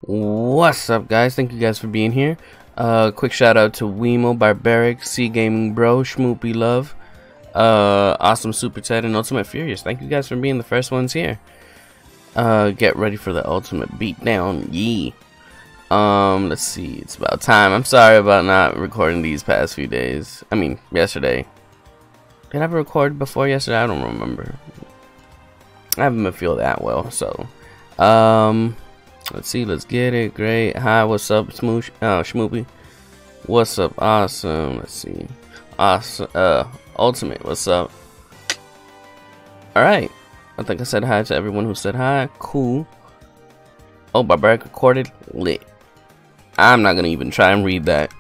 What's up, guys? Thank you guys for being here. Quick shout out to Weemo, Barbaric, C Gaming Bro, Schmoopy Love, Awesome Super Ted, and Ultimate Furious. Thank you guys for being the first ones here. Get ready for the ultimate beatdown, yee. Let's see, it's about time. I'm sorry about not recording these past few days. I mean, yesterday. Did I ever record before yesterday? I don't remember. I haven't been feeling that well, so let's see, let's get it. Great. Hi, what's up, Smoosh? Schmoopy. What's up? Awesome. Let's see. Awesome. Ultimate. What's up? All right. I think I said hi to everyone who said hi. Cool. Oh, Barbaric recorded. Lit. I'm not gonna even try and read that.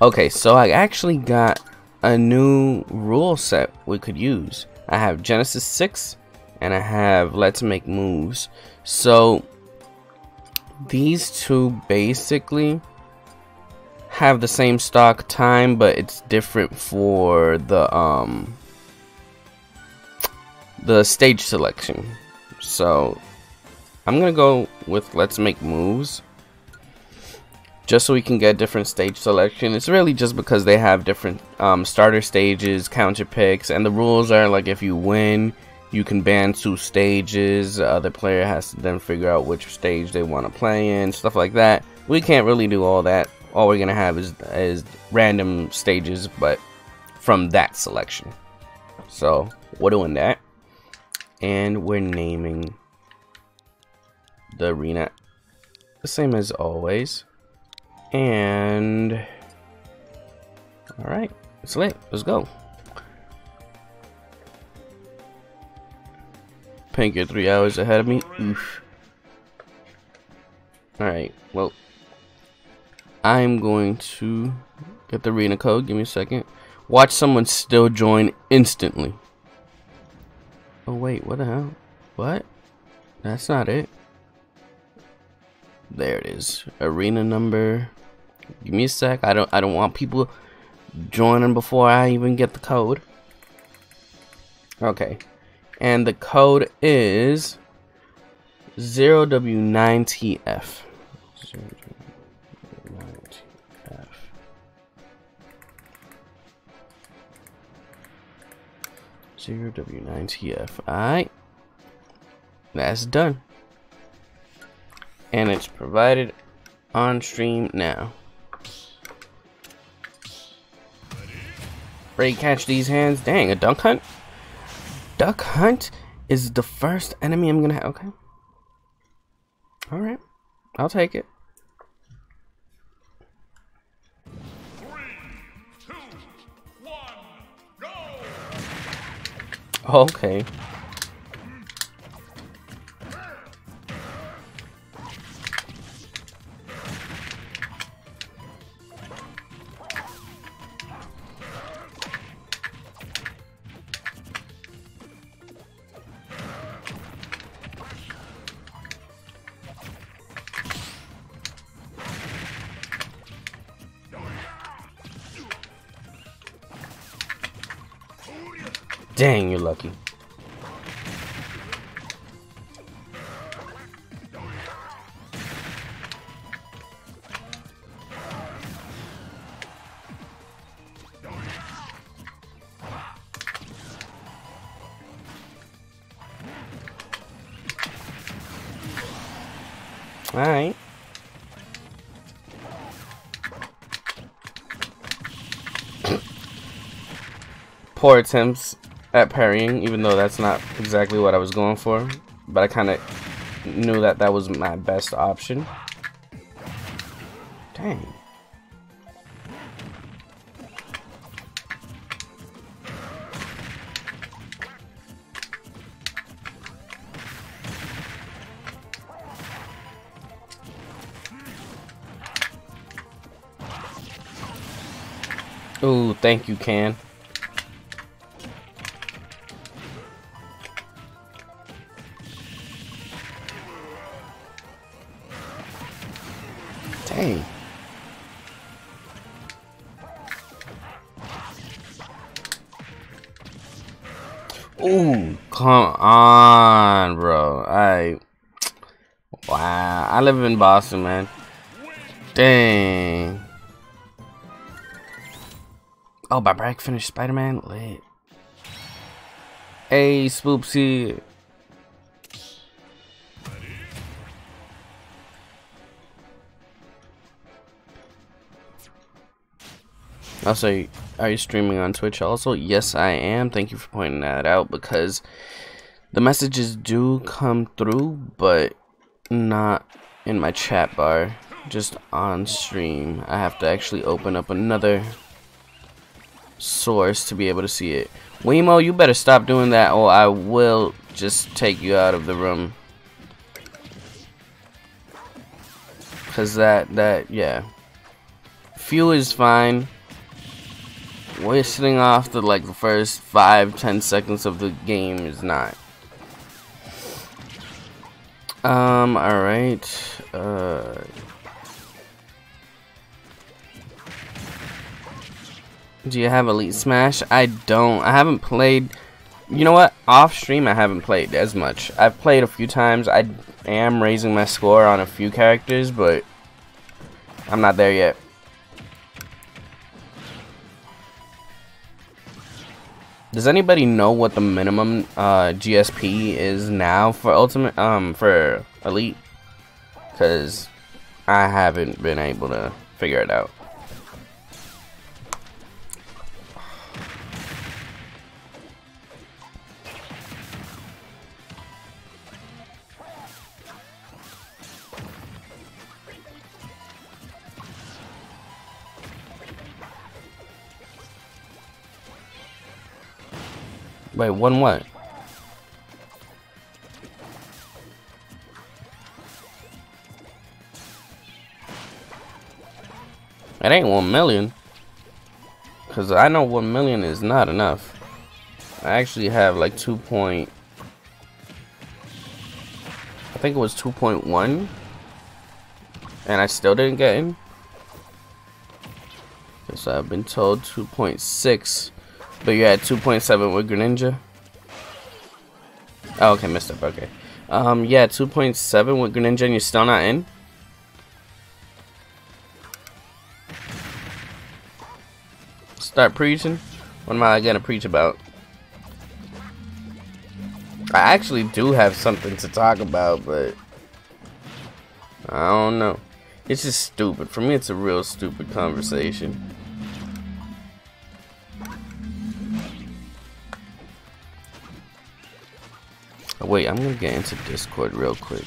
Okay, so I actually got a new rule set we could use. I have Genesis 6 and I have Let's Make Moves. So these two basically have the same stock time, but it's different for the stage selection. So I'm gonna go with Let's Make Moves just so we can get different stage selection. It's really just because they have different starter stages, counter picks, and the rules are like if you win you can ban 2 stages. The other player has to then figure out which stage they want to play in, stuff like that. We can't really do all that. All we're gonna have is random stages, but from that selection. So we're doing that, and we're naming the arena the same as always. And all right, it's lit. Let's go. Pink, you're 3 hours ahead of me. Oof. Alright, well, I'm going to get the arena code. Give me a second. Watch someone still join instantly. Oh wait, what the hell? What? That's not it. There it is. Arena number. Give me a sec. I don't want people joining before I even get the code. Okay. And the code is 0W9TF. 0W9TF. 0W9TF. Alright. That's done. And it's provided on stream now. Ready to catch these hands? Dang, a dunk hunt? Duck Hunt is the first enemy I'm gonna have. Okay. Alright. I'll take it. 3, 2, 1, go! Okay. Dang, you're lucky. All right. Poor attempts at parrying, even though that's not exactly what I was going for, but I kind of knew that that was my best option. Dang. Ooh, thank you, Can. Dang. Ooh, come on, bro. Wow, I live in Boston, man. Dang. Oh, Barbaric finished Spider-Man? Lit. Hey, Spoopsy. Also, are you streaming on Twitch also? Yes, I am. Thank you for pointing that out, because the messages do come through, but not in my chat bar, just on stream. I have to actually open up another source to be able to see it. Wemo, you better stop doing that, or I will just take you out of the room. Cause yeah. Few is fine. Wasting off the the first 5-10 seconds of the game is not. Alright. Do you have Elite Smash? I don't. I haven't played. You know what? Off stream, I haven't played as much. I've played a few times. I am raising my score on a few characters, but I'm not there yet. Does anybody know what the minimum GSP is now for Ultimate for Elite? Cause I haven't been able to figure it out. Wait, one what? It ain't 1 million. Cause I know 1 million is not enough. I actually have like 2 point. I think it was 2.1, and I still didn't get in. So I've been told 2.6, but you're at 2.7 with Greninja. Oh, okay, messed up. Okay, yeah, 2.7 with Greninja, and you're still not in. Start preaching. What am I gonna preach about? I actually do have something to talk about, but I don't know. It's just stupid. For me, it's a real stupid conversation. Oh, wait, I'm gonna get into Discord real quick.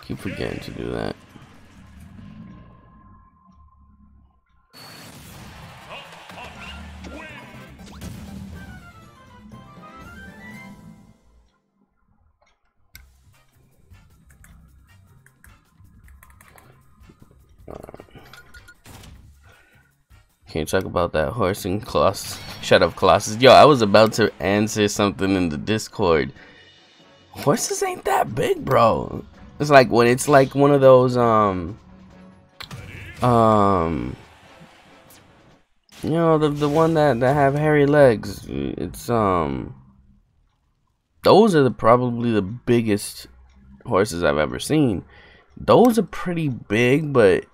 Keep forgetting to do that. Can you talk about that horse and Colossus? Shut up, Colossus. Yo, I was about to answer something in the Discord. Horses ain't that big, bro. It's like when it's like one of those you know, the one that have hairy legs. It's those are probably the biggest horses I've ever seen. Those are pretty big, but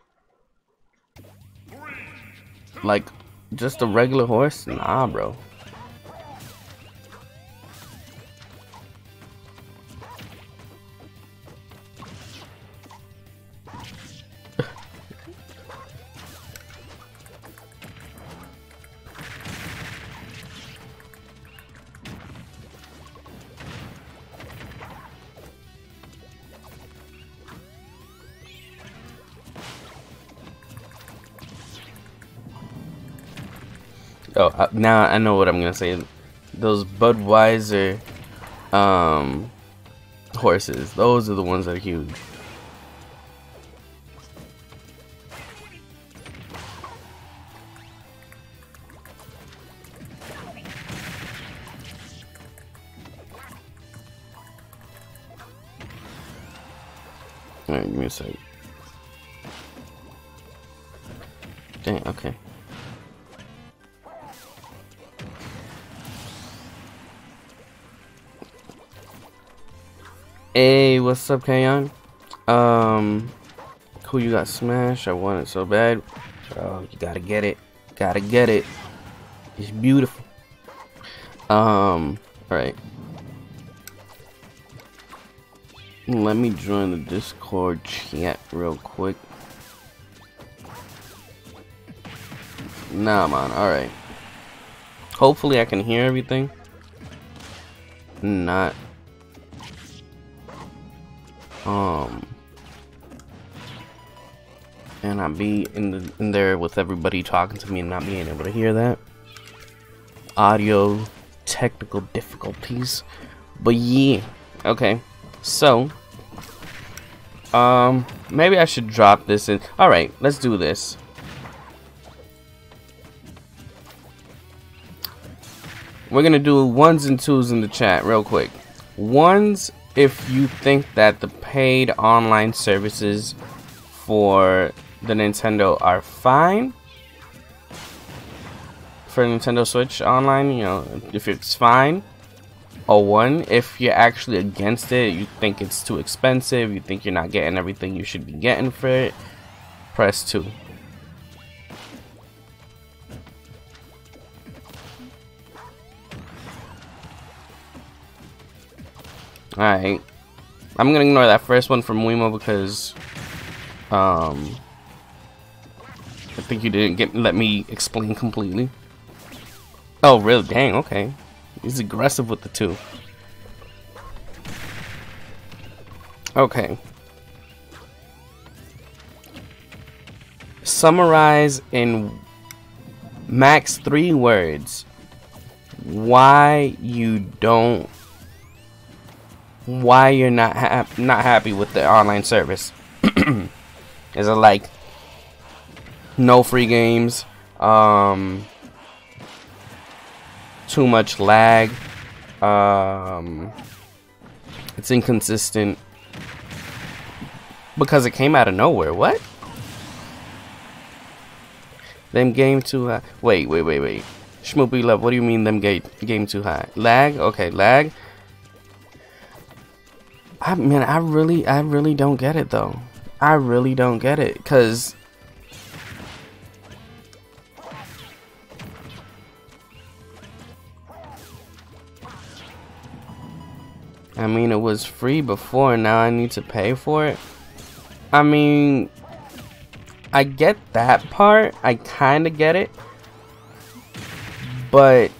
like just a regular horse? Nah, bro. Oh, now I know what I'm gonna say. Those Budweiser horses, those are the ones that are huge. Alright, give me a sec. Dang, okay. Hey, what's up, Kayon? Cool, you got Smash. I want it so bad. Oh, you gotta get it. Gotta get it. It's beautiful. Alright. Let me join the Discord chat real quick. Nah, man. Alright. Hopefully I can hear everything. Not. And I'll be in there with everybody talking to me and not being able to hear that. Audio technical difficulties. But yeah. Okay. So maybe I should drop this in. Alright, let's do this. We're gonna do 1s and 2s in the chat real quick. 1s if you think that the paid online services for the Nintendo are fine. For Nintendo Switch Online, you know, if it's fine. Or 1 if you're actually against it, you think it's too expensive, you think you're not getting everything you should be getting for it, press 2. Alright, I'm gonna ignore that first one from Wemo because I think you didn't let me explain completely. Oh really? Dang, okay. He's aggressive with the 2. Okay. Summarize in max 3 words why you're not happy with the online service. Is it like no free games, too much lag, it's inconsistent because it came out of nowhere? What? Them game too high. Wait. Shmoopy Love, what do you mean them game too high? Lag? Okay, lag. I really don't get it though. I really don't get it, cause I mean it was free before, now I need to pay for it. I mean, I get that part, I kinda get it, but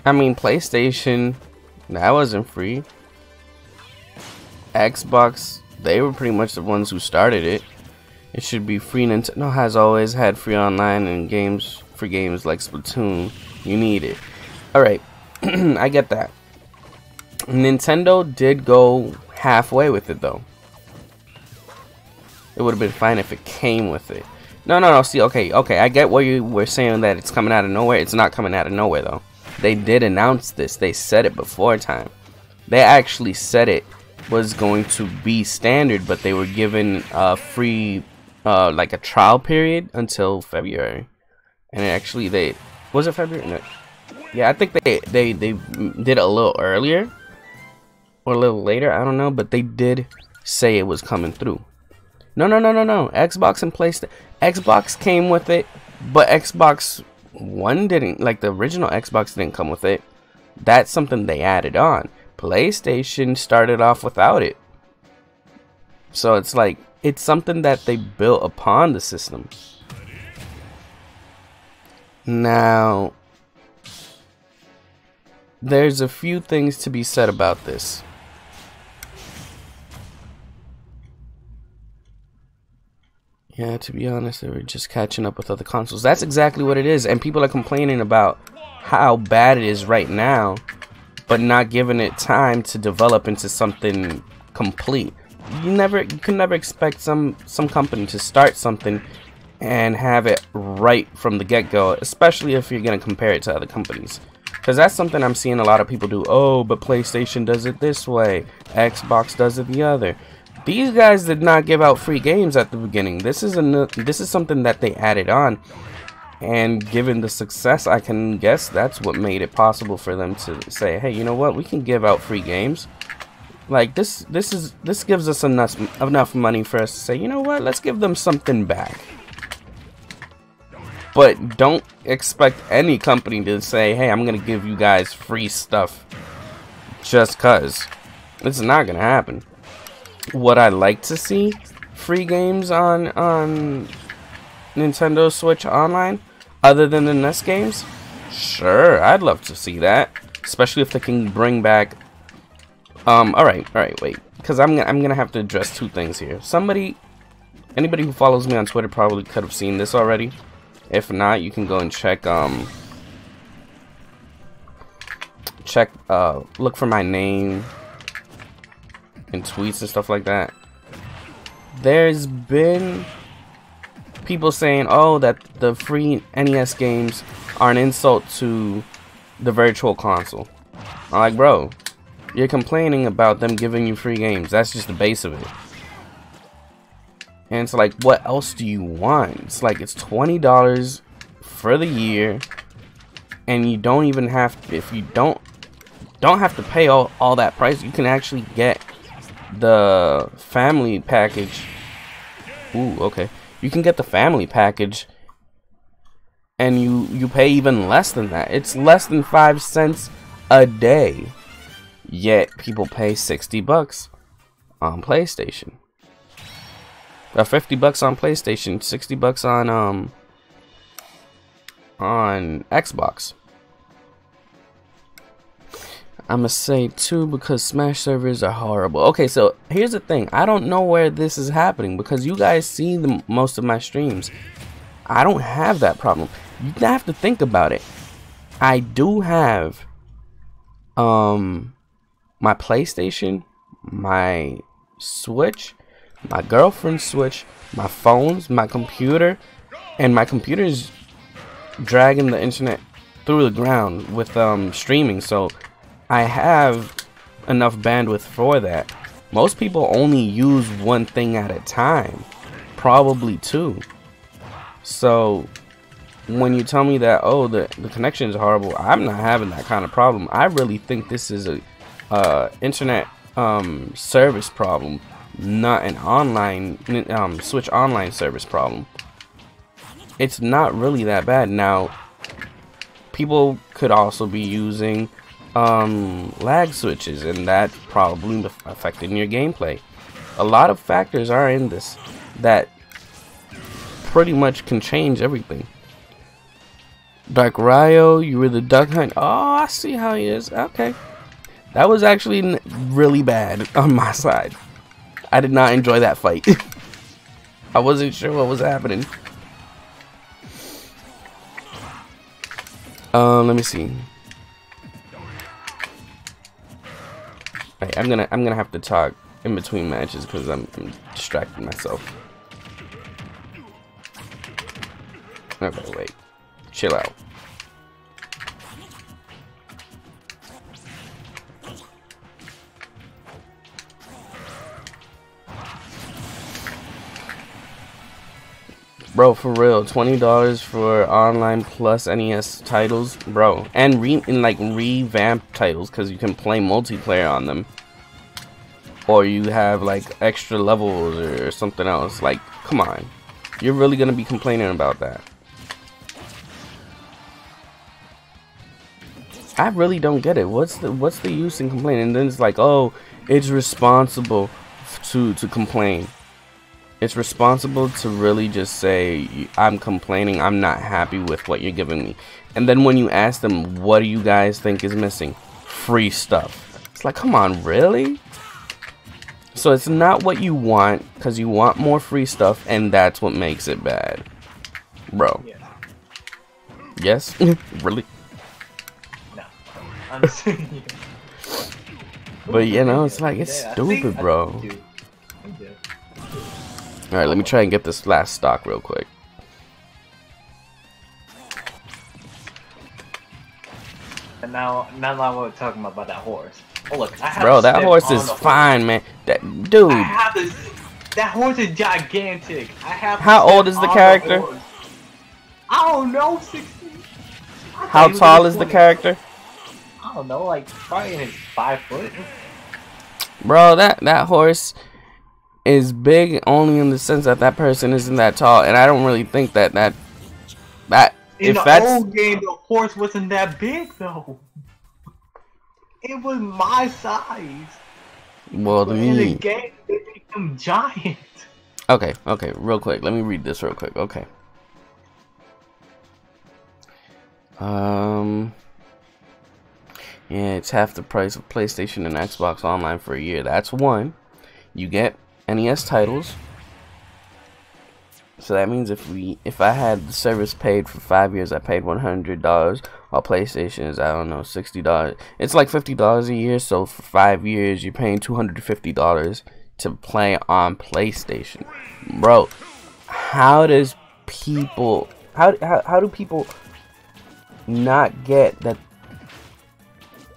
I mean PlayStation, that wasn't free. Xbox, they were pretty much the ones who started it. It should be free. Nintendo has always had free online and games for games like Splatoon. You need it. Alright, I get that. Nintendo did go halfway with it though. It would have been fine if it came with it. No, see, okay, I get what you were saying, that it's coming out of nowhere. It's not coming out of nowhere though. They did announce this. They said it before time. They actually said it was going to be standard, but they were given a free like a trial period until February. And actually was it February? No. Yeah, I think they did it a little earlier or a little later, I don't know, but they did say it was coming through. No. Xbox and PlayStation. Xbox came with it, but Xbox One didn't. Like the original Xbox didn't come with it. That's something they added on. PlayStation started off without it. So it's like, it's something that they built upon the system. Now, there's a few things to be said about this. Yeah, to be honest, they were just catching up with other consoles. That's exactly what it is. And people are complaining about how bad it is right now, but not giving it time to develop into something complete. You can never expect some company to start something and have it right from the get-go, especially if you're going to compare it to other companies. Because that's something I'm seeing a lot of people do. Oh, but PlayStation does it this way, Xbox does it the other. These guys did not give out free games at the beginning. This is something that they added on. And given the success, I can guess that's what made it possible for them to say, hey, you know what, we can give out free games. Like this gives us enough money for us to say, you know what, let's give them something back. But don't expect any company to say, hey, I'm gonna give you guys free stuff just cause. It's not gonna happen. Would I like to see free games on Nintendo Switch Online other than the NES games? Sure, I'd love to see that, especially if they can bring back all right, wait, because I'm gonna have to address two things here. Anybody who follows me on Twitter probably could have seen this already. If not, you can go and look for my name in tweets and stuff like that. There's been people saying, oh, that the free NES games are an insult to the virtual console. I'm like, bro, you're complaining about them giving you free games. That's just the base of it. And it's like, what else do you want? It's like, it's $20 for the year, and you don't even have to, if you don't have to pay all that price, you can actually get the family package. Ooh, okay. You can get the family package, and you pay even less than that. It's less than 5 cents a day. Yet people pay $60 on PlayStation. 50 bucks on PlayStation, 60 bucks on Xbox. I'ma say too, because Smash servers are horrible. Okay, so here's the thing. I don't know where this is happening, because you guys see most of my streams. I don't have that problem. You have to think about it. I do have my PlayStation, my Switch, my girlfriend's Switch, my phones, my computer, and my computer is dragging the internet through the ground with streaming, so I have enough bandwidth for that. Most people only use one thing at a time, probably two. So when you tell me that, oh, the connection is horrible, I'm not having that kind of problem. I really think this is a internet service problem, not an online Switch Online service problem. It's not really that bad. Now, people could also be using lag switches, and that probably affecting your gameplay. A lot of factors are in this that pretty much can change everything. Dark Ryo, you were the duck hunt. Oh, I see how he is. Okay. That was actually really bad on my side. I did not enjoy that fight. I wasn't sure what was happening. Let me see. Right, I'm gonna have to talk in between matches because I'm distracting myself. Okay, wait. Chill out. Bro, for real, $20 for online plus NES titles, bro, and revamped titles, because you can play multiplayer on them, or you have like extra levels or something else. Like, come on, you're really gonna be complaining about that? I really don't get it. What's the use in complaining? And then it's like, oh, it's responsible to complain. It's responsible to really just say, I'm complaining, I'm not happy with what you're giving me. And then when you ask them, what do you guys think is missing? Free stuff. It's like, come on, really? So it's not what you want, because you want more free stuff, and that's what makes it bad. Bro. Yeah. Yes? Really? No. But you know, it's like, it's stupid, bro. Alright, let me try and get this last stock real quick. And now we're talking about that horse. Oh look, I have bro, that horse is fine, man. Dude. That horse is gigantic. How old is the character? I don't know, 16. How tall is the character? I don't know, like probably in his 5 foot. Bro, that horse is big only in the sense that that person isn't that tall, and I don't really think that in if the that's old game, the horse wasn't that big though. It was my size. well, But in the game, they make them giant. Okay, real quick. Let me read this real quick. Okay. Yeah, it's half the price of PlayStation and Xbox Online for a year. That's one. You get NES titles. So that means if I had the service paid for 5 years, I paid $100, while PlayStation is, I don't know, $60. It's like $50 a year. So for 5 years, you're paying $250 to play on PlayStation, bro. How do people not get that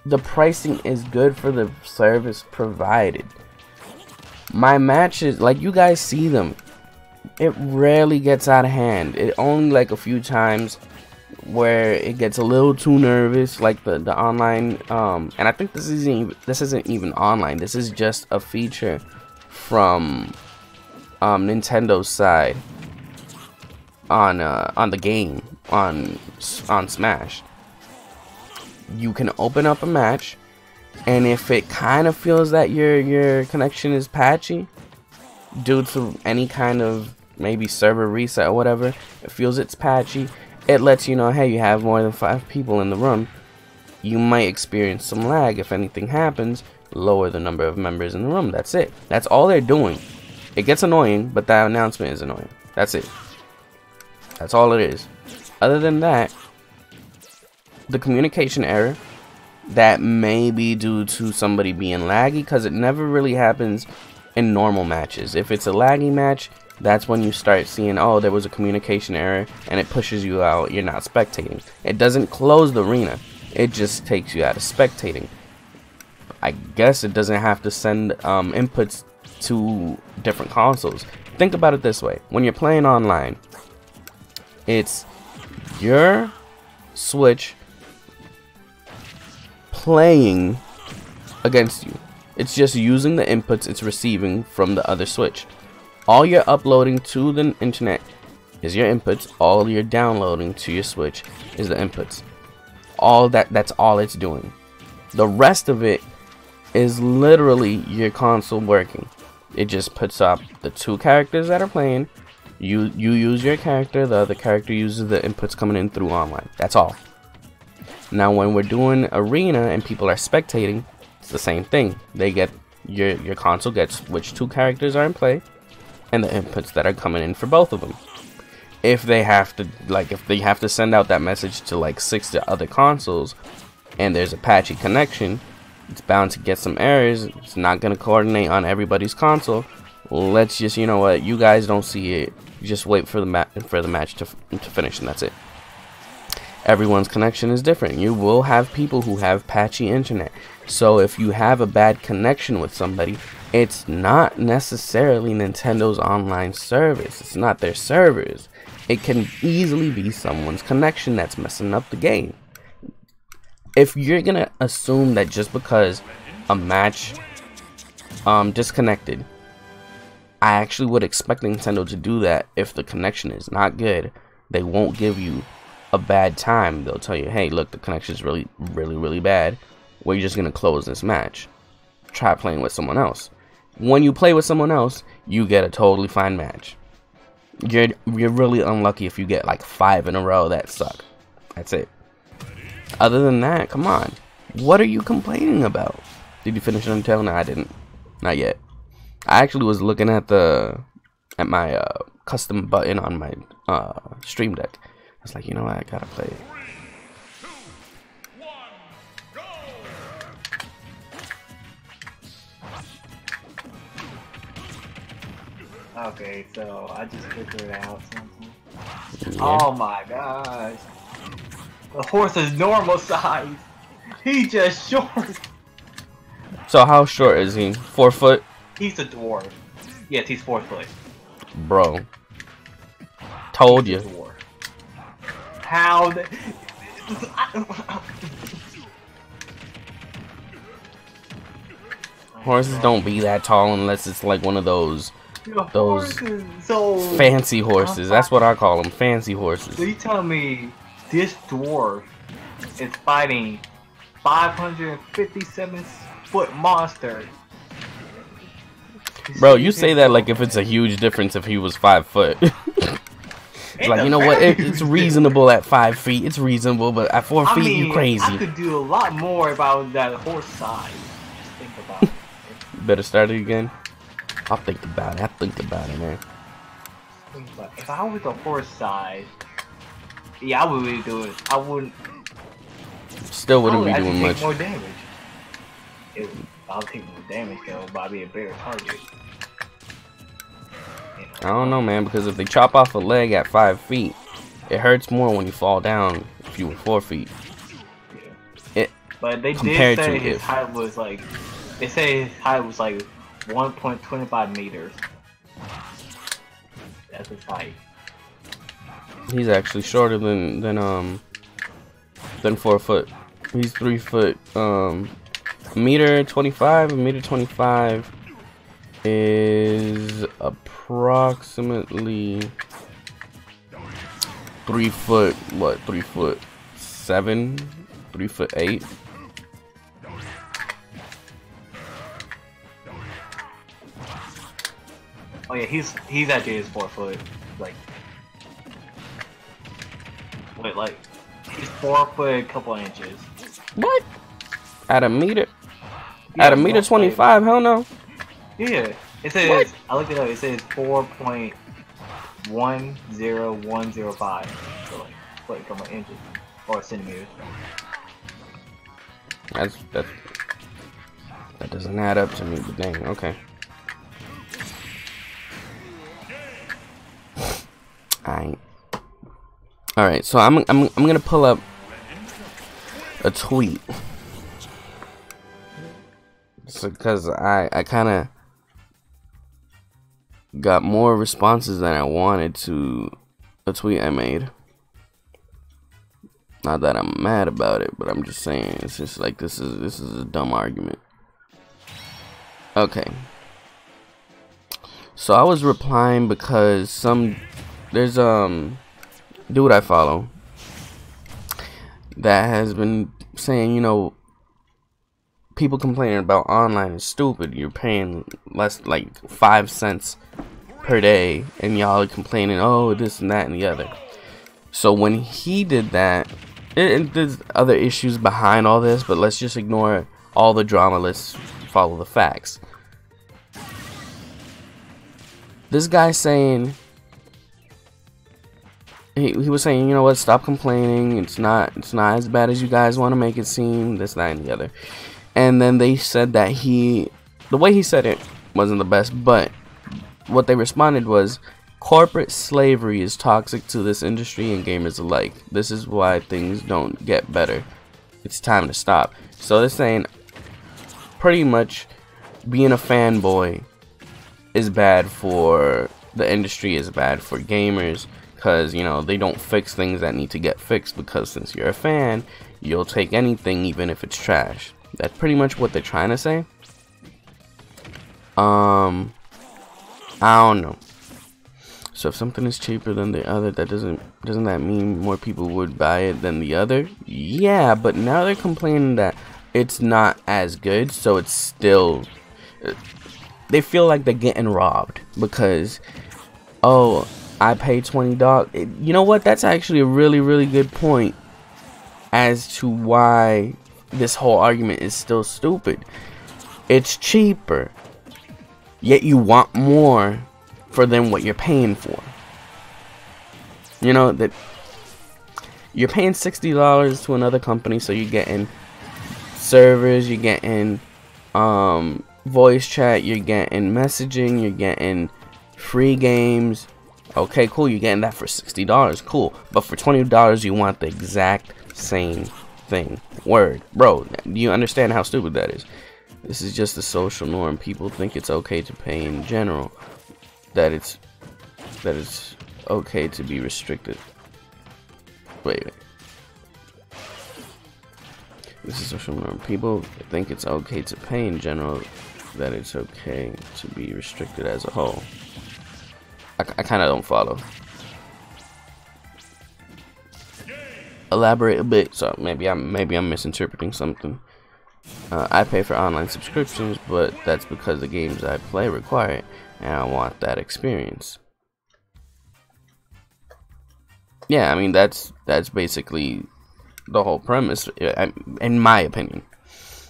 the pricing is good for the service provided? My matches, like, you guys see them, it rarely gets out of hand. It only like a few times where it gets a little too nervous, like the online and I think this isn't even online. This is just a feature from Nintendo's side on the game on Smash. You can open up a match, and if it kind of feels that your connection is patchy due to any kind of maybe server reset or whatever, it feels it's patchy, it lets you know, hey, you have more than 5 people in the room, you might experience some lag. If anything happens, lower the number of members in the room. That's it. That's all they're doing. It gets annoying, but that announcement is annoying. That's it. That's all it is. Other than that, the communication error that may be due to somebody being laggy, because it never really happens in normal matches. If it's a laggy match, that's when you start seeing, oh, there was a communication error, and it pushes you out. You're not spectating. It doesn't close the arena. It just takes you out of spectating. I guess it doesn't have to send inputs to different consoles. Think about it this way. When you're playing online, it's your Switch playing against you. It's just using the inputs it's receiving from the other Switch. All you're uploading to the internet is your inputs. All you're downloading to your Switch is the inputs. That's all it's doing. The rest of it is literally your console working. It just puts up the 2 characters that are playing. You use your character, the other character uses the inputs coming in through online. That's all. Now when we're doing arena and people are spectating, it's the same thing. They get your console gets which 2 characters are in play and the inputs that are coming in for both of them. If they have to send out that message to like 6 other consoles and there's a patchy connection, it's bound to get some errors. It's not going to coordinate on everybody's console. Let's just, you know what, you guys don't see it, just wait for the match to finish, and that's it. Everyone's connection is different. You will have people who have patchy internet. So if you have a bad connection with somebody, it's not necessarily Nintendo's online service. It's not their servers. It can easily be someone's connection that's messing up the game. If you're gonna assume that just because a match disconnected, I actually would expect Nintendo to do that. If the connection is not good, they won't give you a bad time. They'll tell you, hey, look, the connection is really bad. We're just gonna close this match. Try playing with someone else. When you play with someone else, you get a totally fine match. You're really unlucky if you get like 5 in a row that suck. That's it. Other than that, come on. What are you complaining about? Did you finish Until? No, I didn't. Not yet. I actually was looking at my custom button on my Stream Deck. I was like, you know what, I gotta play it. Okay, so I just figured out something. Yeah. Oh my gosh. The horse is normal size. He just short. So how short is he? 4 foot? He's a dwarf. Yes, he's 4 foot. Bro. Told you. Dwarf. How the... Horses don't be that tall unless it's like one of those fancy horses. That's what I call them, fancy horses. So you tell me this dwarf is fighting 557-foot monster? Bro, you say that like if it's a huge difference if he was 5 foot. It's like, you know what? It's reasonable at 5 feet. It's reasonable, but at 4 feet, you crazy. I could do a lot more about that horse size. Just think about it. Better start it again. I'll think about it. Man. If I was a horse size, yeah, I would really do it. I wouldn't. Still wouldn't be doing much. More damage. I'll take more damage though, but I'll be a better target. I don't know, man, because if they chop off a leg at 5 feet, it hurts more when you fall down if you were 4 feet. Yeah. But they did say his height was like, 1.25 meters. That's his height. He's actually shorter than 4 foot. He's 3 foot. A meter 25 is approximately 3 foot. What? 3 foot 7, 3 foot 8. Oh yeah, he's actually is 4 foot. Like, wait, like he's 4 foot a couple inches. What? At a meter? Yeah, at a meter 25? Hell no. Yeah, it says. What? I looked it up. It says 4.10105. So like, what, a couple inches or centimeters. That doesn't add up to me, but dang. Okay. Alright, so I'm gonna pull up a tweet. Because I kind of got more responses than I wanted to a tweet I made. Not that I'm mad about it, but I'm just saying it's just like this is a dumb argument. Okay. So I was replying because there's dude I follow that has been saying, you know, people complaining about online is stupid. You're paying less, like 5 cents per day, and y'all are complaining, oh, this and that and the other. So when he did that, there's other issues behind all this, but let's just ignore all the drama. Let's follow the facts. This guy saying, he was saying, you know what, stop complaining. It's not as bad as you guys want to make it seem. This, that, and the other. And then they said that the way he said it wasn't the best, but what they responded was, corporate slavery is toxic to this industry and gamers alike. This is why things don't get better. It's time to stop. So they're saying pretty much being a fanboy is bad for the industry, is bad for gamers, because, you know, they don't fix things that need to get fixed, because since you're a fan, you'll take anything even if it's trash. That's pretty much what they're trying to say. I don't know. So if something is cheaper than the other, doesn't that mean more people would buy it than the other? Yeah, but now they're complaining that it's not as good, so it's still, they feel like they're getting robbed because, oh, I paid $20. You know what? That's actually a really, really good point as to why this whole argument is still stupid. It's cheaper, yet you want more for than what you're paying for. You know that you're paying $60 to another company, so you're getting servers, you're getting voice chat, you're getting messaging, you're getting free games. Okay, cool, you're getting that for $60, cool. But for $20 you want the exact same thing. Word, bro, do you understand how stupid that is? This is just the social norm. People think it's okay to pay in general. That it's okay to be restricted. Wait. This is social norm. People think it's okay to pay in general. that it's okay to be restricted as a whole. I kind of don't follow. Elaborate a bit. So maybe I'm misinterpreting something. I pay for online subscriptions, but that's because the games I play require it, and I want that experience. Yeah, I mean that's basically the whole premise, in my opinion.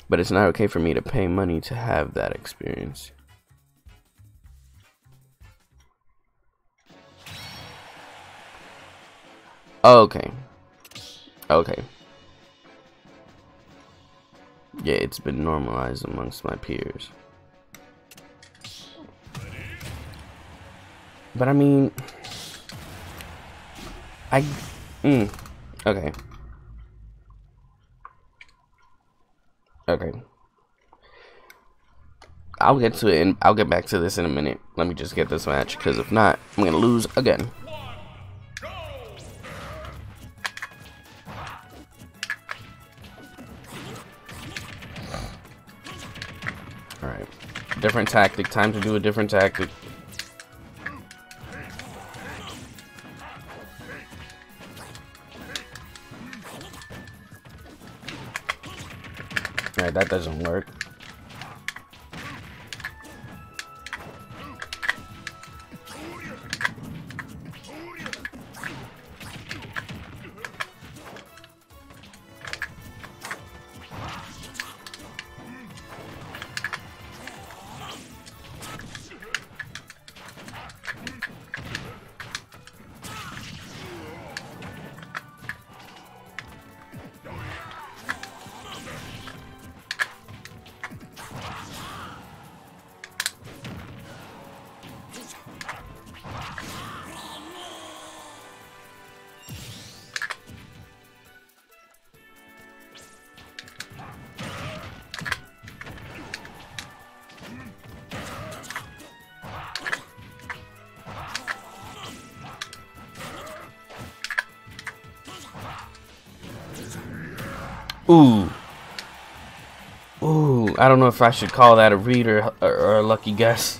But it's not okay for me to pay money to have that experience. Okay. Okay. Yeah, it's been normalized amongst my peers. But I mean, okay. Okay. I'll get to it, and I'll get back to this in a minute. Let me just get this match, because if not, I'm gonna lose again. Alright. Different tactic. Time to do a different tactic. Alright, that doesn't work. Ooh. Ooh, I don't know if I should call that a read or a lucky guess.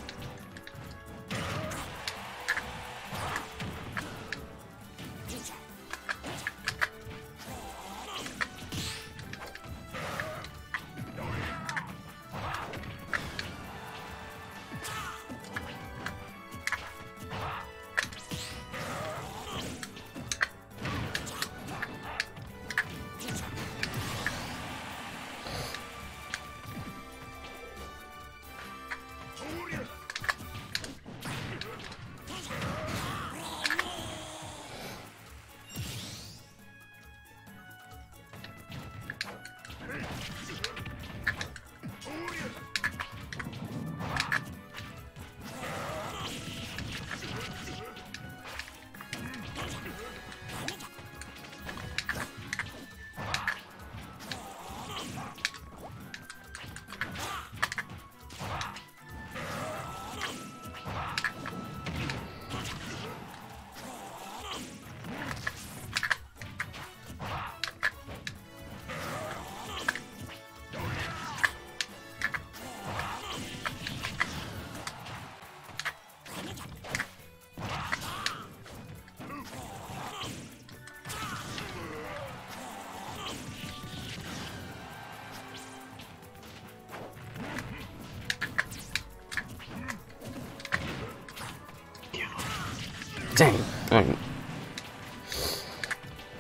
Dang. Alright.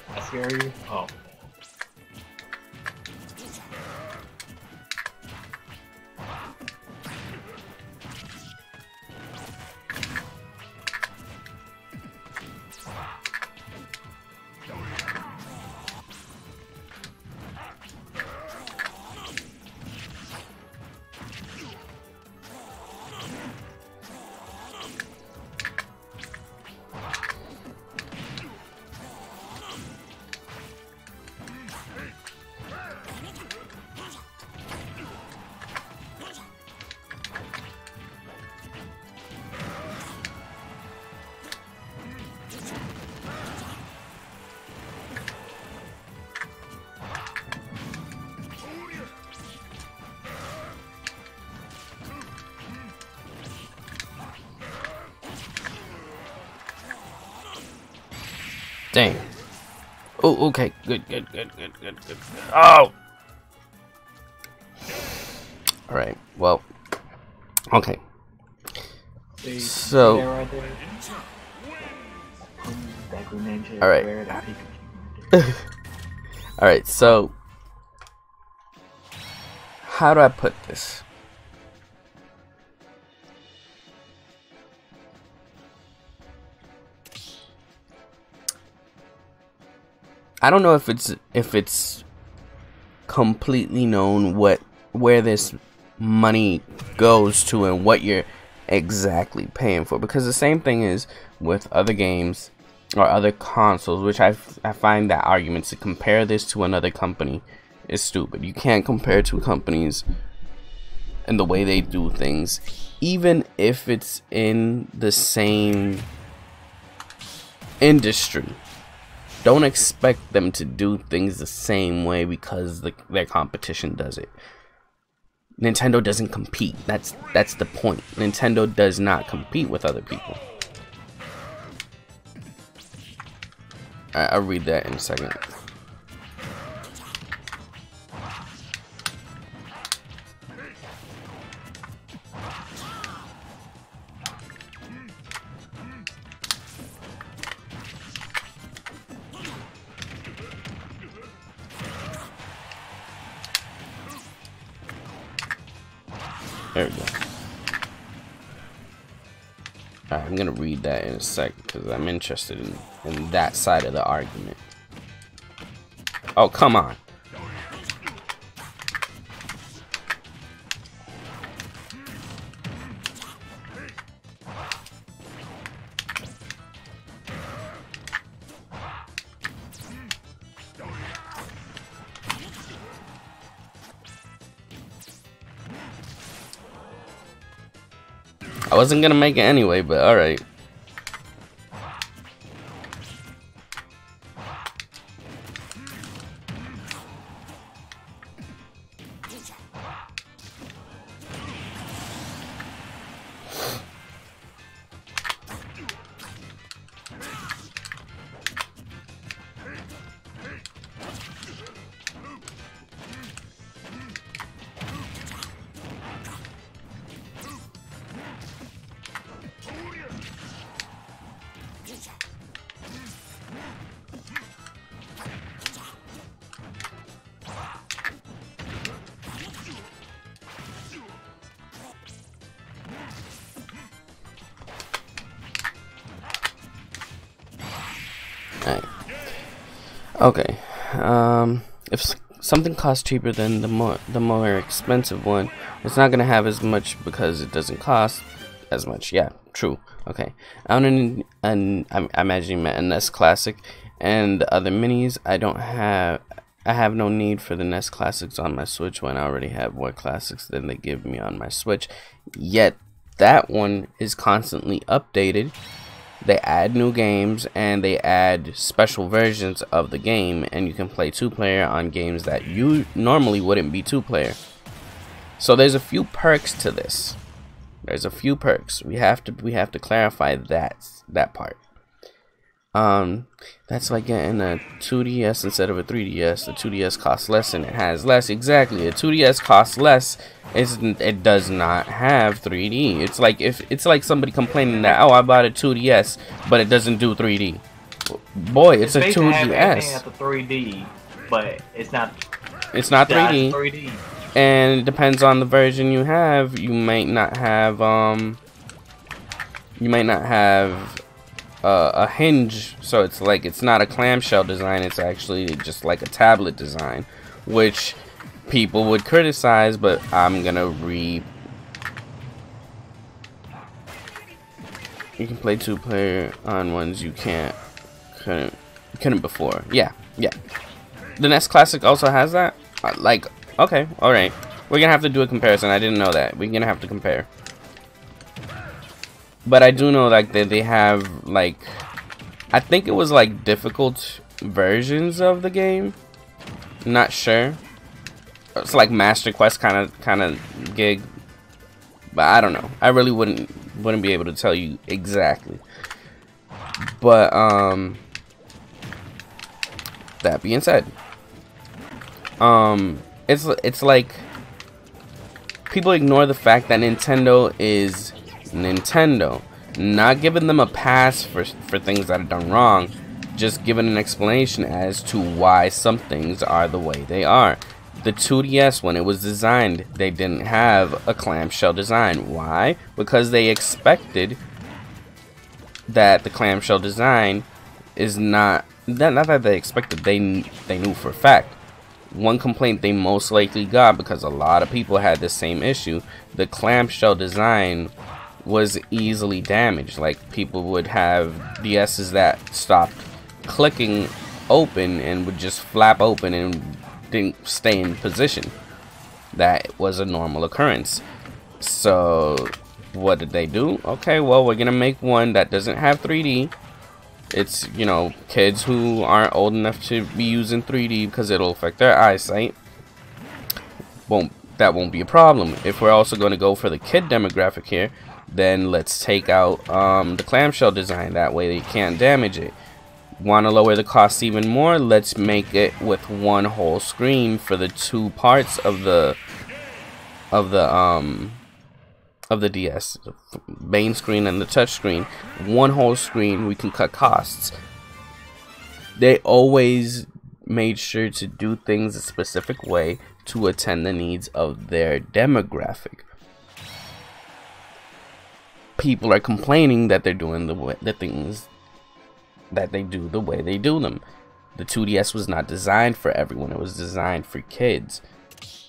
That scare you? Oh. Dang. Oh, okay. Good. Oh! Alright, well. Okay. So. Alright. Alright, so. How do I put this? I don't know if it's completely known where this money goes to and what you're exactly paying for, because the same thing is with other games or other consoles, which I find that arguments to compare this to another company is stupid. You can't compare two companies and the way they do things, even if it's in the same industry. Don't expect them to do things the same way because their competition does it. Nintendo doesn't compete. That's the point. Nintendo does not compete with other people. I'll read that in a second. There we go. Alright, I'm gonna read that in a sec because I'm interested in that side of the argument. Oh, come on. I wasn't gonna make it anyway, but alright. Alright. Okay. If something costs cheaper than the more expensive one, it's not gonna have as much because it doesn't cost as much. Yeah, true. Okay. I imagine you meant a NES Classic and the other minis. I have no need for the NES Classics on my Switch when I already have more classics than they give me on my Switch. Yet that one is constantly updated. They add new games and they add special versions of the game, and you can play 2-player on games that you normally wouldn't be 2-player. So there's a few perks to this. There's a few perks. We have to clarify that part. That's like getting a 2DS instead of a 3DS. The 2DS costs less and it has less. Exactly. A 2DS costs less. It does not have 3D. It's like somebody complaining that, oh, I bought a 2DS but it doesn't do 3D. Boy, it's a 2DS. At the 3D, but it's not. It's not 3D. And it depends on the version you have. You might not have a hinge, so it's not a clamshell design. It's actually just like a tablet design, which people would criticize, but I'm gonna you can play 2-player on ones you couldn't before. Yeah. The NES Classic also has that. Okay, all right. We're gonna have to do a comparison. I didn't know that. We're gonna have to compare. But I do know that they have I think it was difficult versions of the game. Not sure. It's like Master Quest kind of gig, but I don't know. I really wouldn't be able to tell you exactly. But That being said, it's like people ignore the fact that Nintendo is Nintendo. Not giving them a pass for things that are done wrong, just giving an explanation as to why some things are the way they are. The 2DS, when it was designed, they didn't have a clamshell design. Why? Because they expected that the clamshell design is not that they expected, they knew for a fact. One complaint they most likely got, because a lot of people had the same issue, the clamshell design was easily damaged. Like, people would have DSs that stopped clicking open and would just flap open and didn't stay in position. That was a normal occurrence. So what did they do? Okay, well, we're gonna make one that doesn't have 3D. It's, you know, kids who aren't old enough to be using 3D because it'll affect their eyesight. That won't be a problem. If we're also going to go for the kid demographic here, then let's take out the clamshell design. That way they can't damage it. Want to lower the cost even more? Let's make it with one whole screen for the two parts of the DS, the main screen and the touch screen. One whole screen, we can cut costs. They always made sure to do things a specific way to attend the needs of their demographic. People are complaining that they're doing the things that they do the way they do them. The 2DS was not designed for everyone. It was designed for kids.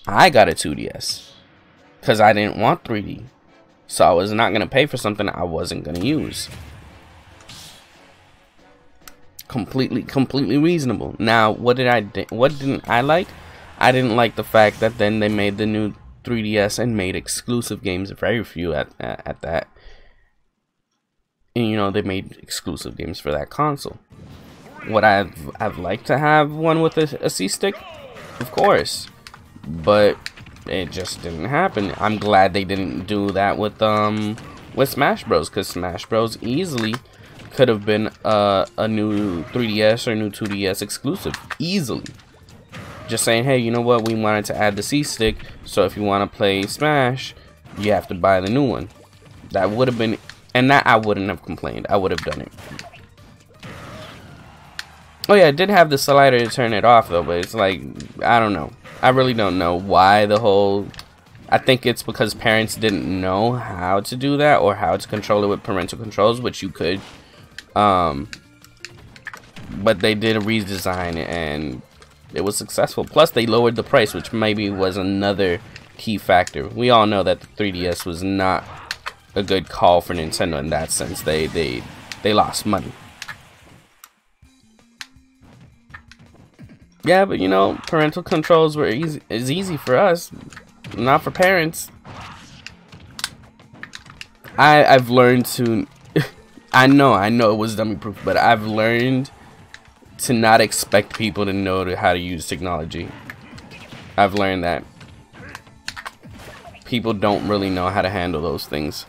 I got a 2DS because I didn't want 3D. So I was not going to pay for something I wasn't going to use. Completely reasonable. Now, what didn't I like? I didn't like the fact that then they made the new 3DS and made exclusive games, very few at that. And, you know, they made exclusive games for that console. Would I've liked to have one with a C stick? Of course. But it just didn't happen. I'm glad they didn't do that with Smash Bros, because Smash Bros easily could have been a new 3DS or new 2DS exclusive, easily. Just saying, hey, you know what, we wanted to add the C stick, so if you want to play Smash, you have to buy the new one. That would have been, and that I wouldn't have complained. I would have done it. Oh yeah, I did have the slider to turn it off though, but it's like, I don't know. I really don't know why the whole... I think it's because parents didn't know how to do that or how to control it with parental controls, which you could. But they did a redesign and it was successful. Plus, they lowered the price, which maybe was another key factor. We all know that the 3DS was not a good call for Nintendo in that sense. They lost money. Yeah, but you know, parental controls were easy for us, not for parents. I've learned to I know it was dummy proof, but I've learned to not expect people to know how to use technology. I've learned that people don't really know how to handle those things.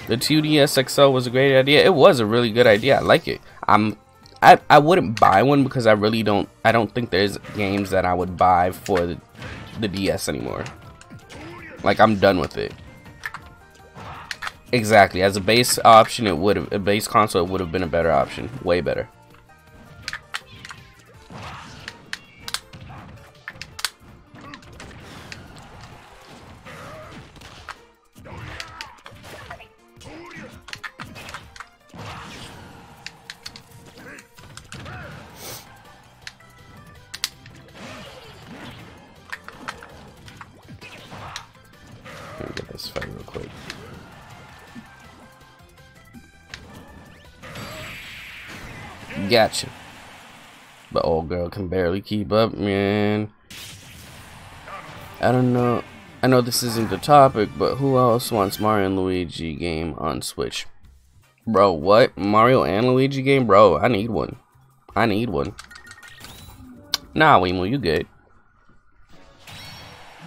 The 2DS XL was a great idea. It was a really good idea. I like it. I wouldn't buy one because I don't think there's games that I would buy for the DS anymore. Like, I'm done with it. Exactly. As a base option, a base console would have been a better option. Way better. Let me get this fight real quick. Gotcha. But old girl can barely keep up, man. I don't know. I know this isn't the topic, but who else wants Mario and Luigi game on Switch? Bro, what? Mario and Luigi game? Bro, I need one. I need one. Nah, Weemo, you good.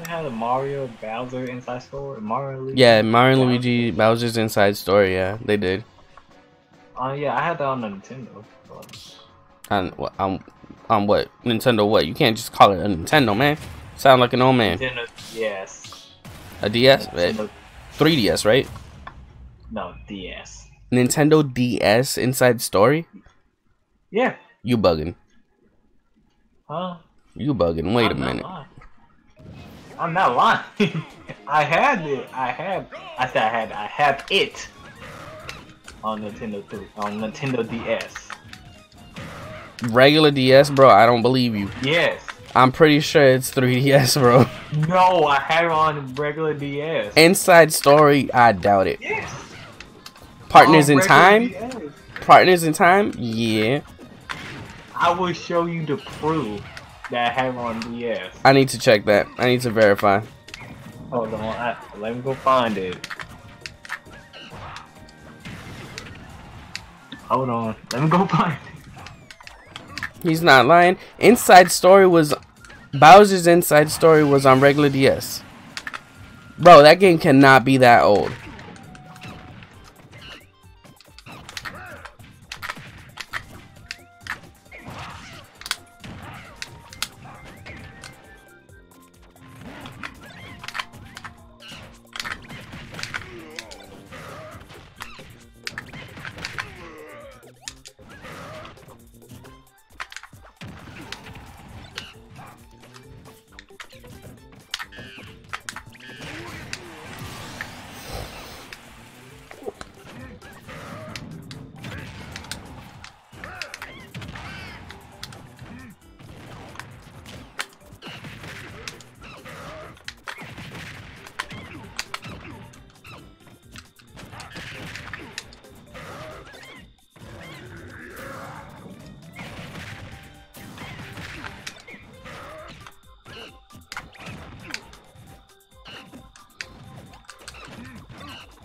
They had a Mario Bowser Inside Story. Luigi. Yeah, Mario and Luigi Bowser's Inside Story. Yeah, they did. Yeah, I had that on the Nintendo. On what? Nintendo what? You can't just call it a Nintendo, man. Sound like an old man. Nintendo DS. A DS? Nintendo, 3DS, right? no, DS. Nintendo DS Inside Story? Yeah. You bugging. Huh? You bugging. Wait a I'm not minute. lying. I'm not lying. I had it. I have it on Nintendo 3, on Nintendo DS. Regular DS, bro? I don't believe you. Yes. I'm pretty sure it's 3DS, bro. No, I had it on regular DS. Inside Story, I doubt it. Yes. Partners On in regular Time? DS. Partners in Time? Yeah. I will show you the proof that I have on DS. I need to check that. I need to verify. Hold on, let me go find it. Hold on, let me go find it. He's not lying. Bowser's Inside Story was on regular DS. Bro, that game cannot be that old.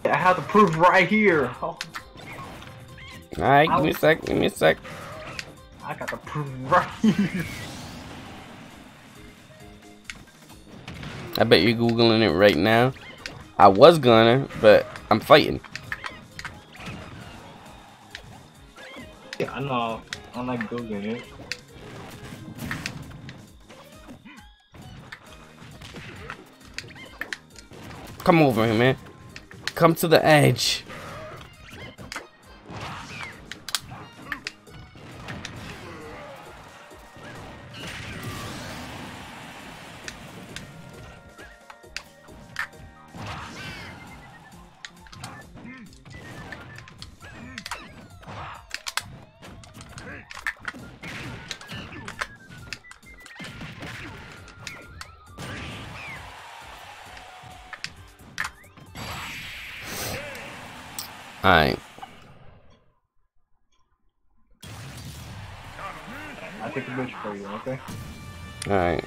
I have the proof right here. Oh, Alright, give me a sec, give me a sec. I got the proof right here. I bet you're Googling it right now. I was gonna, but I'm fighting. Yeah, I know. I'm like Googling it. Come over here, man. Come to the edge. Alright. I take a bitch for you, okay? Alright.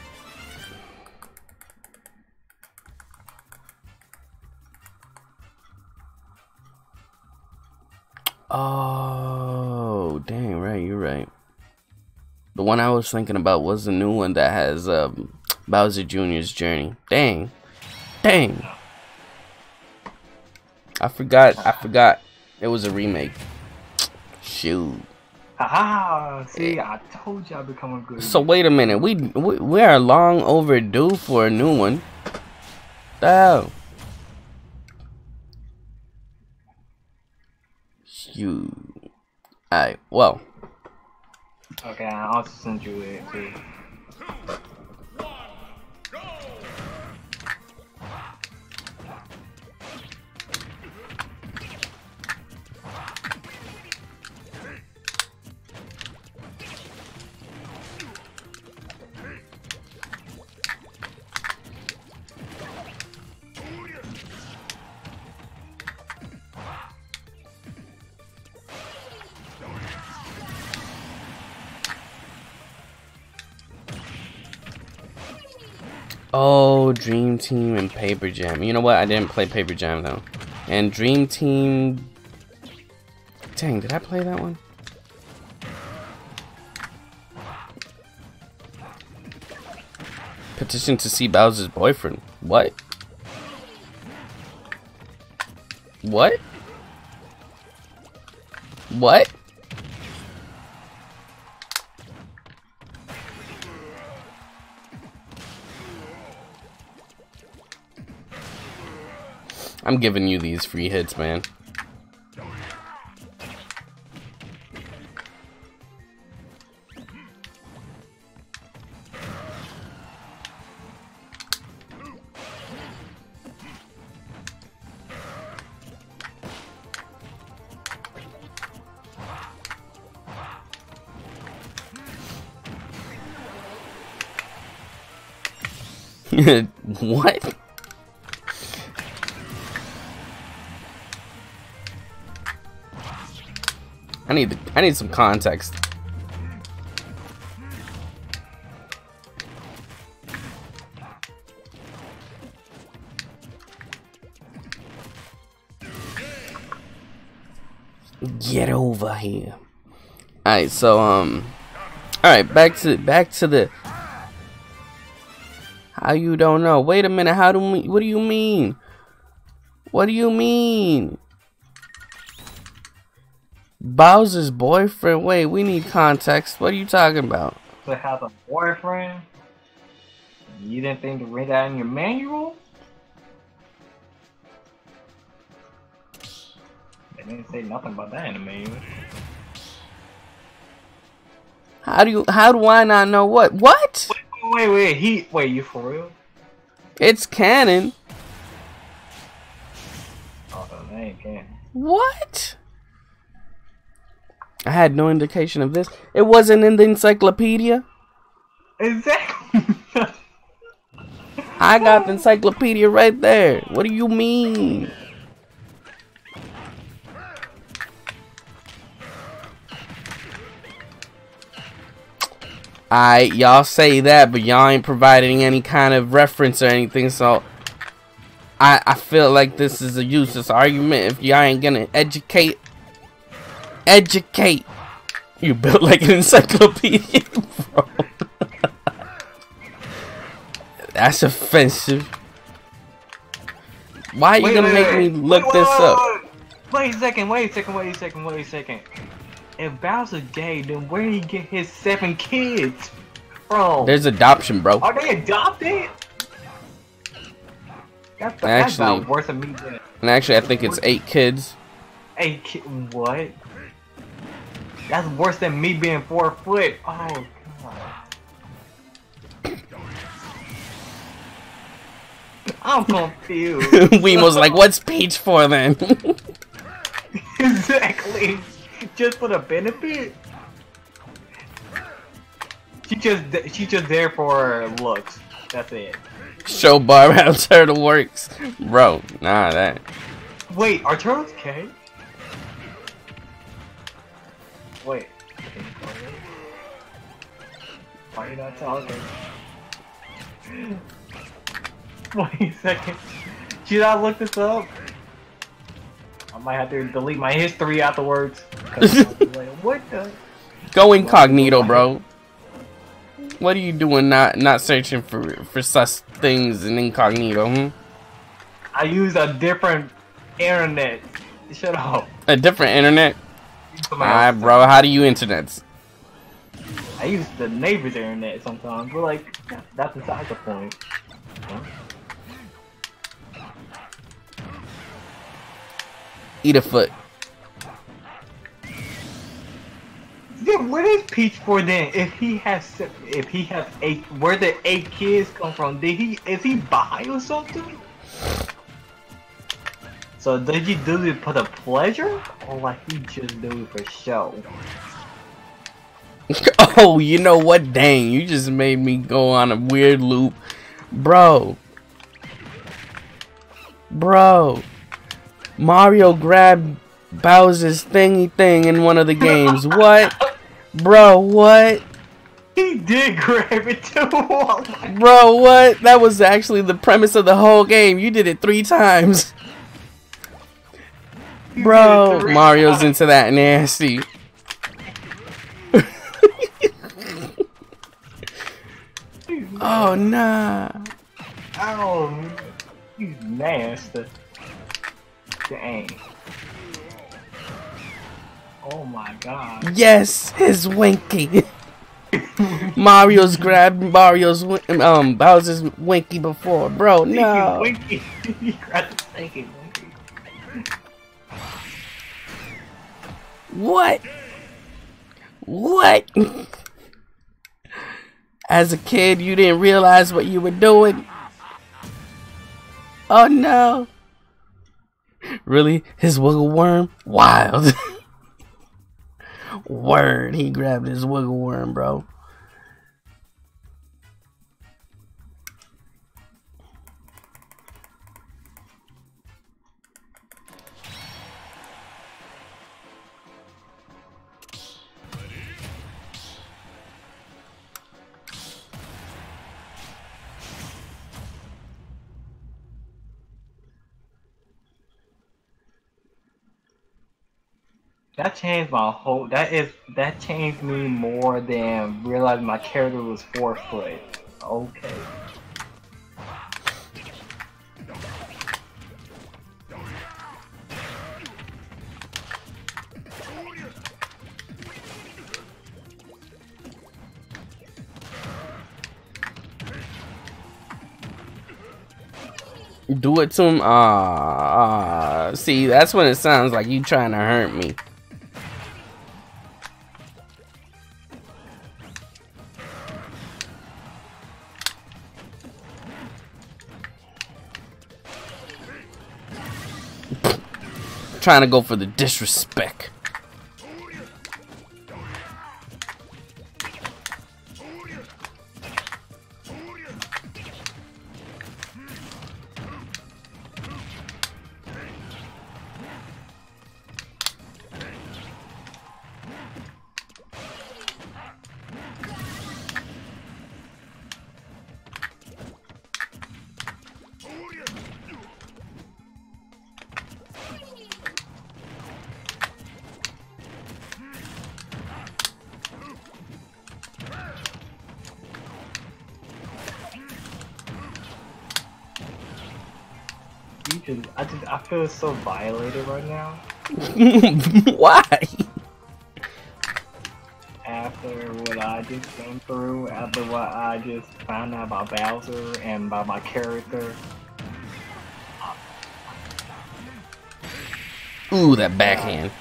Oh, dang, right, you're right. The one I was thinking about was the new one that has Bowser Jr.'s Journey. Dang. Dang. I forgot it was a remake. Shoot. Haha, see, I told you I'd become a good. So wait a minute, we are long overdue for a new one. The hell? Shoot. Alright, well. Okay, I'll send you it too. Oh, Dream Team and Paper Jam. You know what? I didn't play Paper Jam though. And Dream Team. Dang, did I play that one? Petition to see Bowser's boyfriend. What? What? What? I'm giving you these free hits, man. What? I need some context. Get over here. Alright, so alright, back to the how you don't know. Wait a minute, what do you mean? What do you mean? Bowser's boyfriend? Wait, we need context. What are you talking about? To have a boyfriend? You didn't think to read that in your manual? They didn't say nothing about that in the manual. How do I not know what? What? Wait, you for real? It's canon. Oh, that ain't canon. What? I had no indication of this. It wasn't in the encyclopedia. Exactly. I got the encyclopedia right there. What do you mean? Alright, y'all say that, but y'all ain't providing any kind of reference or anything, so I feel like this is a useless argument if y'all ain't gonna educate. You built like an encyclopedia, bro. That's offensive. Why are you gonna make me look this up? Wait a second. If Bowser's gay, then where did he get his 7 kids from? There's adoption, bro. Are they adopted? That's about worse than me. And actually, I think it's 8 kids. 8 kids? What? That's worse than me being 4 foot. Oh god. I'm confused. Weemo's like, what's Peach for then? Exactly. Just for the benefit? She just there for looks. That's it. Show Barb how turtle works. Bro, nah, that. Wait, are turtles gay? Wait. Why are you not talking? Wait a second. Should I look this up? I might have to delete my history afterwards. What the? Go incognito, bro. What are you doing? Not searching for sus things in incognito? Hmm? I use a different internet. Shut up. A different internet? Alright, bro. How do you internets? I use the neighbor's internet sometimes, but like that's beside the point. Huh? Eat a foot. Yeah, where is Peach for then? If he has 8, where did 8 kids come from? Is he bi or something? So did he do it for the pleasure, or like he just do it for show? Oh, you know what? Dang, you just made me go on a weird loop, bro. Mario grabbed Bowser's thingy thing in one of the games. What? Bro, what? He did grab it too. Oh bro, what? That was actually the premise of the whole game. You did it 3 times. Bro, Mario's into that nasty. Oh, nah. Oh, he's nasty. Dang. Oh my god. Yes, his winky. Mario's grabbed Bowser's winky before, bro. No. Winky. He grabbed the winky. What? What? As a kid, you didn't realize what you were doing? Oh no. Really? His wiggle worm? Wild. Word, he grabbed his wiggle worm, bro. That changed my whole. That changed me more than realizing my character was 4-foot. Okay. Do it to him. See, that's when it sounds like you trying to hurt me. Trying to go for the disrespect. I feel so violated right now. Why? After what I just went through, after what I just found out about Bowser and about my character. Ooh, that backhand.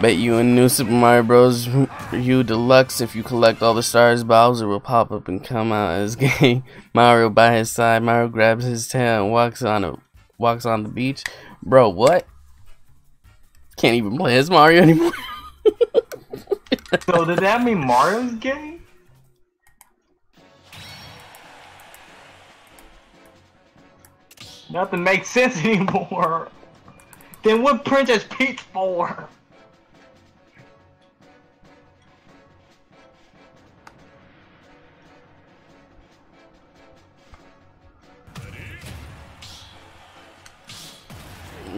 Bet you in New Super Mario Bros. U Deluxe, if you collect all the stars, Bowser will pop up and come out as game. Mario by his side. Mario grabs his tail and walks on the beach. Bro, what? Can't even play as Mario anymore. So does that mean Mario's gay? Nothing makes sense anymore. Then what Princess Peach for?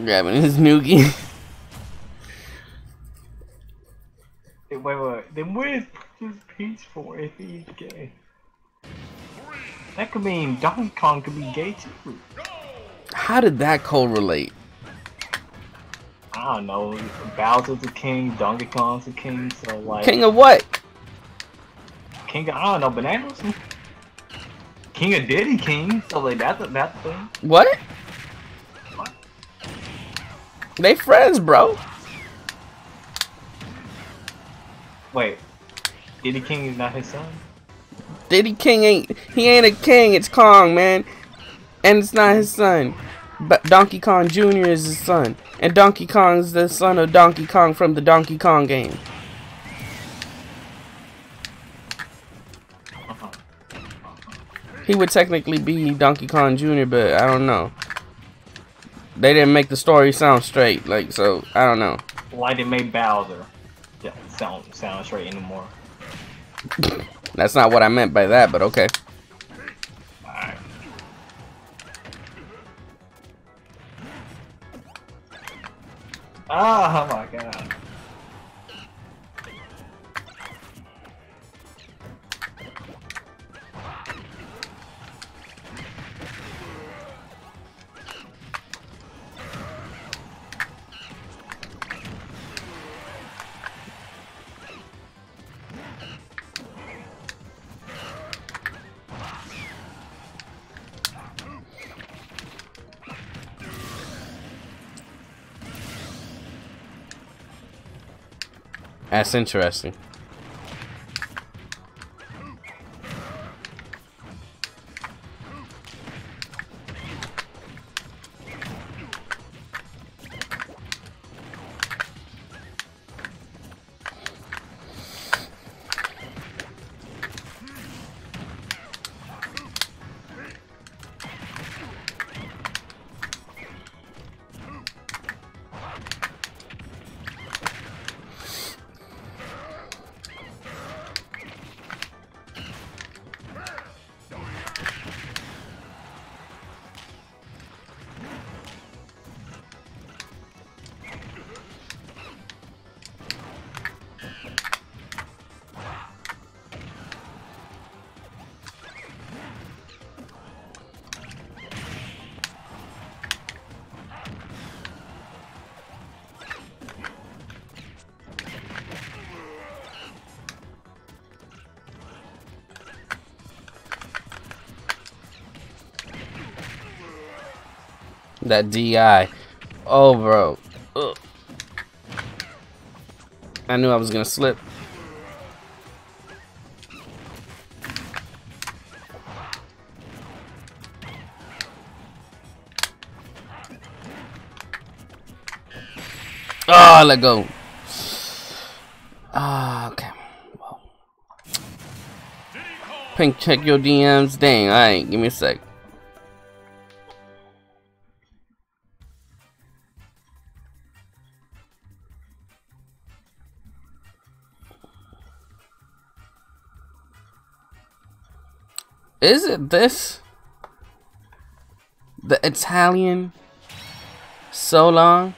Grabbing his noogie. Wait. Then what is Princess Peach for if he's gay? That could mean Donkey Kong could be gay too. How did that correlate? I don't know. Bowser's a king, Donkey Kong's a king, so like. King of what? King of, I don't know, bananas? King of Diddy King, so like that's the thing. What? They friends, bro. Wait, Diddy King is not his son? Diddy King ain't a king, it's Kong, man. And it's not his son. But Donkey Kong Jr. is his son. And Donkey Kong's the son of Donkey Kong from the Donkey Kong game. He would technically be Donkey Kong Jr., but I don't know. They didn't make the story sound straight, like, so I don't know. Why they made Bowser sound straight anymore? That's not what I meant by that, but okay. Alright. Oh my god. That's interesting. That DI. Oh, bro. Ugh. I knew I was gonna slip. Oh, let go. Ah, okay. Well. Pink, check your DMs. Dang, alright, give me a sec. Is it this? The Italian so long?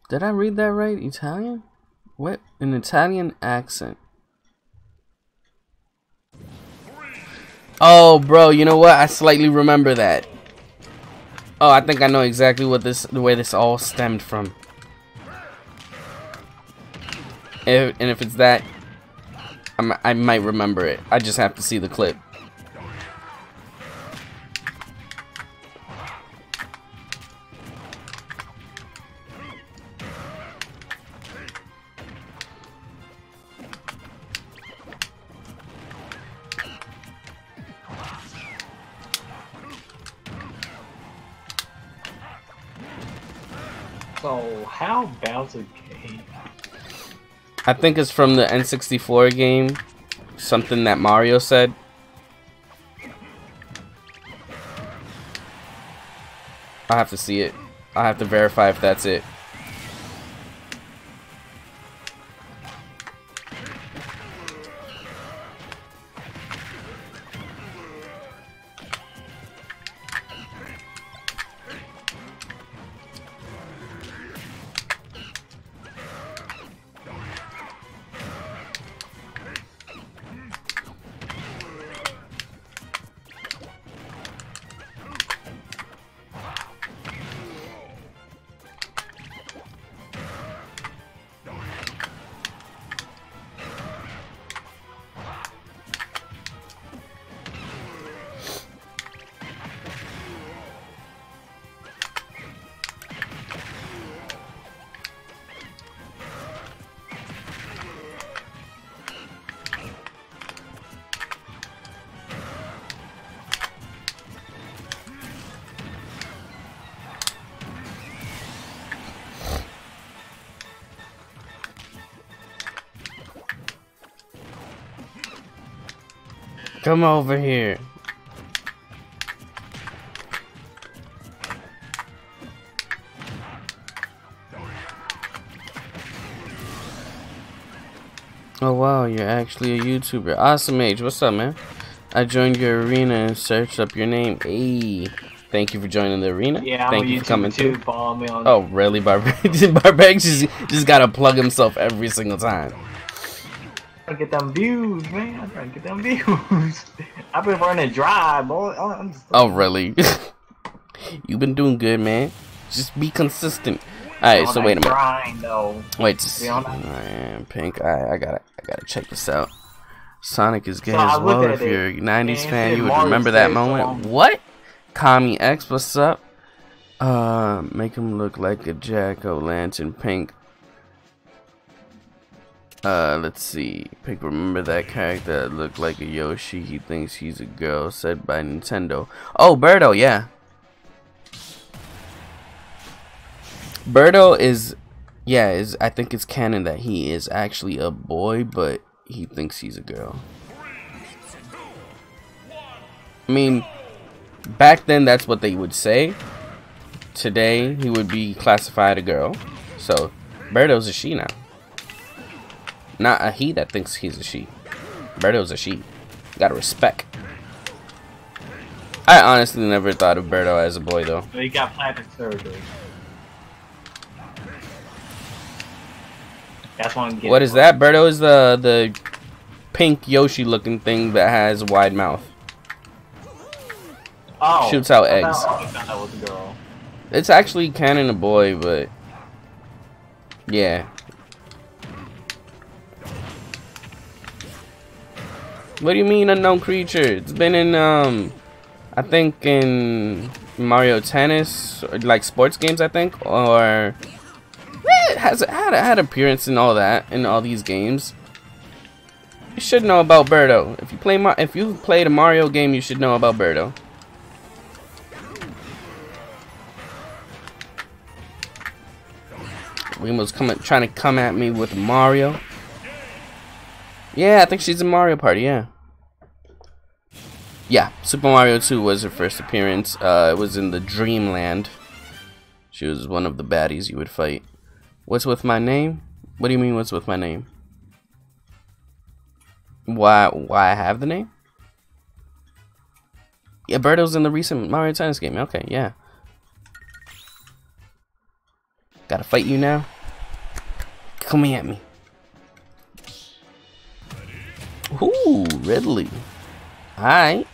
Did I read that right? Italian? What? An Italian accent. Oh, bro, you know what? I slightly remember that. Oh, I think I know exactly what where this all stemmed from. And if it's that, I might remember it. I just have to see the clip. So, how Bowser game? I think it's from the N64 game. Something that Mario said. I have to see it. I have to verify if that's it. Come over here. Oh wow, you're actually a YouTuber. Awesome Age, what's up, man? I joined your arena and searched up your name. Hey, thank you for joining the arena. Yeah, thank I'm you a for coming YouTuber too. through. Follow me on. Oh really, Barbaric just gotta plug himself every single time. I get them views, man. I'm trying to get them views. I've been running dry, boy. Oh really? You've been doing good, man. Just be consistent. Alright, so wait a minute. Grind, though. Wait, Pink. I gotta check this out. Sonic is gay as well. If you're a 90s fan, you would remember that moment. What? Kami X, what's up? Make him look like a jack-o'-lantern. Pink. Let's see. Pink, remember that character that looked like a Yoshi? He thinks he's a girl. Said by Nintendo. Oh, Birdo, yeah. Birdo is, yeah, I think it's canon that he is actually a boy, but he thinks he's a girl. I mean, back then that's what they would say. Today he would be classified a girl. So Birdo's a she now. Not a he that thinks he's a she. Birdo's a she. Gotta respect. I honestly never thought of Birdo as a boy though. So he got plastic surgery. That's one. What is that? Birdo is the pink Yoshi looking thing that has a wide mouth. Oh, shoots out eggs. I thought that was a girl. It's actually canon a boy, but yeah. What do you mean unknown creature? It's been in I think in Mario Tennis, or like sports games, I think, or it has had appearance in all that, in all these games. You should know about Birdo. If you've played a Mario game, you should know about Birdo. Weemo's trying to come at me with Mario. Yeah, I think she's in Mario Party. Yeah, Super Mario 2 was her first appearance. It was in the Dreamland. She was one of the baddies you would fight. What's with my name? What do you mean, what's with my name? Why I have the name? Yeah, Birdo's in the recent Mario Tennis game. Okay, yeah. Gotta fight you now? Come at me. Ooh, Ridley. Alright.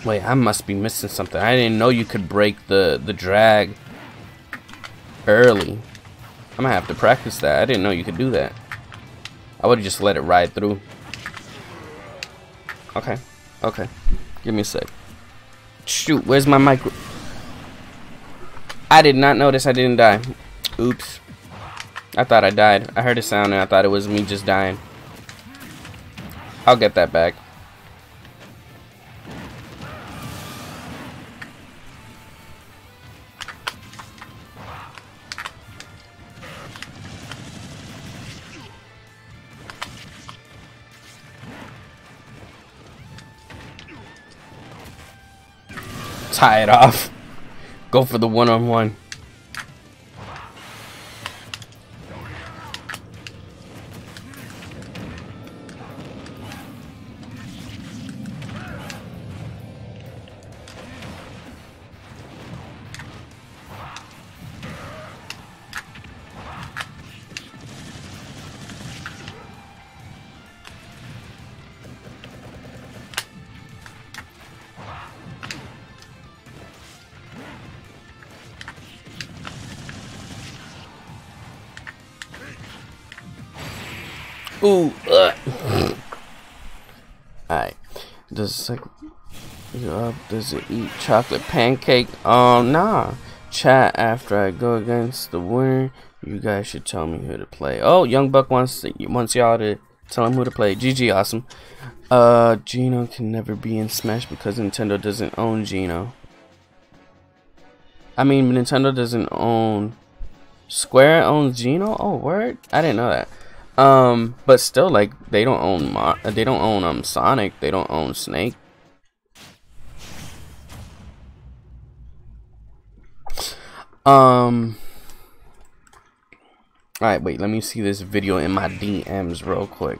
Wait, I must be missing something. I didn't know you could break the drag early. I'm gonna have to practice that. I didn't know you could do that. I would have just let it ride through. Okay. Okay. Give me a sec. Shoot, where's my micro? I did not notice I didn't die. Oops. I thought I died. I heard a sound and I thought it was me just dying. I'll get that back. Tie it off. Go for the one-on-one. Ooh, alright. Does it eat chocolate pancake? Nah. Chat after I go against the winner. You guys should tell me who to play. Oh, Young Buck wants y'all to tell him who to play. GG, awesome. Geno can never be in Smash because Nintendo doesn't own Geno. I mean, Nintendo doesn't own. Square owns Geno. Oh, word! I didn't know that. But still, like, they don't own Sonic, they don't own Snake. Alright, wait, let me see this video in my DMs real quick.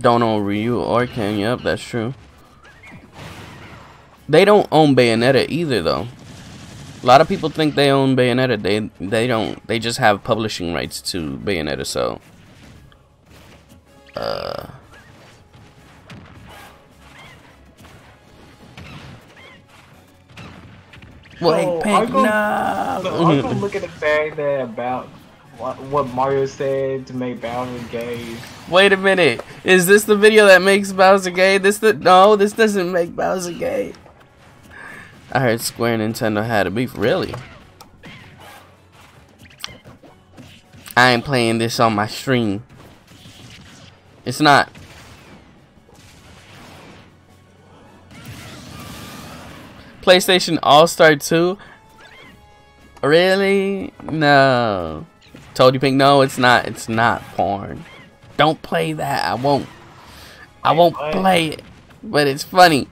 Don't own Ryu or Ken, yep, that's true. They don't own Bayonetta either, though. A lot of people think they own Bayonetta. They don't. They just have publishing rights to Bayonetta, so. Wait, Pink, no! I'm gonna look at the fact that about what Mario said to make Bowser gay. Wait a minute. Is this the video that makes Bowser gay? No, this doesn't make Bowser gay. I heard Square and Nintendo had a beef. Really? I ain't playing this on my stream. It's not. PlayStation All-Star 2? Really? No. Told you, Pink. No, it's not. It's not porn. Don't play that. I won't play it. But it's funny.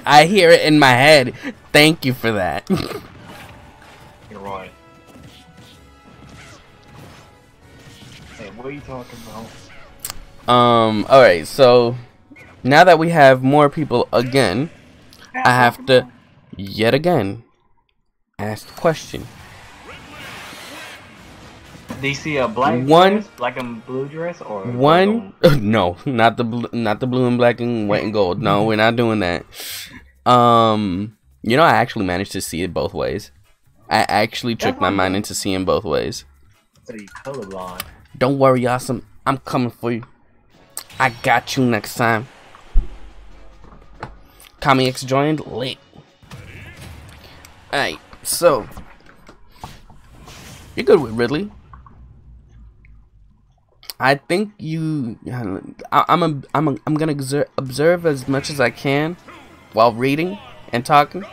I hear it in my head. Thank you for that. You're right. Hey, what are you talking about? Alright, so now that we have more people again, I have to yet again ask the question. Do you see a dress, black and blue dress, or one? No, not the blue and black and white and gold. No, we're not doing that. You know, I actually managed to see it both ways. I actually tricked my mind into seeing both ways. So you colorblind. Don't worry, Awesome. I'm coming for you. I got you next time. Kami X joined late. Alright, so you're good with Ridley. I think you. I'm gonna observe as much as I can while reading and talking,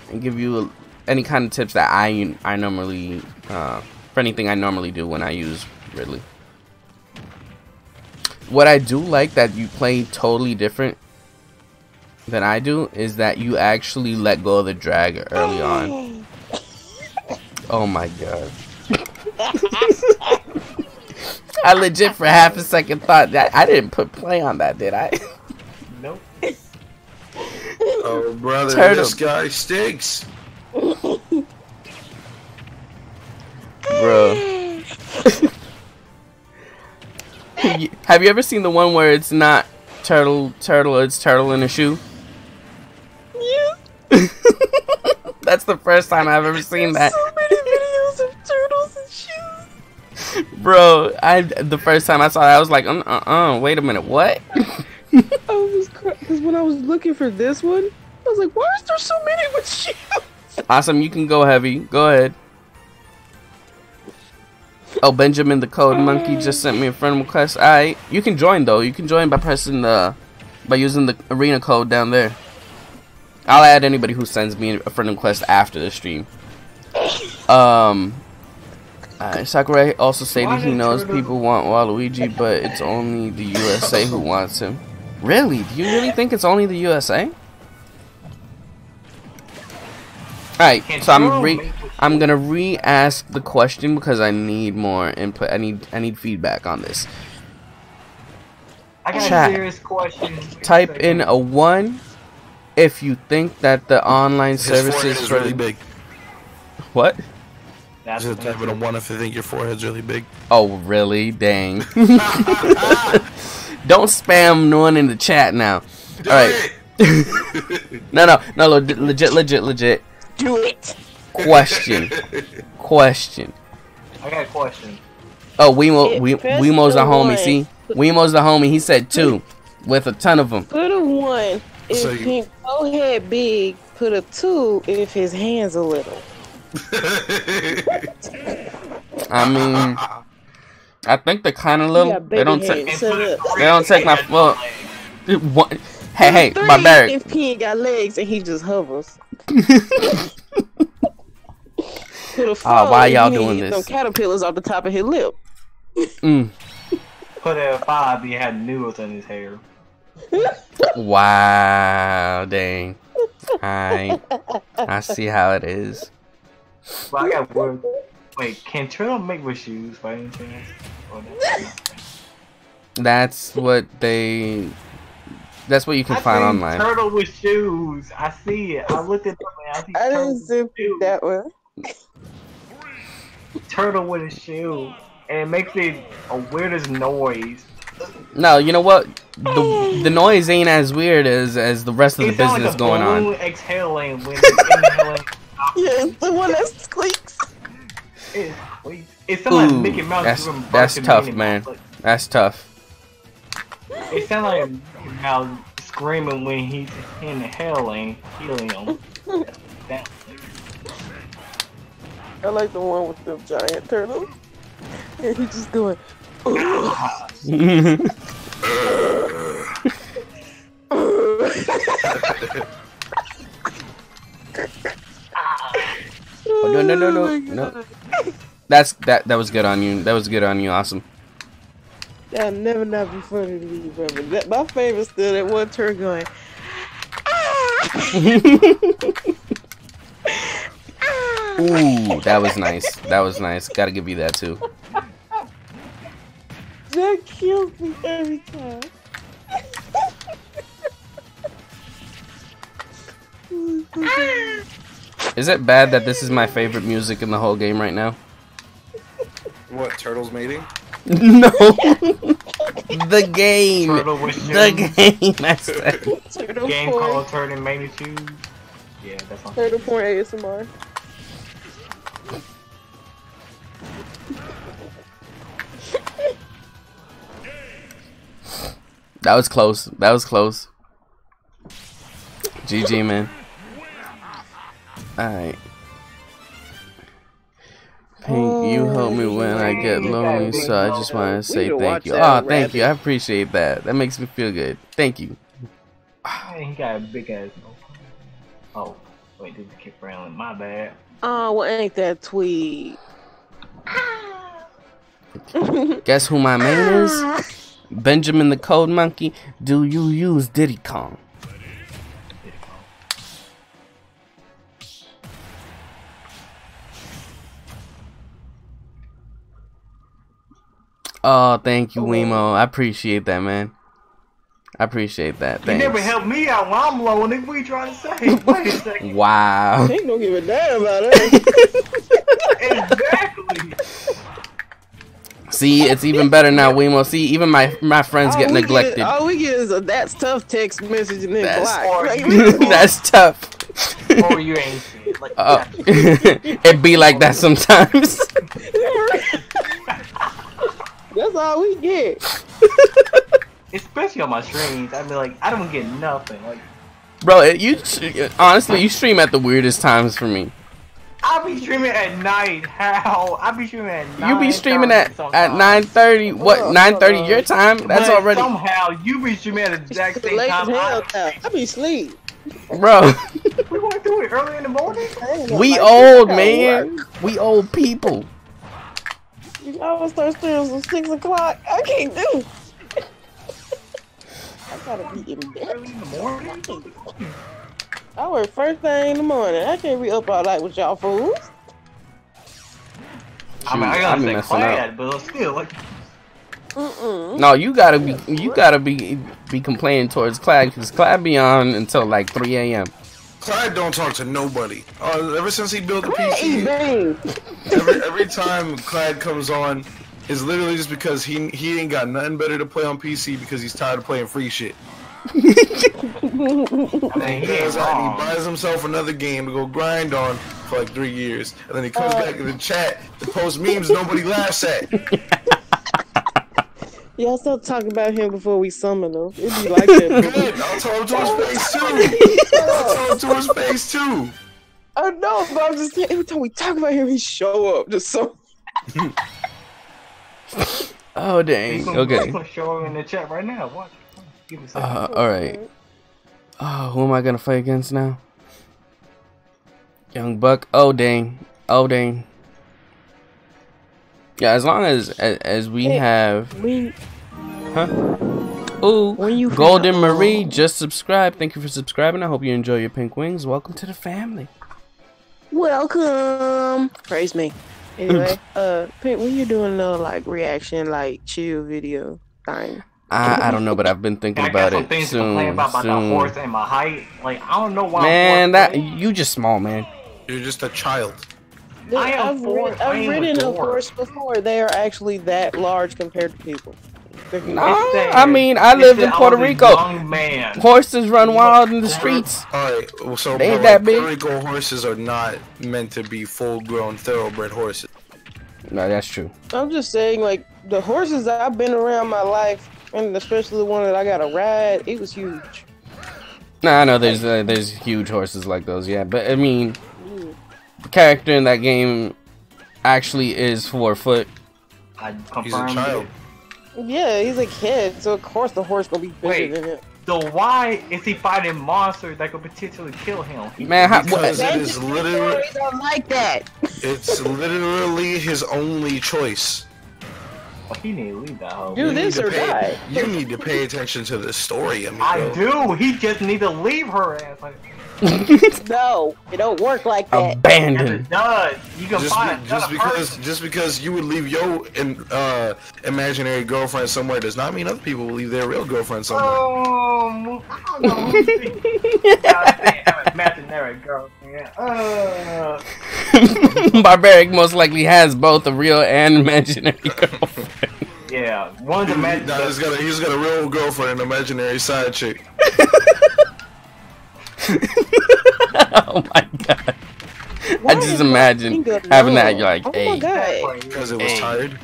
and give you any kind of tips that I normally for anything I normally do when I use Ridley. What I do like that you play totally different than I do is that you actually let go of the drag early on. Oh my god. I legit for half a second thought that I didn't put play on that, did I? Nope. Oh brother, this guy stinks. Bro. Have you ever seen the one where it's not turtle, it's turtle in a shoe? Yeah. That's the first time I've ever seen that. So many videos of turtles and shoes. Bro, the first time I saw that, I was like, wait a minute, what? I was crying because when I was looking for this one, I was like, why is there so many with shoes? Awesome, you can go heavy. Go ahead. Oh, Benjamin the Code Monkey just sent me a friend request. Alright, you can join though. You can join by pressing by using the arena code down there. I'll add anybody who sends me a friend request after the stream. Sakurai also stated he knows people want Waluigi, but it's only the USA who wants him. Really? Do you really think it's only the USA? Alright, so I'm gonna re-ask the question because I need more input. I need feedback on this. I got Chat. a serious question. Type in a 1 if you think that the online services is really big. What? That's Just type in a 1 if you think your forehead's really big. Oh really? Dang. Don't spam no one in the chat now. Alright. No, legit. Do it. Question. I got a question. Oh, Weemo's the homie. See, Weemo's the homie. He said 2 with a ton of them. Put a 1 if So his forehead big. Put a 2 if his hands a little. I mean, I think they're kind of little. They don't take. Hands. Shut up. They don't take my. Well, hey, barbaric. If he ain't got legs and he just hovers. Put a phone, why y'all he doing hit this? Some caterpillars off the top of his lip. Mm. Put it at 5, he had noodles in his hair. Wow, dang. I see how it is. But I got word. Wait, can turtle make with shoes by any chance? Or that's not right? That's what they. That's what you can I find seen online. turtle with shoes. I see it. I looked it up and I see I turtle didn't see with shoes. that one. Turtle with a shoe, and it makes the weirdest noise. No, you know what? The noise ain't as weird as the rest of the It sounds business like a going balloon on. exhaling when it's inhaling. Yeah, it's the one that squeaks. It sounds like Ooh, Mickey Mouse. that's doing tough, Minnie man. Mouse. Like, That's tough. it sounds like Mickey Mouse screaming when he's inhaling helium. That- I like the one with the giant turtle. And he's just going. Oh, no. That was good on you. That was good on you. Awesome. That'll never not be funny to me, brother. My favorite still that one turtle going. Ooh, that was nice. That was nice. Gotta give you that too. That kills me every time. Is it bad that this is my favorite music in the whole game right now? What, turtles mating? No. The game. Turtle with shoes. The game. I said. Turtle Game porn. called Turtle Made Shoes. Yeah, that's on. Turtle porn ASMR. That was close. That was close. GG, man. Alright. Pink, you help me when I get lonely, so I just want to say thank you. Oh, thank you. I appreciate that. That makes me feel good. Thank you. He got a big ass. Oh, wait, this keep railing. My bad. Oh, well, ain't that tweet? Guess who my main is? Benjamin the Code Monkey. Do you use Diddy Kong? Oh, thank you, Wemo. I appreciate that, man. I appreciate that. You Thanks. never help me out when I'm low, nigga. What you trying to say? Wait a second. Wow. He don't give a damn about it. Exactly. See, it's even better now, Wemo. See, even my friends get neglected. All we get is a "that's tough" text message and then That's- block. That's tough. Or you ain't shit. Like, It be like that sometimes. That's all we get. especially on my streams, I mean, like, I don't get nothing. Like, Bro, honestly, you stream at the weirdest times for me. I be streaming at night. How? I be streaming at night. You be streaming at 9:30. What? 9:30 your time? That's but already. somehow you be streaming at the exact same Late as time. hell now. I be asleep. Bro, We going to do it early in the morning. we old, man. We old people. You always start streaming at 6 o'clock. I can't do it. I gotta be in bed. Early in the morning. I work first thing in the morning. I can't be up all night with y'all fools. I mean, I Shoot, gotta be say messing clad, but still, like, No, you gotta be complaining towards Clyde because Clyde be on until like 3 a.m. Clyde don't talk to nobody. Ever since he built the Hey, PC, man. every time Clyde comes on, is literally just because he ain't got nothing better to play on PC because he's tired of playing free shit. I mean, He goes out and he buys himself another game to go grind on for like 3 years, and then he comes back in the chat to post memes nobody laughs at. Y'all stop talking about him before we summon him. It'd be like that. Good, I'll tell him to his face too. I'll tell him to his face too. I know, but I'm just saying, every time we talk about him, he show up. Just so. Oh dang. Okay. Show him in the chat right now. Watch. Give me a second. All right. Oh, who am I gonna fight against now? Young Buck. Oh dang. Oh dang. Yeah, as long as we have. Huh? Ooh, Golden Marie just subscribed. Thank you for subscribing. I hope you enjoy your pink wings. Welcome to the family. Welcome. Praise me. Anyway, Pink, when you doing a little like reaction, like chill video thing? I don't know, but I've been thinking about it. Things to Soon, complain about soon. the horse and my height. Like I don't know why. Man, you just small, man. You're just a child. I've ridden a horse before. They are actually that large compared to people. No, I mean, I lived in Puerto Rico. Horses run wild in the streets. Alright, so they ain't that big. Puerto Rico horses are not meant to be full-grown thoroughbred horses. No, that's true. I'm just saying, like, the horses that I've been around my life, and especially the one that I got to ride, it was huge. Nah, I know there's huge horses like those, yeah. But, I mean, the character in that game actually is 4 foot. He's a child. Yeah, he's a kid, so of course the horse gonna be bigger than it. So why is he fighting monsters that could potentially kill him? Man, because it is literally don't like that. It's literally his only choice. Well, he need to leave that hoe. Do this or die. You need to pay attention to the story. amigo. I do. He just need to leave her ass. Like, no, it don't work like that. Abandon. it does. You can find just because you would leave your imaginary girlfriend somewhere does not mean other people will leave their real girlfriend somewhere. I don't know. Goddamn imaginary girlfriend. Barbaric most likely has both a real and imaginary girlfriend. Yeah, one's imaginary. No, he's got a real girlfriend and an imaginary side chick. Oh my god. I just imagine having that, you're like, hey. Because it was tired.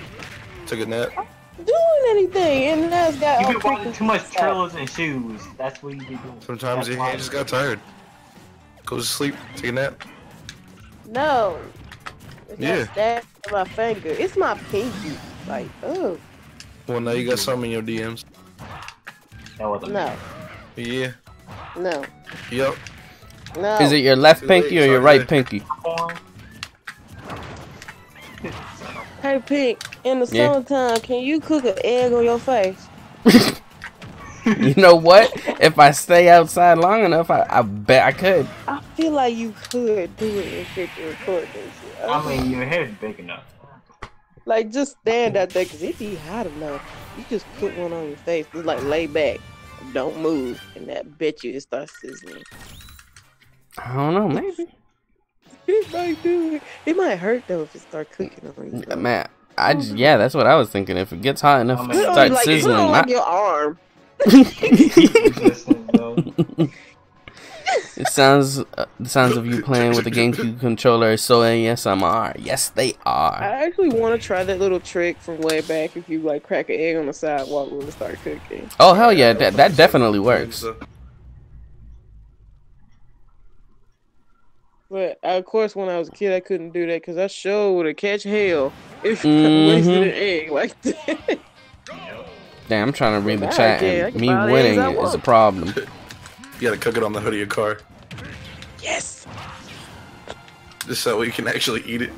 Took a nap. Doing anything, and that's got you be wearing too much trailers and shoes. That's what you be doing. Sometimes he just got tired. Goes to sleep, take a nap. No. It's yeah. Stabbed in my finger. It's my pinky. Like, oh. Well, now you got some in your DMs. No. Yeah. No. Yep. No. Is it your left pinky or your right pinky? Hey, Pink, in the summertime, can you cook an egg on your face? You know what? If I stay outside long enough, I bet I could. I feel like you could do it and fit the record this shit. I mean, your head's big enough. Like, just stand out there, because it be hot enough. You just put one on your face. Just, like, lay back. Don't move. And that bet you it starts sizzling. I don't know, maybe. It might do it. It might hurt, though, if it starts cooking on you. Man, yeah, that's what I was thinking. If it gets hot enough, it starts sizzling. Like your arm. It sounds the sounds of you playing with the GameCube controller is so ASMR. Yes, they are. I actually want to try that little trick from way back. If you like crack an egg on the sidewalk when it start cooking. Oh hell yeah, that definitely works. But of course, when I was a kid, I couldn't do that because I sure would have catch hell if I wasted an egg like that. Damn, I'm trying to read the chat, and me winning is a problem. You gotta cook it on the hood of your car. Yes. Just so you can actually eat it.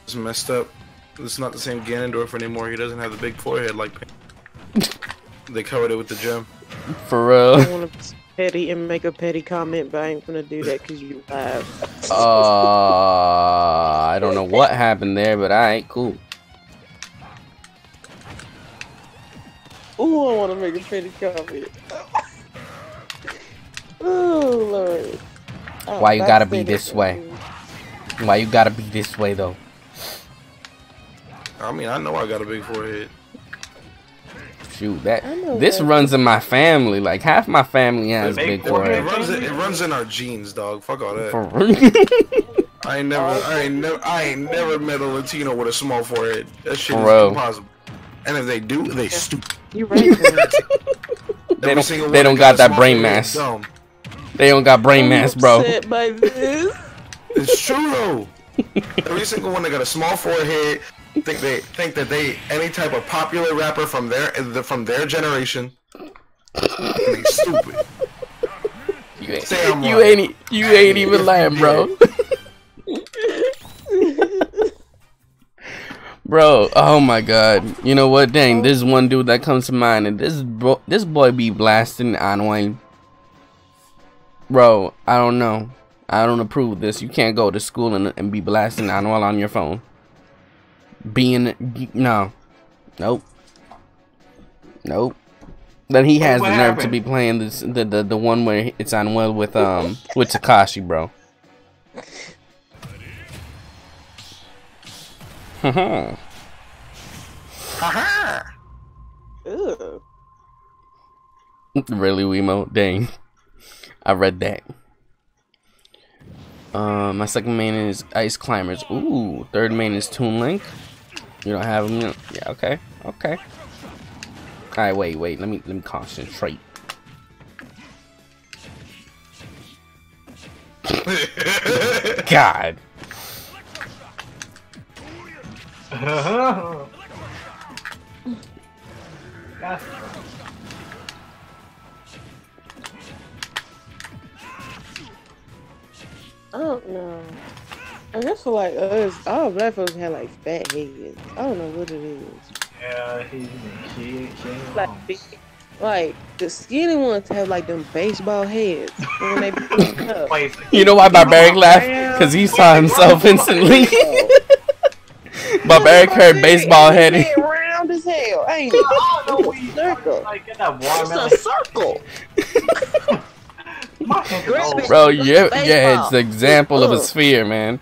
It's messed up. It's not the same Ganondorf anymore. He doesn't have the big forehead like Pink. They covered it with the gem. For real. I want to be petty and make a petty comment, but I ain't gonna do that because you live. I don't know what happened there, but alright, cool. Ooh, I want to make a petty comment. Oh Lord. Why you gotta be this way? Why you gotta be this way though? I mean, I know I got a big forehead. Shoot, this runs in my family. Like half my family has big forehead. It runs in our genes, dog. Fuck all that. I ain't never met a Latino with a small forehead. That shit is impossible. And if they do, they stupid. You right. They don't got that brain mass. They don't got brain mass, bro. Upset by this. It's true though. Every single one that got a small forehead think that they any type of popular rapper from their generation. They stupid. You ain't even lying, bro. Bro, oh my god. You know what? Dang, there's one dude that comes to mind, and this boy be blasting on Wayne. Bro, I don't know. I don't approve of this. You can't go to school and be blasting Anuel on your phone. No. Nope. Then he has the nerve to be playing this the one where it's Anuel with Takashi, bro. Haha. Haha. Ew. Really, Wemo? Dang. I read that. My second main is Ice Climbers. Ooh, third main is Toon Link. You don't have them? Yeah, okay. Alright, wait. Let me concentrate. God. I don't know. I guess for like us, all black folks have like fat heads. I don't know what it is. Yeah, she like the skinny ones have like them baseball heads when they be up. You know why Barbaric laughed? Because he saw himself instantly. Barbaric heard baseball head. Round as hell, ain't it? It's a circle. It's a circle. Bro, yeah, it's the example of a sphere, man.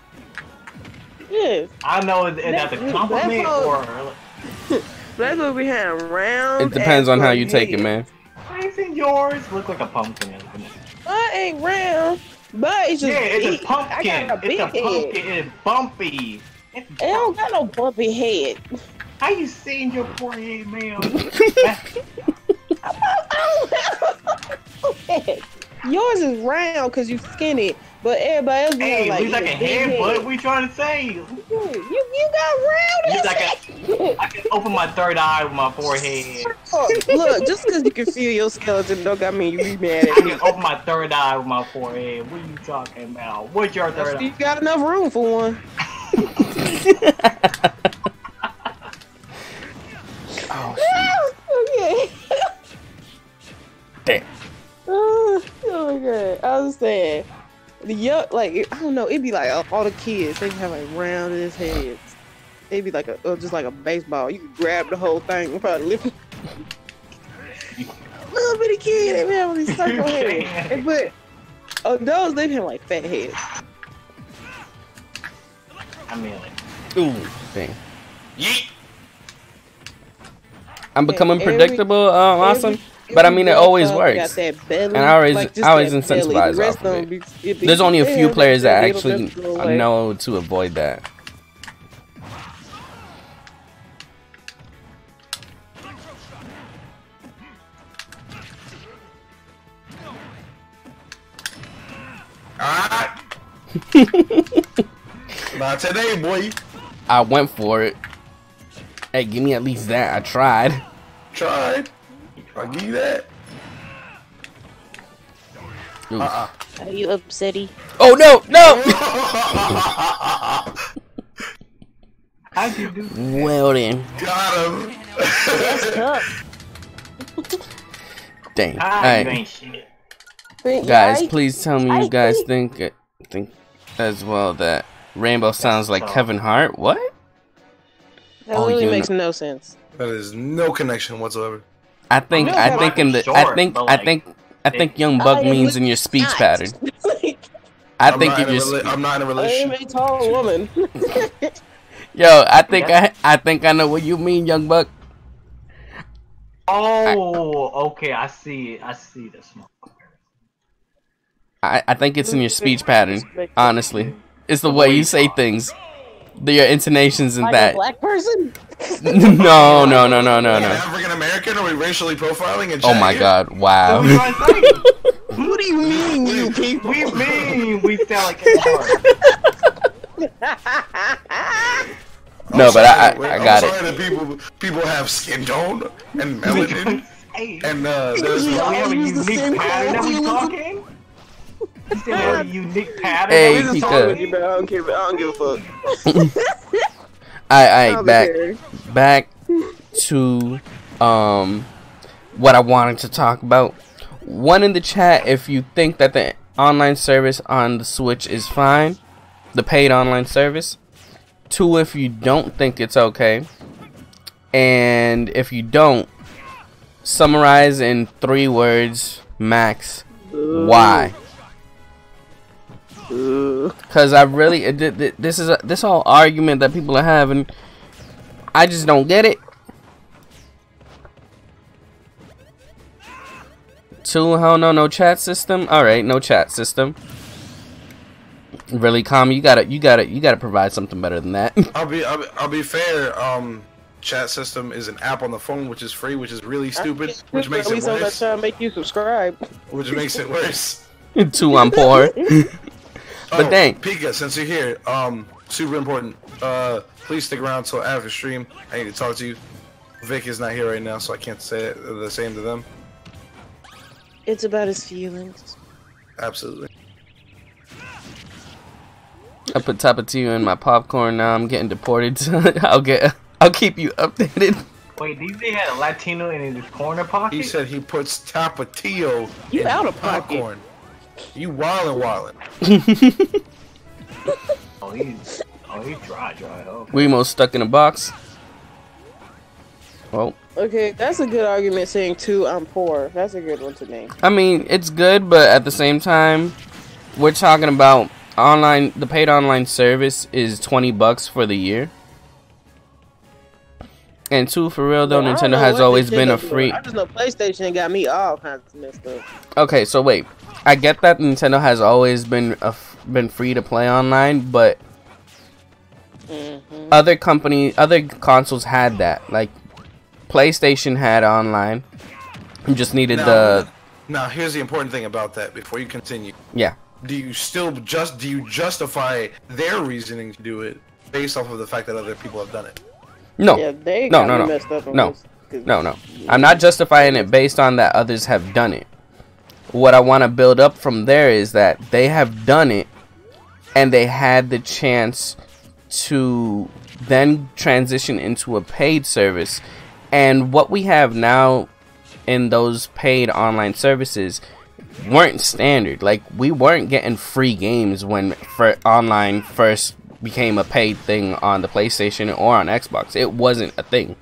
Yes. I know, is that the compliment or? That's what we have round. It depends on how you take it, man. I think yours look like a pumpkin. I ain't round, but it's just it's a pumpkin. I got a big head. It's bumpy. It don't got no bumpy head. How you seeing your forehead, man? Yours is round because you skinny, but everybody else hey, like like a head. What we trying to say? You got round. I can open my third eye with my forehead. Look, just because you can feel your skeleton, don't mean you be mad at me. I can open my third eye with my forehead. What are you talking about? What's your third eye? You got enough room for one. Oh, okay. Damn. Oh my god! I was saying, the young, like I don't know, it'd be like all the kids. They have like round as heads. It'd be like just like a baseball. You could grab the whole thing and probably lift it. Little bitty kid, they be having these circle heads. But adults, they have like fat heads. I mean, like, ooh, dang. Yeet. I'm becoming predictable, awesome. But I mean, it always works, and I always incentivize off of it. There's only a few players that actually know to avoid that. Alright. Not today, boy. I went for it. Hey, give me at least that. I tried. I'll give you that. Are you upsetty? Oh no! how'd you do that? Well then. Got him. That's tough. Dang. You Alright. ain't shit. Guys, please tell me you guys think as well that Rainbow sounds like Kevin Hart. What? That really makes no sense. That is no connection whatsoever. I think Young Buck means in your speech pattern. I'm not in a relationship. I'm a tall woman. Yo, I think I know what you mean, Young Buck. Oh, okay, I see this. I think it's in your speech pattern. Honestly, it's the way you say things, your intonations, and like that. A black person? No. African American? Are we racially profiling? Oh my God! Wow. What do you mean, you people? We sound like Kevin Hart. No, but I got it. I'm sorry that people have skin tone and melanin. And there's we have a unique pattern that we talking. You said we have a unique pattern. Hey, that we Pika. talking? I don't care. I don't give a fuck. Alright, back to what I wanted to talk about. One in the chat if you think that the online service on the Switch is fine, the paid online service. 2 if you don't think it's okay, and if you don't, summarize in 3 words max why. Because I really this whole argument that people are having, I just don't get it. 2, hell no chat system. All right, no chat system. Really, Kami, you gotta provide something better than that. I'll be fair. Chat system is an app on the phone which is free, which is really stupid, which makes it worse. Trying to make you subscribe. Which makes it worse. 2, I'm poor. But dang, Pika, since you're here, super important. Please stick around till after stream. I need to talk to you. Vic is not here right now, so I can't say the same to them. It's about his feelings. Absolutely. I put Tapatio in my popcorn. Now I'm getting deported. I'll keep you updated. Wait, DJ had a Latino in his corner pocket? He said he puts Tapatio You in out his of pocket. popcorn. You wildin'. Oh, he's dry. Okay. We most stuck in a box. Well, Okay, that's a good argument saying 2, I'm poor. That's a good one to me. I mean, it's good, but at the same time, we're talking about online. The paid online service is $20 for the year. And 2, for real though, Well, I don't Nintendo know has what always been a Nintendo do. free. I just know PlayStation got me all kinds of messed up. Okay, so wait, I get that Nintendo has always been free to play online, but other consoles had that. Like PlayStation had online. You just needed Now, here's the important thing about that. Before you continue, yeah. do you justify their reasoning to do it based off of the fact that other people have done it? No. Yeah, they No, got no, me no. messed up on No. this, 'cause- No. I'm not justifying it based on that others have done it. What I want to build up from there is that they have done it and they had the chance to then transition into a paid service. And what we have now in those paid online services weren't standard. Like, we weren't getting free games when online first became a paid thing on the PlayStation or on Xbox. It wasn't a thing.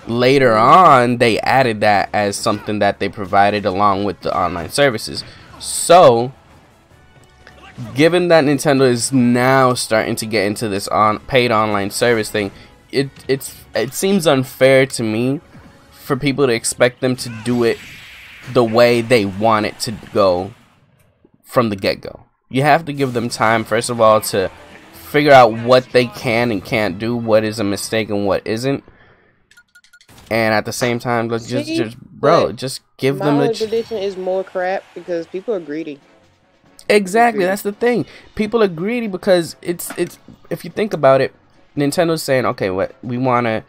Later on, they added that as something that they provided along with the online services. So, given that Nintendo is now starting to get into this paid online service thing, it seems unfair to me for people to expect them to do it the way they want it to go from the get-go. You have to give them time, first of all, to figure out what they can and can't do, what is a mistake and what isn't. And at the same time, just give them my the edition is more crap because people are greedy. Exactly, that's the thing. People are greedy because it's if you think about it, Nintendo's saying, okay, what we want to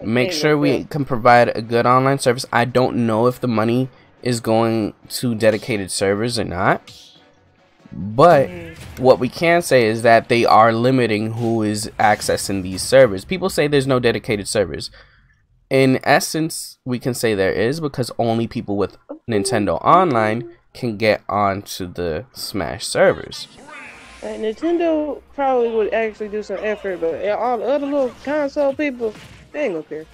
make sure we can provide a good online service. I don't know if the money is going to dedicated servers or not. But what we can say is that they are limiting who is accessing these servers. People say there's no dedicated servers. In essence, we can say there is, because only people with Nintendo Online can get onto the Smash servers. Nintendo probably would actually do some effort, but all the other little console people, they ain't gonna care.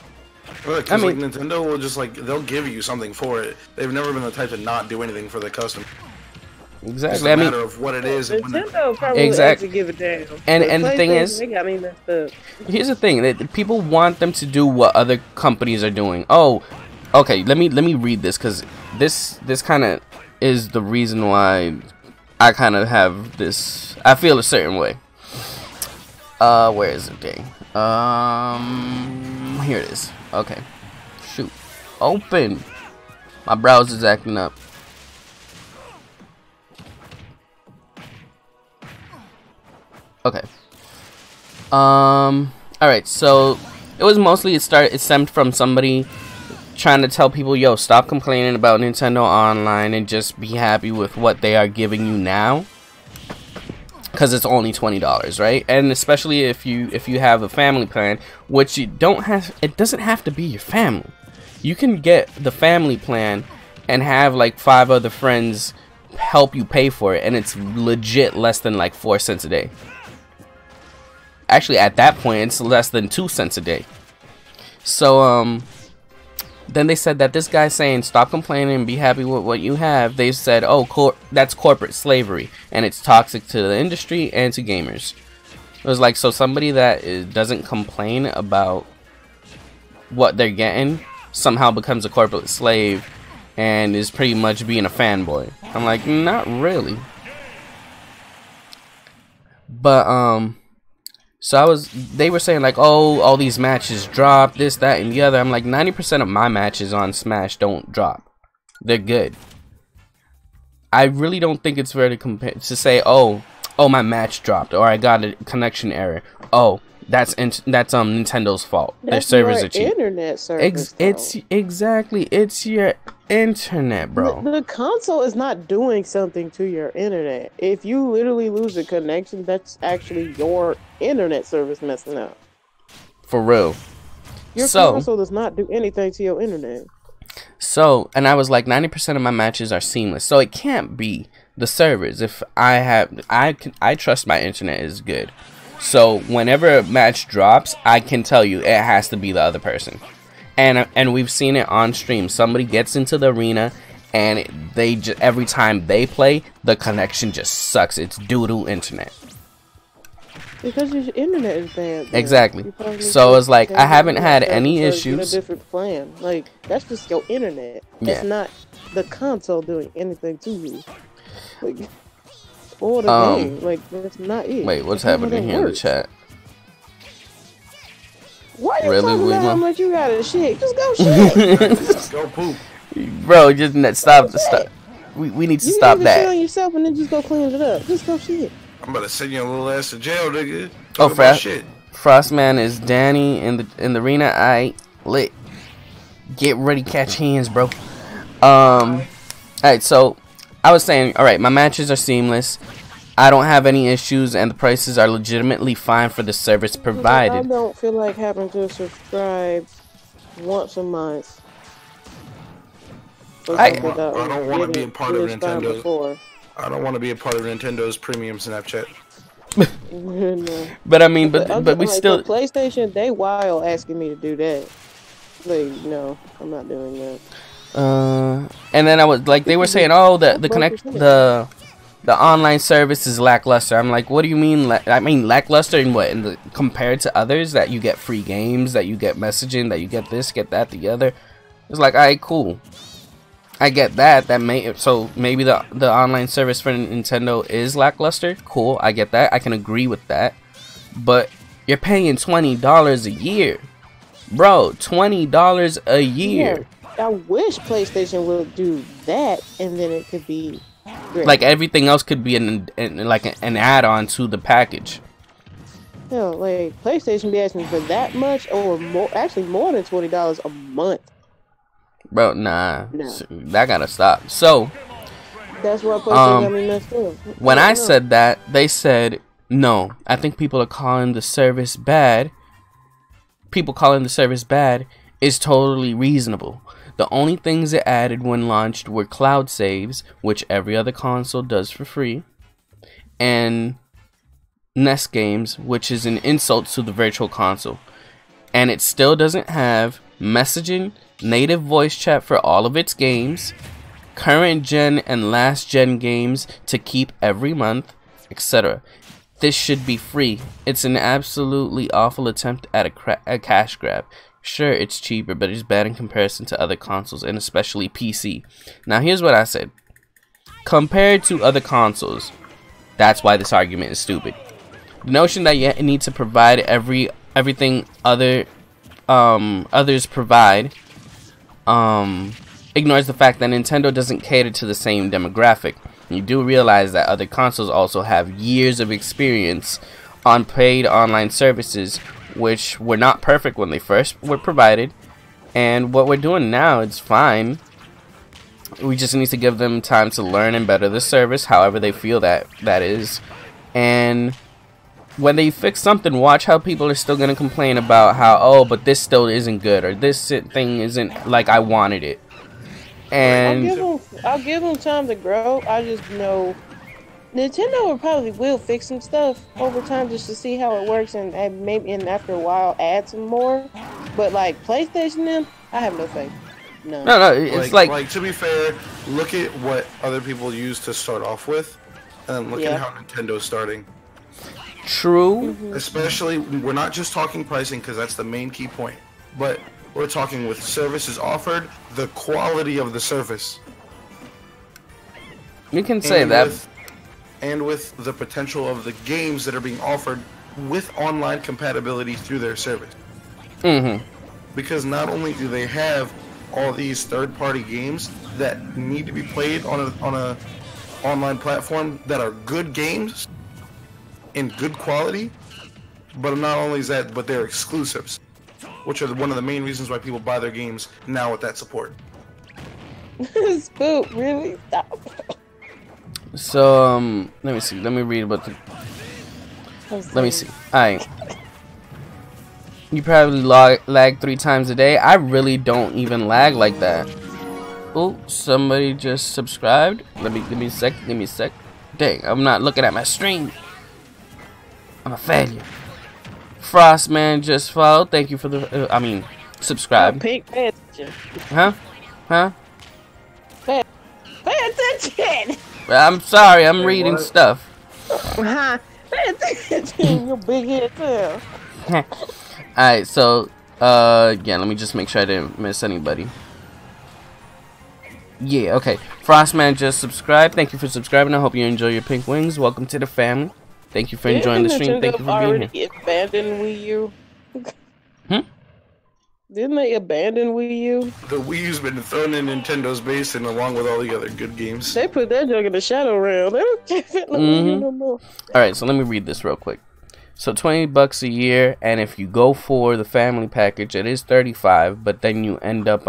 Well, I mean, like, Nintendo will just, like, they'll give you something for it. They've never been the type to not do anything for their customer. Exactly. It's a matter of what it is. Nintendo probably would actually give a damn. And the thing is, they got me messed up. Here's the thing: that people want them to do what other companies are doing. Oh, okay. Let me read this, because this kind of is the reason why I kind of have this. I feel a certain way. Where is the thing? Here it is. Okay. Shoot. Open. My browser's acting up. Okay. Alright, so it was mostly it stemmed from somebody trying to tell people, yo, stop complaining about Nintendo Online and just be happy with what they are giving you now, because it's only $20, right? And especially if you have a family plan, which you don't have, it doesn't have to be your family. You can get the family plan and have like 5 other friends help you pay for it, and it's legit less than like 4 cents a day. Actually, at that point, it's less than 2 cents a day. So then they said that this guy's saying stop complaining and be happy with what you have. They said, oh, that's corporate slavery, and it's toxic to the industry and to gamers. It was like, so somebody that doesn't complain about what they're getting somehow becomes a corporate slave and is pretty much being a fanboy. I'm like, not really. But so they were saying like, oh, all these matches drop, this, that, and the other. I'm like, 90% of my matches on Smash don't drop. They're good. I really don't think it's fair to say, oh, my match dropped, or I got a connection error. Oh, that's Nintendo's fault. Their servers are cheap. Internet service. It's your internet, bro. The console is not doing something to your internet. If you literally lose a connection, that's actually your internet service messing up. For real. Your console does not do anything to your internet. So, and I was like, 90% of my matches are seamless, so it can't be the servers. If I trust my internet is good. So whenever a match drops, I can tell you it has to be the other person. And we've seen it on stream. Somebody gets into the arena, and every time they play, the connection just sucks. It's doo-doo internet. Because your internet is bad. Man. Exactly. So it's like, I haven't had any issues. A different plan. Like, that's just your internet. That's not the console doing anything to you. Like, or the game. Like, that's not it. Wait, what's happening here in the chat? Why are you talking about how much you gotta shit? Just go shit. Go poop. Bro, just stop. We need to stop that. You shit on yourself and then just go clean it up. Just go shit. I'm about to send your little ass to jail, nigga. Frostman is Danny in the arena. I lit. Get ready, catch hands, bro. Alright, so I was saying, alright, my matches are seamless. I don't have any issues, and the prices are legitimately fine for the service provided. I don't feel like having to subscribe once a month. I don't want to be a part of Nintendo. I don't want to be a part of Nintendo's premium Snapchat. No. But I mean, but we still. PlayStation, they wild asking me to do that. Like, no, I'm not doing that. And then I was like, they were saying, oh, the online service is lackluster. I'm like, what do you mean? I mean, lackluster in what? Compared to others that you get free games, that you get messaging, that you get this, get that, the other. It's like, alright, cool. I get that. So maybe the online service for Nintendo is lackluster. Cool, I get that. I can agree with that. But you're paying $20 a year, bro. $20 a year. Yeah, I wish PlayStation would do that, and then it could be great. Like everything else could be an add-on to the package. Hell, like PlayStation be asking for that much, or more? Actually, more than $20 a month. Bro, nah, that gotta stop. So that's why PlayStation got me messed up. When I said that, they said no. I think people are calling the service bad. People calling the service bad is totally reasonable. The only things it added when launched were cloud saves, which every other console does for free, and NES games, which is an insult to the virtual console. And it still doesn't have messaging, native voice chat for all of its games, current gen and last gen games to keep every month, etc. This should be free. It's an absolutely awful attempt at a cash grab. Sure, it's cheaper, but it's bad in comparison to other consoles, and especially PC. Now, here's what I said. Compared to other consoles, that's why this argument is stupid. The notion that you need to provide everything others provide ignores the fact that Nintendo doesn't cater to the same demographic. You do realize that other consoles also have years of experience on paid online services, which were not perfect when they first were provided. And what we're doing now, it's fine. We just need to give them time to learn and better the service, however they feel that is. And when they fix something, watch how people are still going to complain about how, oh, but this still isn't good, or this thing isn't like I wanted it. And I'll give them time to grow. I just know Nintendo probably will fix some stuff over time just to see how it works, and maybe after a while add some more. But like PlayStation, them, I have no faith. No, it's like to be fair, look at what other people use to start off with, and then look at how Nintendo's starting. True. Especially, we're not just talking pricing because that's the main key point, but we're talking with services offered, the quality of the service. You can say that. And with the potential of the games that are being offered with online compatibility through their service. Because not only do they have all these third-party games that need to be played on a online platform that are good games in good quality, but not only is that, but they're exclusives, which are one of the main reasons why people buy their games now with that support. Ssbu, really? Stop. So let me see. Let me read about the. Let me see. Alright. You probably lag 3 times a day. I really don't even lag like that. Oh, somebody just subscribed. Give me a sec. Give me a sec. Dang, I'm not looking at my stream. I'm a failure. Frostman just followed. Thank you for the. Subscribe. Pink, pay attention. Huh? Pay attention. I'm sorry. I'm reading stuff. Pay attention. Your big head tail. Alright, so yeah, let me just make sure I didn't miss anybody. Yeah, okay. Frostman just subscribed. Thank you for subscribing. I hope you enjoy your pink wings. Welcome to the family. Thank you for enjoying the stream. Thank you for being here. Abandoned Wii U. Didn't they abandon Wii U? The Wii U's been thrown in Nintendo's basin along with all the other good games. They put that junk in the shadow realm. They don't give it no Wii U no more. Alright, so let me read this real quick. So $20 a year, and if you go for the family package, it is $35, but then you end up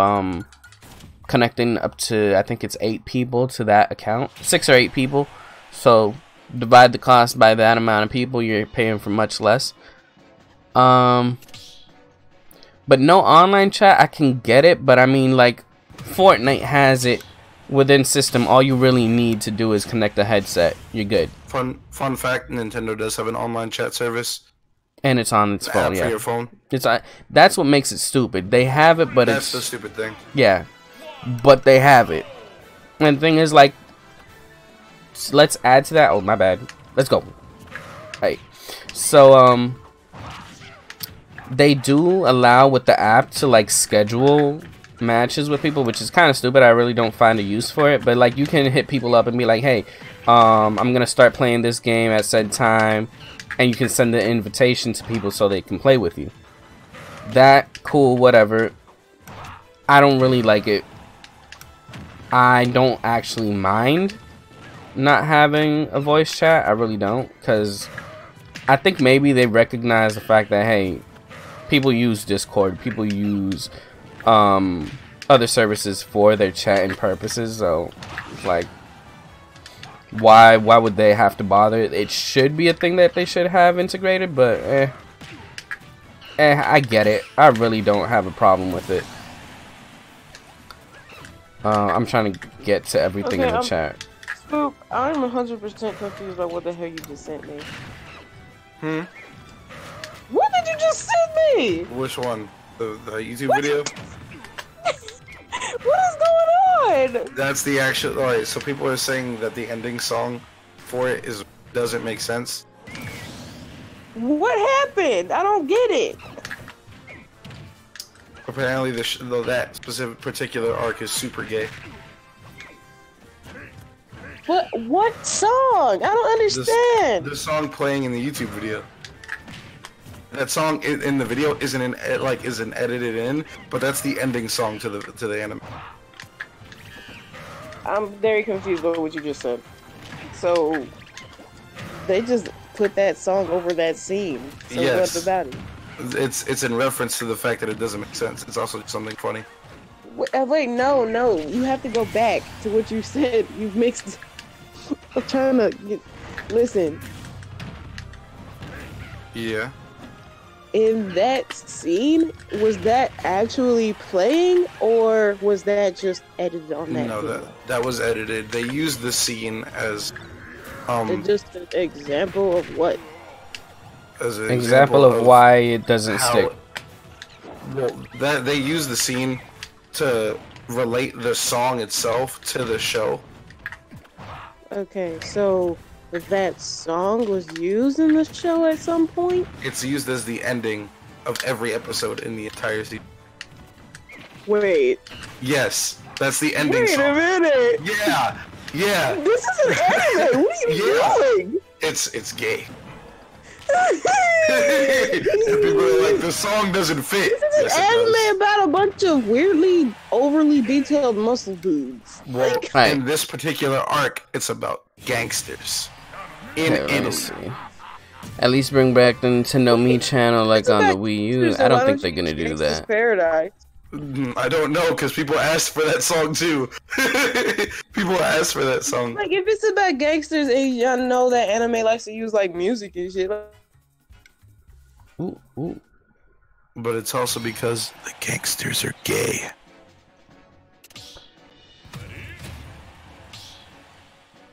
connecting up to, I think it's 8 people to that account. 6 or 8 people. So divide the cost by that amount of people, you're paying for much less. But no online chat, I can get it, but I mean, like, Fortnite has it within system. All you really need to do is connect a headset. You're good. Fun fact: Nintendo does have an online chat service, and it's on its phone. For your phone. It's that's what makes it stupid. They have it, but that's the stupid thing. Yeah, but they have it. And the thing is, like, let's add to that. Oh, my bad. Let's go. Right. So they do allow with the app to like schedule matches with people, which is kind of stupid. I really don't find a use for it, but like you can hit people up and be like, hey, I'm gonna start playing this game at said time, and you can send the invitation to people so they can play with you. That cool, whatever. I don't really like it. I don't actually mind not having a voice chat. I really don't, because I think maybe they recognize the fact that, hey, people use Discord, people use other services for their chatting purposes, so like why would they have to bother? It should be a thing that they should have integrated, but I get it. I really don't have a problem with it. I'm trying to get to everything in the chat. Ssbu, I'm 100% confused by what the hell you just sent me. What did you just send me? Which one? The YouTube video? What is going on? That's the actual. Alright, so people are saying that the ending song for it doesn't make sense. What happened? I don't get it. Apparently, that specific particular arc is super gay. What song? I don't understand. The song playing in the YouTube video. That song in the video isn't edited in, but that's the ending song to the anime. I'm very confused by what you just said. So they just put that song over that scene. So Yes. what about it? It's in reference to the fact that it doesn't make sense. It's also something funny. Wait, no. You have to go back to what you said. You've mixed. I'm trying to listen. Yeah. In that scene, was that actually playing, or was that just edited on that? No, video? that was edited. They used the scene as Just an example of what? as an Example of why it doesn't stick. Well, that they used the scene to relate the song itself to the show. Okay, so that song was used in the show at some point? It's used as the ending of every episode in the entire season. Wait. Yes, that's the ending Wait song. a minute! Yeah, yeah. This is an anime! What are you doing? It's gay. People are like, the song doesn't fit. This is an anime about a bunch of weirdly, overly detailed muscle dudes. Well, Right. in this particular arc, it's about gangsters. In Okay, let me Italy. see. At least bring back the Nintendo Me channel like on the Wii U. I don't think they're gonna do that. Paradise. I don't know, because people asked for that song too. People asked for that song. Like, if it's about gangsters and y'all know that anime likes to use, like, music and shit. Ooh, ooh. But it's also because the gangsters are gay.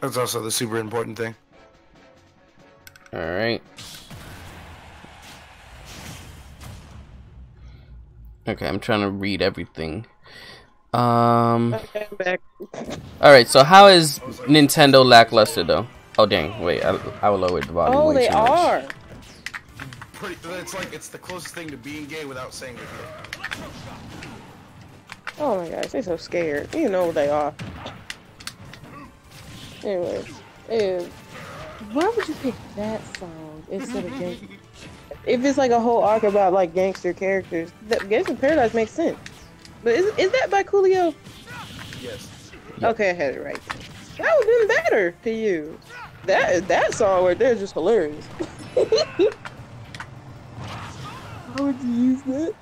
That's also the super important thing. Alright. Okay, I'm trying to read everything. Okay, I'm back. Alright, so how is Nintendo lackluster though? Oh dang, wait, I will lower the volume. Oh, way they too much. are. It's like it's the closest thing to being gay without saying they're gay. Oh my gosh, they're so scared. You know what they are. Anyways, why would you pick that song instead of gangster? If it's like a whole arc about like gangster characters, Gangster Paradise makes sense. But is that by Coolio? Yes. Okay, I had it right. That would have been better to use. That song right there is just hilarious. How would you use that?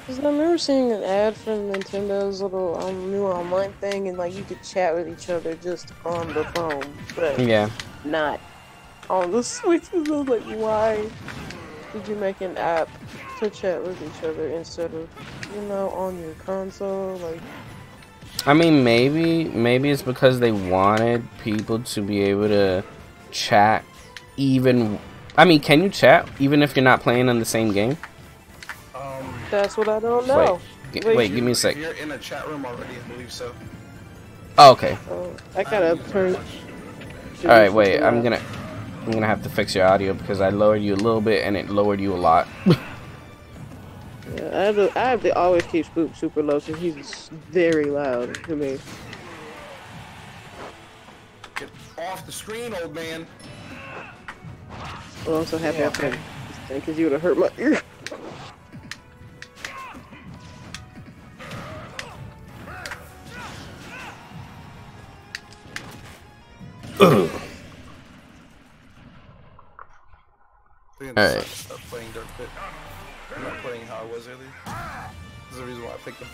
Cause I remember seeing an ad from Nintendo's little new online thing, and like you could chat with each other just on the phone, but Yeah. not on the Switch. I was like, why did you make an app to chat with each other instead of, on your console? Like, I mean, maybe it's because they wanted people to be able to chat even... I mean, can you chat even if you're not playing on the same game? that's what I don't know. Wait, give me a sec. If you're in a chat room already, I believe so. Oh, okay. I gotta turn. Alright, wait, I'm gonna have to fix your audio because I lowered you a little bit and it lowered you a lot. Yeah, I have to always keep Ssbu super low because he's very loud to me. Get off the screen, old man. Well, I'm so happy I played this thing because you would have hurt my ear. Alright. Stop playing Dark Pit. I'm not playing how I was earlier. This is the reason why I picked them.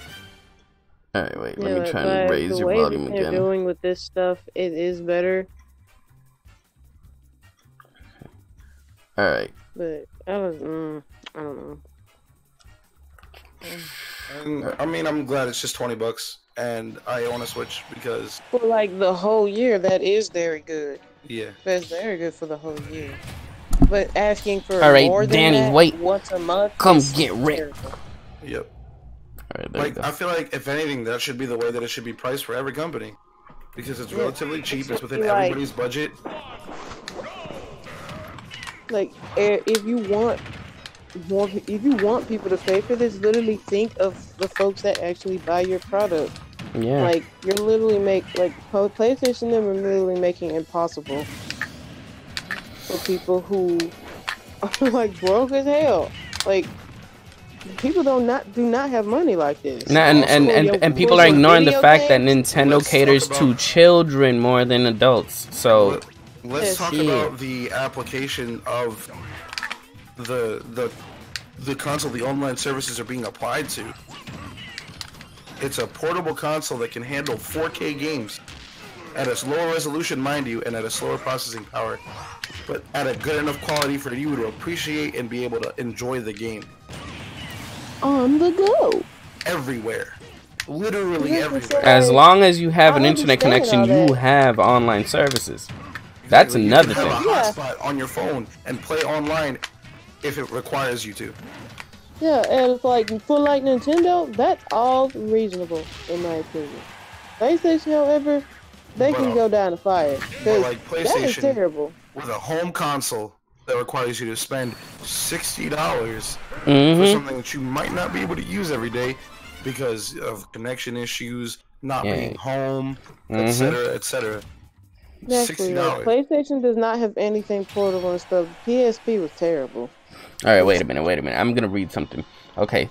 Alright, wait, let me try and raise your volume The way they're again. doing with this stuff, it is better. Alright. But I don't know. And, I mean, I'm glad it's just $20, and I own a Switch because, For like the whole year, that is very good. yeah. That's very good for the whole year. But asking for Alright, more than Danny, that wait. once a month, Come is get ripped. terrible. Yep. Alright, there you Like, go. I feel like, if anything, that should be the way that it should be priced for every company. Because it's relatively cheap, it's within Like- everybody's budget. Like, if you want people to pay for this, literally think of the folks that actually buy your product. Yeah. Like, you're literally PlayStation them are literally making it impossible for people who are like broke as hell. Like, people do not have money like this. Nah, and people are ignoring the fact that Nintendo caters to children more than adults. So let's talk about the application of the console the online services are being applied to. It's a portable console that can handle 4K games at a lower resolution, mind you, and at a slower processing power, but at a good enough quality for you to appreciate and be able to enjoy the game. On the go. Everywhere. Literally everywhere. As long as you have an internet connection, you have online services. That's another thing. You can have a hotspot on your phone and play online if it requires you to. Yeah, and it's like, for like Nintendo, that's all reasonable, in my opinion. PlayStation, however, they can go down the fire. But like PlayStation, that is terrible. With a home console that requires you to spend $60 for something that you might not be able to use every day because of connection issues, not being home, etc., etc. Exactly. Like, PlayStation does not have anything portable and stuff. PSP was terrible. All right, wait a minute. I'm gonna read something. Okay.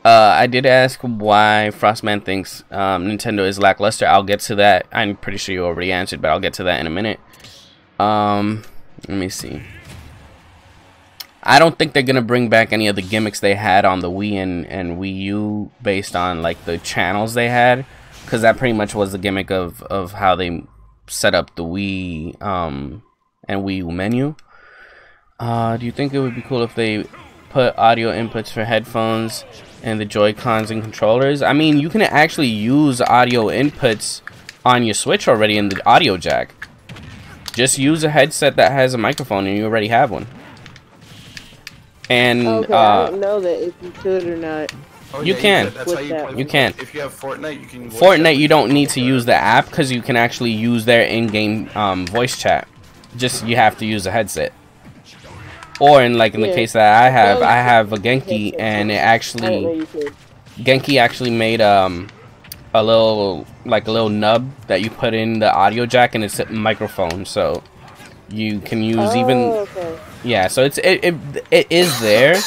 I did ask why Frostman thinks Nintendo is lackluster. I'll get to that. I'm pretty sure you already answered, but I'll get to that in a minute. Let me see. I don't think they're gonna bring back any of the gimmicks they had on the Wii and Wii U based on like the channels they had, because that pretty much was the gimmick of how they set up the Wii and Wii U menu. Do you think it would be cool if they put audio inputs for headphones and the Joy-Cons and controllers? I mean, you can actually use audio inputs on your Switch already in the audio jack. Just use a headset that has a microphone and you already have one. And okay, I don't know that if you could or not. Oh, you yeah, can. That's how you play. You can. If you have Fortnite, you can. Fortnite, you don't need to use the app because you can actually use their in-game voice chat. Just you have to use a headset. Or in the case that I have a Genki, and it actually Genki actually made a little nub that you put in the audio jack, and it's a microphone, so you can use yeah. So it is there.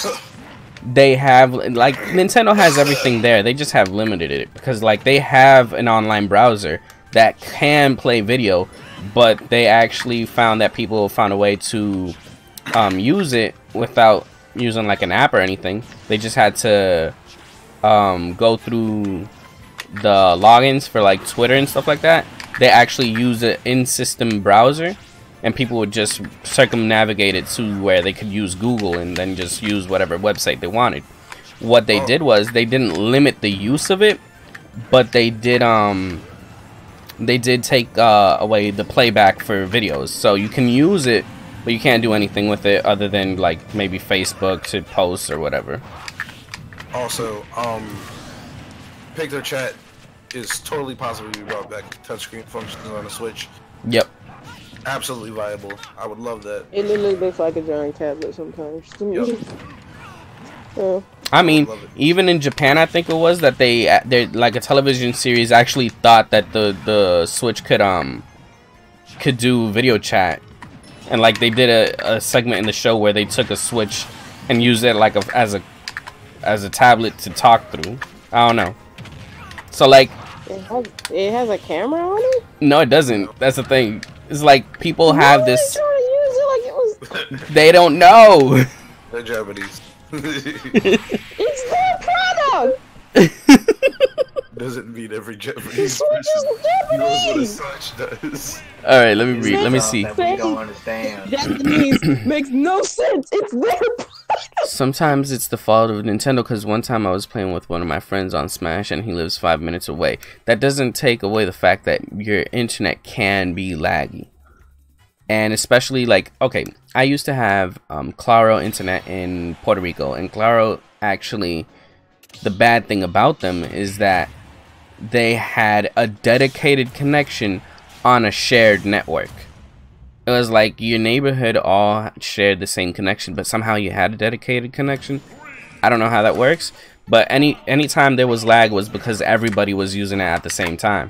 They have Nintendo has everything there. They just have limited it because they have an online browser that can play video, but they actually found that people found a way to use it without using an app or anything. They just had to go through the logins for Twitter and stuff like that. They actually use an in-system browser, and people would just circumnavigate it to where they could use Google and then just use whatever website they wanted. What they did was they didn't limit the use of it, but they did take away the playback for videos. So you can use it, but you can't do anything with it other than maybe Facebook to post or whatever. Also, Picture Chat is totally possible to be brought back. Touchscreen functions on a Switch. Yep. Absolutely viable. I would love that. It literally looks like a giant tablet sometimes to me. Yep. I mean, even in Japan, I think it was that they're a television series actually thought that the Switch could do video chat, and they did a segment in the show where they took a Switch and used it as a tablet to talk through. I don't know. So it has a camera on it? No, it doesn't. That's the thing. It's people have this. Trying to use it like it was. They don't know. They're Japanese. It's their product. Doesn't mean every Japanese Switch is Japanese. knows what a Switch does. All right, let me read. Let me see. That we don't understand. Japanese makes no sense. It's their product. Sometimes it's the fault of Nintendo, because one time I was playing with one of my friends on Smash and he lives 5 minutes away. That doesn't take away the fact that your internet can be laggy. And especially okay, I used to have Claro internet in Puerto Rico, and Claro actually, the bad thing about them is that they had a dedicated connection on a shared network. It was your neighborhood all shared the same connection, but somehow you had a dedicated connection. I don't know how that works, but anytime there was lag was because everybody was using it at the same time.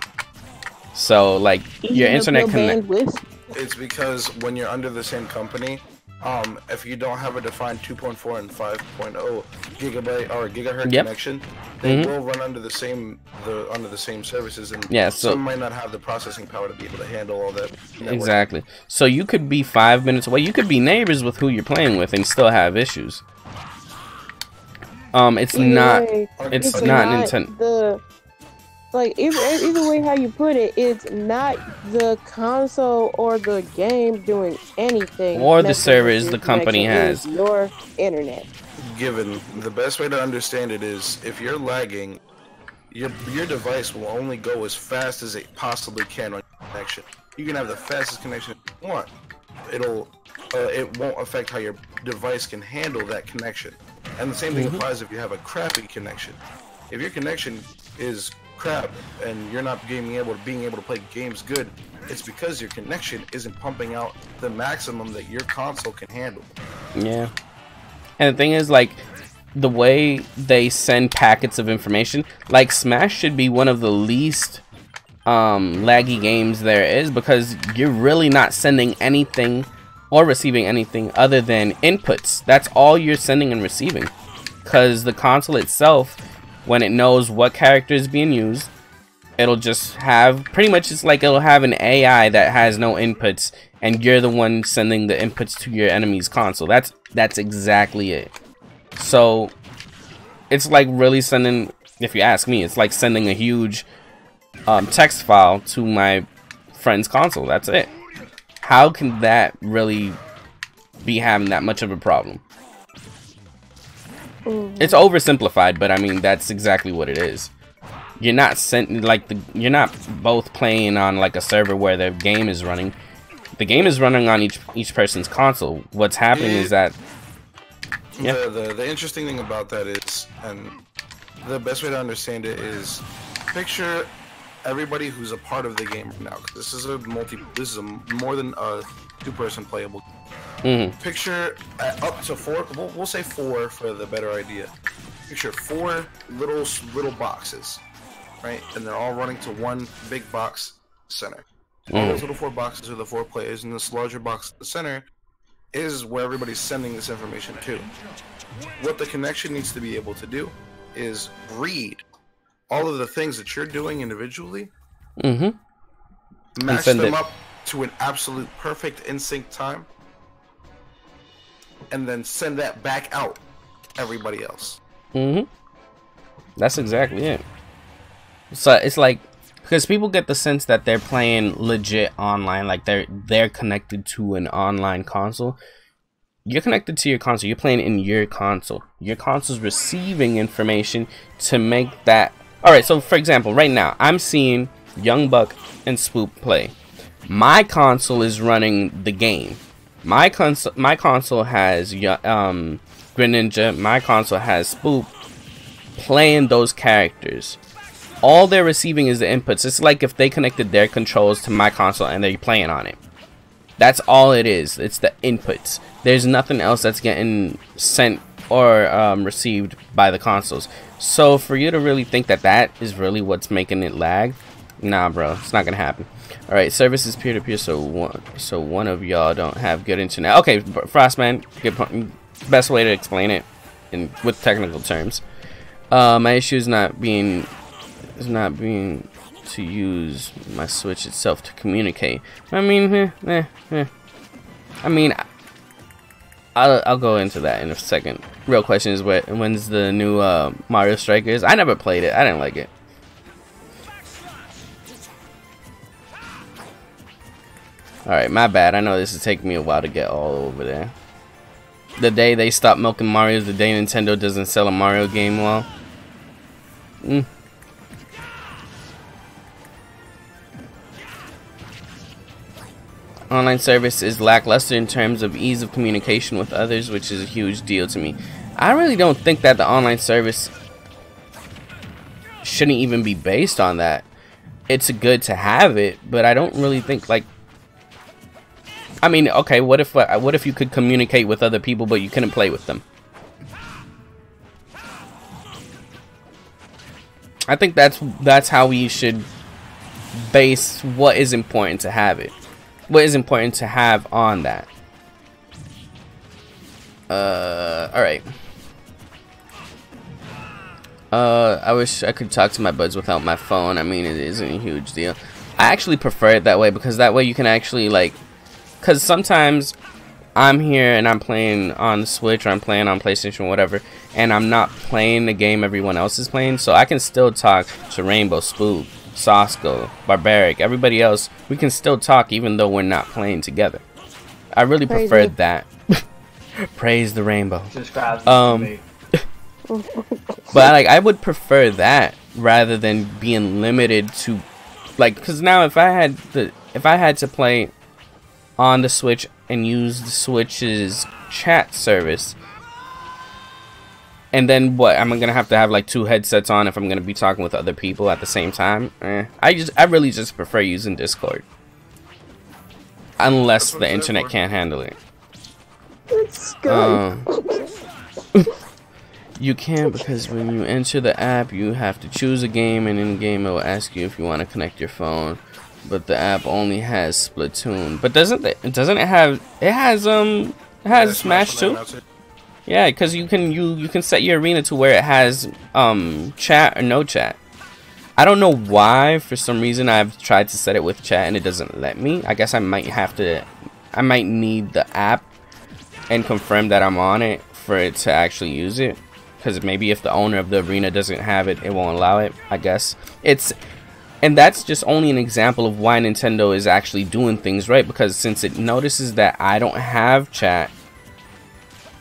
So your internet connection. It's because when you're under the same company, if you don't have a defined 2.4 and 5.0 gigabyte or gigahertz Yep. connection, they will run under the same services, and Yeah, so some might not have the processing power to be able to handle all that. Network. exactly. So you could be 5 minutes away. You could be neighbors with who you're playing with and still have issues. It's not Nintendo. Like either way how you put it, it's not the console or the game doing anything, or the servers the company has. It's your internet. Given the best way to understand it is, if you're lagging, your device will only go as fast as it possibly can on your connection. You can have the fastest connection you want. It won't affect how your device can handle that connection. And the same thing applies if you have a crappy connection. If your connection is crap and you're not being able to play games good, it's because your connection isn't pumping out the maximum that your console can handle. Yeah. And the thing is, like, the way they send packets of information, like Smash should be one of the least laggy games there is, because you're really not sending anything or receiving anything other than inputs. That's all you're sending and receiving, because the console itself, when it knows what character is being used, it'll just have pretty much, it's like it'll have an AI that has no inputs, and you're the one sending the inputs to your enemy's console. That's exactly it. So it's like really sending, if you ask me, it's like sending a huge text file to my friend's console. That's it. How can that really be having that much of a problem? It's oversimplified, but I mean that's exactly what it is. You're not you're not both playing on like a server where the game is running. The game is running on each person's console. What's happening is that the interesting thing about that is, and the best way to understand it is, picture everybody who's a part of the game right now. This is a more than a two-person playable. Picture up to 4. We'll say 4 for the better idea. Picture 4 little boxes, right? And they're all running to one big box center. All those little 4 boxes are the 4 players, and this larger box at the center is where everybody's sending this information to. What the connection needs to be able to do is read all of the things that you're doing individually, match them up to an absolute perfect in sync time, and then send that back out to everybody else. That's exactly it. So it's like, because people get the sense that they're playing legit online, like they're connected to an online console. You're connected to your console. You're playing in your console. Your console's receiving information to make that. All right. So for example, right now I'm seeing Young Buck and Ssbu play. My console is running the game. My console has Greninja. My console has Ssbu playing those characters. All they're receiving is the inputs. It's like if they connected their controls to my console and they're playing on it. That's all it is. It's the inputs. There's nothing else that's getting sent or received by the consoles. So for you to really think that that is really what's making it lag, nah, bro, it's not gonna happen. All right, service is peer-to-peer, so one of y'all don't have good internet. Okay, Frostman, good point. Best way to explain it with technical terms. My issue is not being to use my Switch itself to communicate. I mean, I mean, I'll go into that in a second. Real question is, when's the new Mario Strikers? I never played it. I didn't like it. Alright, my bad. I know this is taking me a while to get all over there. The day they stop milking Mario is the day Nintendo doesn't sell a Mario game well. Online service is lackluster in terms of ease of communication with others, which is a huge deal to me. I really don't think that the online service shouldn't even be based on that. It's good to have it, but I don't really think, like, I mean, okay, what if you could communicate with other people but you couldn't play with them? I think that's how we should base what is important to have it. What is important to have on that. All right. I wish I could talk to my buds without my phone. I mean, it isn't a huge deal. I actually prefer it that way because that way you can actually like, because sometimes I'm here and I'm playing on the Switch or I'm playing on PlayStation or whatever, and I'm not playing the game everyone else is playing, so I can still talk to Rainbow, Ssbu, Sosco, Barbaric, everybody else. We can still talk even though we're not playing together. I really prefer that. Praise the Rainbow. But like, I would prefer that rather than being limited to, like, because now if I had to play on the Switch and use the Switch's chat service, and then what, I'm gonna have to have like 2 headsets on if I'm gonna be talking with other people at the same time. I really just prefer using Discord, unless the internet can't handle it. It's good. You can't, because when you enter the app you have to choose a game, and in game it will ask you if you want to connect your phone. But the app only has Splatoon. But doesn't it have, it has Smash too? Yeah, because you can set your arena to where it has chat or no chat. I don't know why, for some reason I've tried to set it with chat and it doesn't let me. I guess I might need the app and confirm that I'm on it for it to actually use it. Because maybe if the owner of the arena doesn't have it, it won't allow it, I guess. And that's just only an example of why Nintendo is actually doing things right, because since it notices that I don't have chat,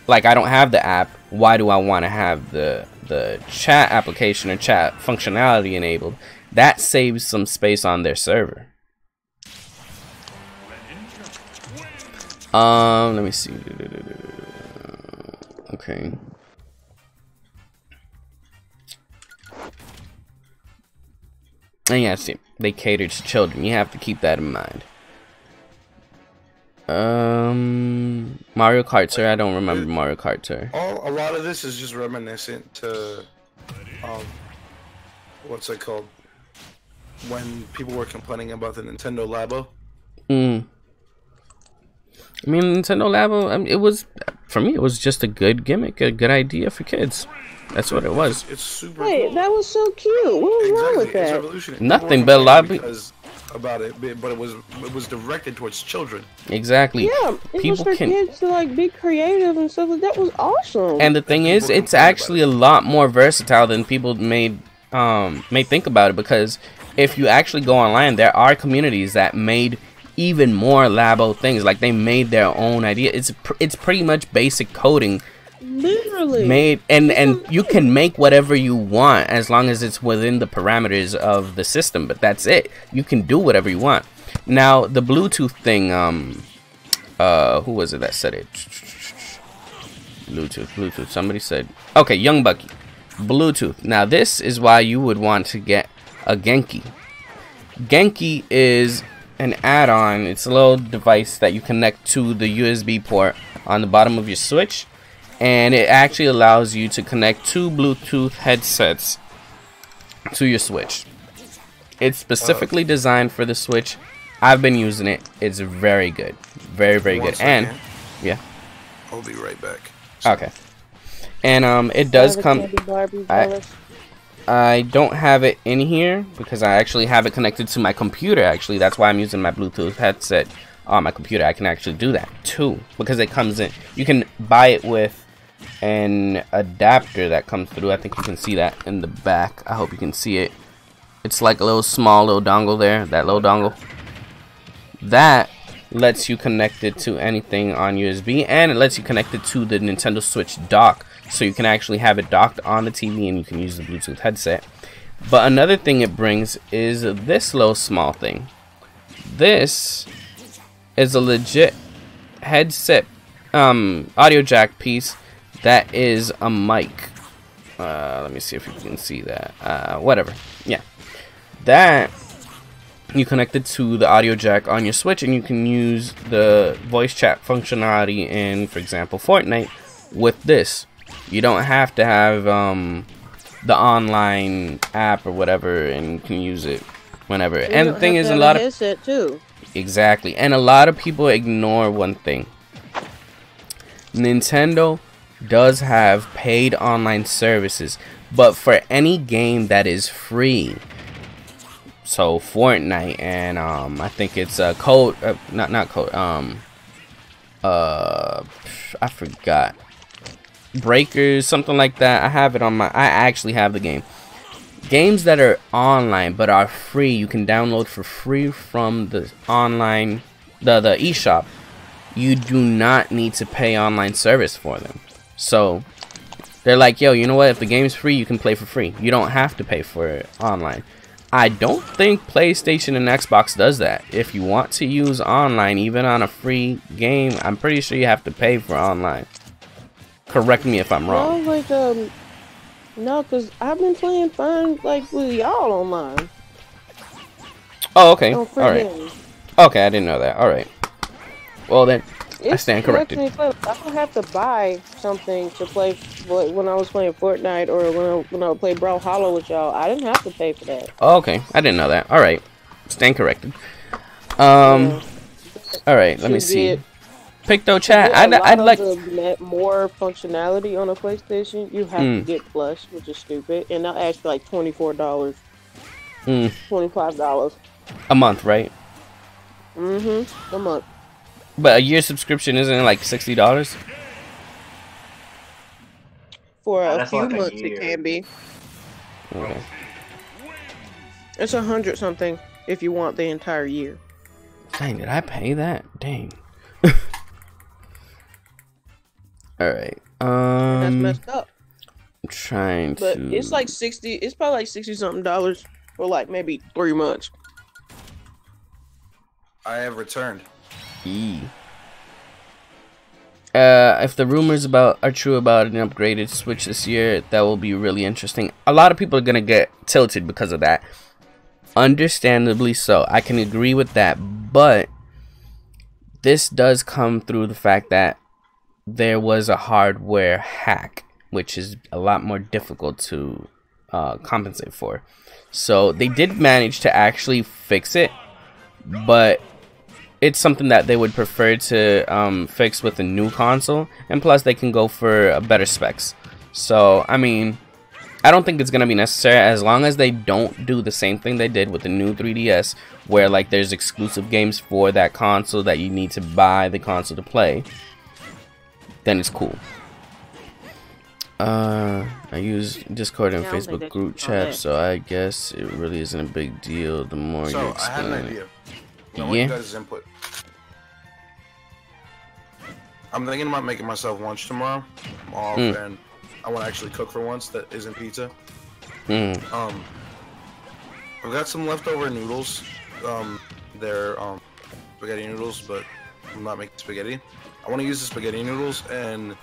like I don't have the app, why do I want to have the chat application or chat functionality enabled? That saves some space on their server. Let me see. Okay. And yeah, see, they cater to children. You have to keep that in mind. Mario Kart Tour. I don't remember Mario Kart Tour. A lot of this is just reminiscent to, what's it called? When people were complaining about the Nintendo Labo. I mean, Nintendo Labo. I mean, it was, for me, it was just a good gimmick, a good idea for kids. That's what it was. It's super cool. That was so cute. What was wrong with that? It's revolutionary. Nothing, but a lot of people about it, but it was directed towards children. Exactly. Yeah, it was for kids to like be creative and stuff. That was awesome. And the thing is, it's actually a lot more versatile than people may think about it, because if you actually go online, there are communities that made even more Labo things. Like, they made their own idea. It's pretty much basic coding. Literally made, and you can make whatever you want as long as it's within the parameters of the system, but that's it. You can do whatever you want. Now the Bluetooth thing, who was it that said it? Bluetooth, somebody said, okay, Young Bucky. Bluetooth. Now this is why you would want to get a Genki. Genki is an add-on. It's a little device that you connect to the USB port on the bottom of your Switch, and it actually allows you to connect 2 Bluetooth headsets to your Switch. It's specifically designed for the Switch. I've been using it. It's very good. Very good. And yeah, I'll be right back. Okay. And it does come, I don't have it in here because I actually have it connected to my computer. Actually, that's why I'm using my Bluetooth headset on my computer. I can actually do that too, because it comes in, you can buy it with an adapter that comes through. I think you can see that in the back. I hope you can see it. It's like a little small little dongle there, that little dongle. That lets you connect it to anything on USB, and it lets you connect it to the Nintendo Switch dock, so you can actually have it docked on the TV and you can use the Bluetooth headset. But another thing it brings is this little small thing. This is a legit headset audio jack piece that is a mic. Let me see if you can see that. Whatever. Yeah. That you connect it to the audio jack on your Switch, and you can use the voice chat functionality in, for example, Fortnite with this. You don't have to have the online app or whatever, and you can use it whenever. And the thing is, a lot of headset too. Exactly. And a lot of people ignore one thing. Nintendo does have paid online services, but for any game that is free, so Fortnite and I think it's Code, not Code, I forgot, Breakers, something like that. I have it on my, I actually have the game. Games that are online but are free, you can download for free from the online, the eShop. You do not need to pay online service for them. So they're like, yo, you know what? If the game's free, you can play for free. You don't have to pay for it online. I don't think PlayStation and Xbox does that. If you want to use online, even on a free game, I'm pretty sure you have to pay for online. Correct me if I'm wrong. No, like no, cause I've been playing fine like with y'all online. Oh, okay. On All free right. games. Okay, I didn't know that. All right. Well then, I stand corrected. I don't have to buy something to play when I was playing Fortnite or when I would play Brawlhalla with y'all. I didn't have to pay for that. Oh, okay, I didn't know that. All right, stand corrected. All right, let me see. Picto chat. I'd like more functionality on a PlayStation. You have to get Plus, which is stupid, and they'll ask for like $24, $25 a month, right? A month. But a year subscription isn't it like $60? For a few months, it can be. Okay. It's 100 something if you want the entire year. Dang, did I pay that? Dang. All right. That's messed up. I'm trying but to. It's like 60. It's probably like $60 something for like maybe 3 months. I have returned. If the rumors are true about an upgraded Switch this year, that will be really interesting. A lot of people are gonna get tilted because of that. Understandably so. I can agree with that, but this does come through the fact that there was a hardware hack, which is a lot more difficult to compensate for. So they did manage to actually fix it, but it's something that they would prefer to fix with a new console, and plus they can go for better specs. So I mean, I don't think it's gonna be necessary as long as they don't do the same thing they did with the new 3DS, where like there's exclusive games for that console that you need to buy the console to play. Then it's cool. I use Discord and Facebook group chat, so I guess it really isn't a big deal. The more you explain. I had an idea. I want you guys' input. I'm thinking about making myself lunch tomorrow. I'm off and I want to actually cook for once that isn't pizza. I've got some leftover noodles. They're spaghetti noodles, but I'm not making spaghetti. I want to use the spaghetti noodles and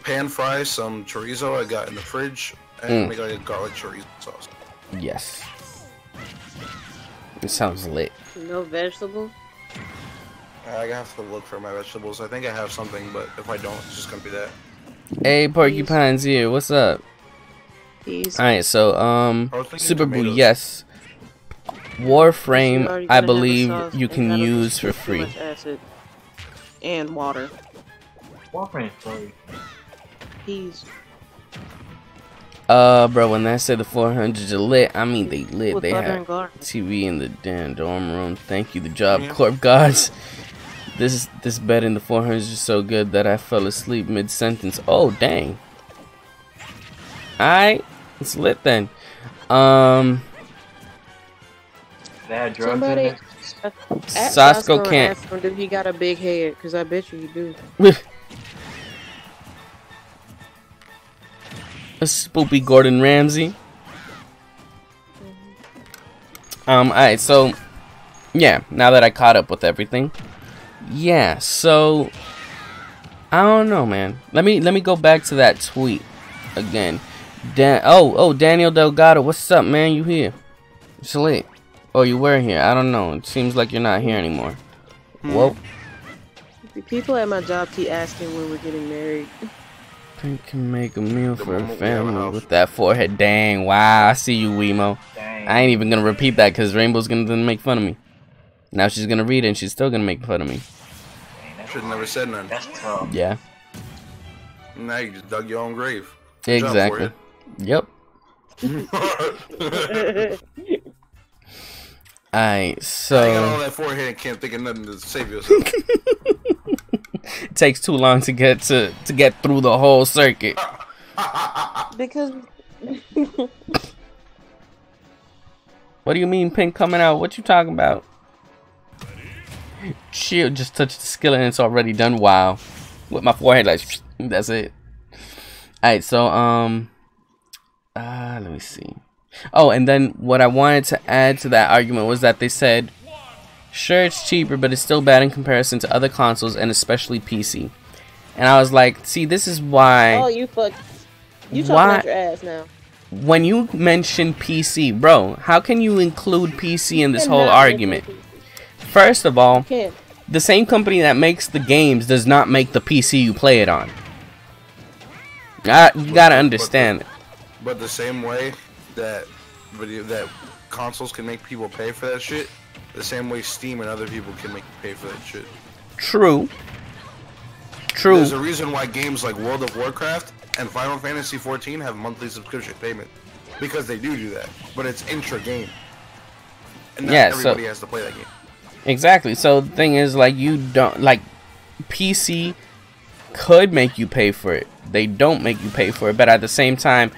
pan fry some chorizo I got in the fridge and make like a garlic chorizo sauce. Yes. It sounds lit. No vegetable? I have to look for my vegetables. I think I have something, but if I don't, it's just gonna be that. Hey, Porcupine's here. What's up? Alright, so, Ssbu, yes. Warframe, I believe you can use for free. Acid and water. Warframe, sorry. Peas. Bro, when I say the 400s are lit, I mean they lit. With they have TV in the damn dorm room. Thank you, the Job Corp gods. This bed in the 400s is so good that I fell asleep mid-sentence. Oh, dang. Alright, it's lit then. They had drugs in it? Sasko can't. Ask him if he got a big head, because I bet you he do. A spoopy Gordon Ramsay. Alright, so yeah, now that I caught up with everything. Yeah, so I don't know, man. Let me go back to that tweet again. Daniel Delgado, what's up, man? You here? It's late. Oh, you were here. I don't know. It seems like you're not here anymore. Whoa. The people at my job keep asking when we're getting married. I can make a meal for a family with that forehead. Dang, wow. I see you, Wemo. Dang. I ain't even gonna repeat that because Rainbow's gonna make fun of me. Now she's gonna read it and she's still gonna make fun of me. Should have never said none. That's tough. Yeah. Now you just dug your own grave. Good job for Exactly. Yep. Alright, so I got all that forehead and can't think of nothing to save yourself. it takes too long to get through the whole circuit. Because What do you mean pink coming out? What you talking about? Shield just touched the skillet and it's already done. Wow. With my forehead like that's it. Alright, so let me see. Oh, and then what I wanted to add to that argument was that they said, sure, it's cheaper, but it's still bad in comparison to other consoles and especially PC. And I was like, see, this is why. oh, you talking about your ass now. When you mention PC, bro, how can you include PC in this whole Cannot argument? mention First of all, Can't. the same company that makes the games does not make the PC you play it on. You gotta understand it. But the same way that consoles can make people pay for that shit, the same way Steam and other people can make you pay for that shit. True. True. There's a reason why games like World of Warcraft and Final Fantasy XIV have monthly subscription payment, because they do that, but it's intra-game, and not everybody has to play that game. Exactly. So the thing is, like, you don't like PC could make you pay for it. They don't make you pay for it, but at the same time,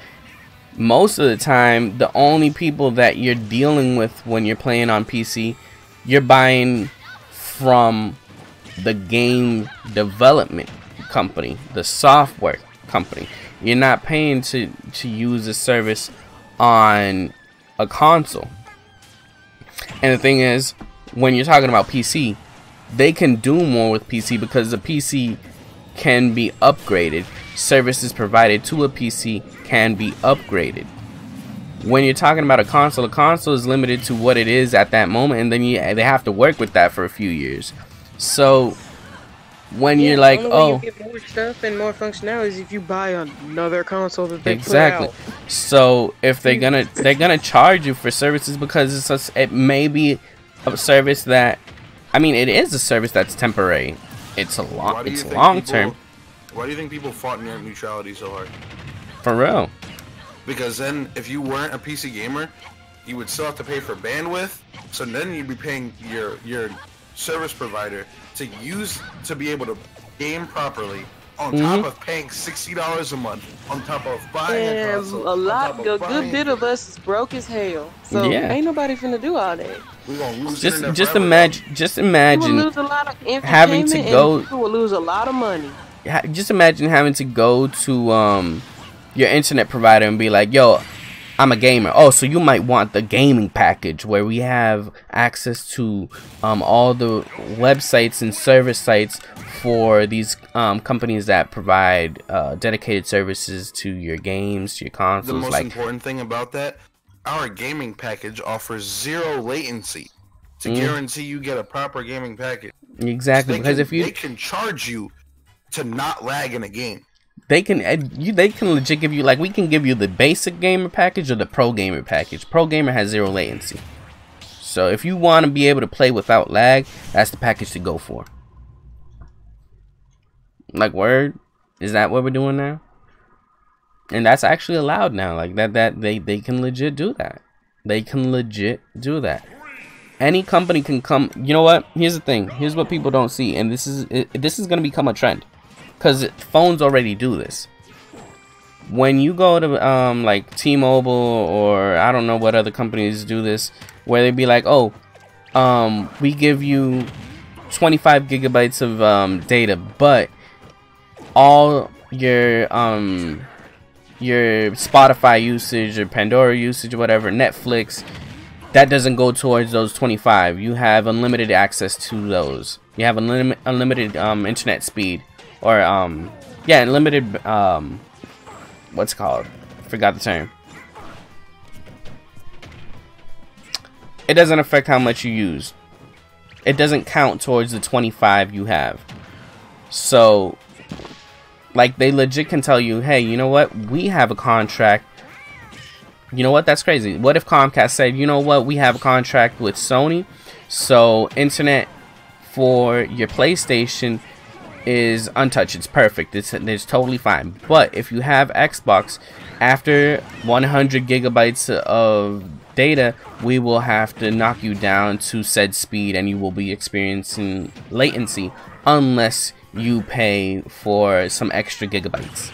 most of the time, the only people that you're dealing with when you're playing on PC, you're buying from the game development company, the software company. You're not paying to use the service on a console. And the thing is, when you're talking about PC, they can do more with PC because the PC can be upgraded. Services provided to a PC can be upgraded. When you're talking about a console is limited to what it is at that moment, and then they have to work with that for a few years. So when you're like, oh, you get more stuff and more functionalities if you buy another console that they exactly. put out. So if they're gonna charge you for services because it may be a service that, I mean, it is a service that's temporary. It's long term. Why do you think people fought net neutrality so hard? For real. Because then, if you weren't a PC gamer, you would still have to pay for bandwidth. So then you'd be paying your service provider to be able to game properly, on top of paying $60 a month, on top of buying a console. A good bit of us is broke as hell. So ain't nobody finna do all that. We're gonna lose just imagine lose a lot of having to go. People will lose a lot of money. Just imagine having to go to your internet provider and be like, yo, I'm a gamer. Oh, so you might want the gaming package where we have access to all the websites and service sites for these companies that provide dedicated services to your games, to your consoles. The most important thing about that, our gaming package offers 0 latency to guarantee you get a proper gaming package. Exactly, because they can charge you to not lag in a game. They can legit give you, like, we can give you the basic gamer package or the pro gamer package. Pro gamer has 0 latency. So if you want to be able to play without lag, that's the package to go for. Like, word? Is that what we're doing now? And that's actually allowed now. Like, that they can legit do that. They can legit do that. Any company can come. You know what? Here's the thing. Here's what people don't see, and this is going to become a trend. Because phones already do this. When you go to like T-Mobile, or I don't know what other companies do this, where they be like, oh, we give you 25 gigabytes of data, but all your Spotify usage or Pandora usage or whatever, Netflix, that doesn't go towards those 25. You have unlimited access to those. You have unlimited internet speed. Or, yeah, unlimited, what's it called? Forgot the term. It doesn't affect how much you use. It doesn't count towards the 25 you have. So, like, they legit can tell you, hey, you know what? We have a contract. You know what? That's crazy. What if Comcast said, you know what? We have a contract with Sony. So, internet for your PlayStation is untouched. It's perfect. It's totally fine. But if you have Xbox, after 100 gigabytes of data, we will have to knock you down to said speed, and you will be experiencing latency unless you pay for some extra gigabytes.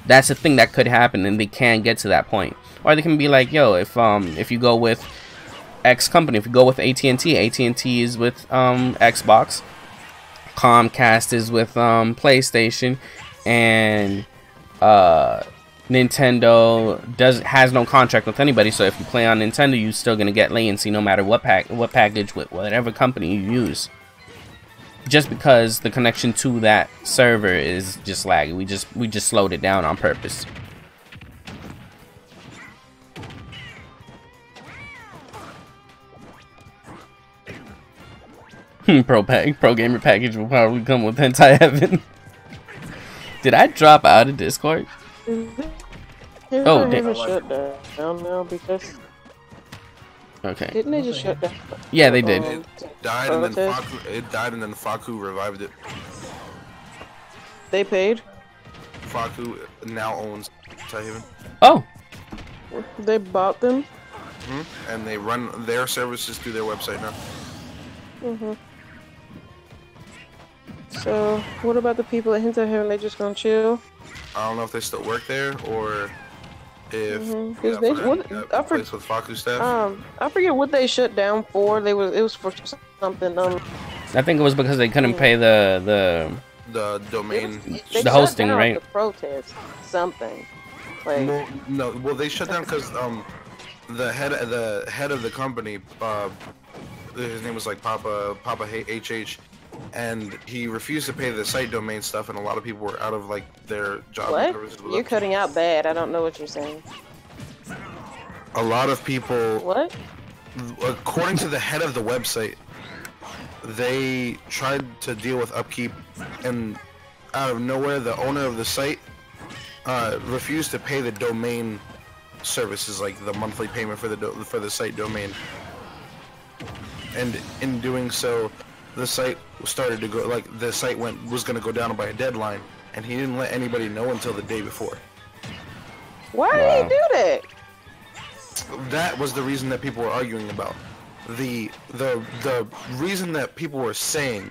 That's a thing that could happen, and they can get to that point. Or they can be like, yo, if you go with X company, if you go with AT&T, AT&T is with Xbox, Comcast is with PlayStation, and Nintendo has no contract with anybody. So if you play on Nintendo, you're still gonna get latency no matter what package with whatever company you use. Just because the connection to that server is just laggy, we just slowed it down on purpose. Pro gamer package will probably come with hentai heaven. Did I drop out of Discord? Oh, damn. Shut down now because. Okay. Didn't they just shut down? Yeah, they did. It died, and then Faku revived it. They paid. Faku now owns hentai heaven. Oh. They bought them. And they run their services through their website now. So, what about the people at Hentai Heaven? They just gonna chill? I don't know if they still work there or if I place with Faku staff. I forget what they shut down for. It was for something. I think it was because they couldn't pay the domain, the hosting, right? The protest, something. Like well, they shut down because the head of the company, his name was like Papa HH. And he refused to pay the site domain stuff, and a lot of people were out of like their job. What? You're cutting out bad. I don't know what you're saying. A lot of people. What? According to the head of the website, they tried to deal with upkeep, and out of nowhere, the owner of the site refused to pay the domain services, like the monthly payment for the site domain. And in doing so, the site started to go, like, the site was going to go down by a deadline, and he didn't let anybody know until the day before. Why did he do that? That was the reason that people were arguing about. The reason that people were saying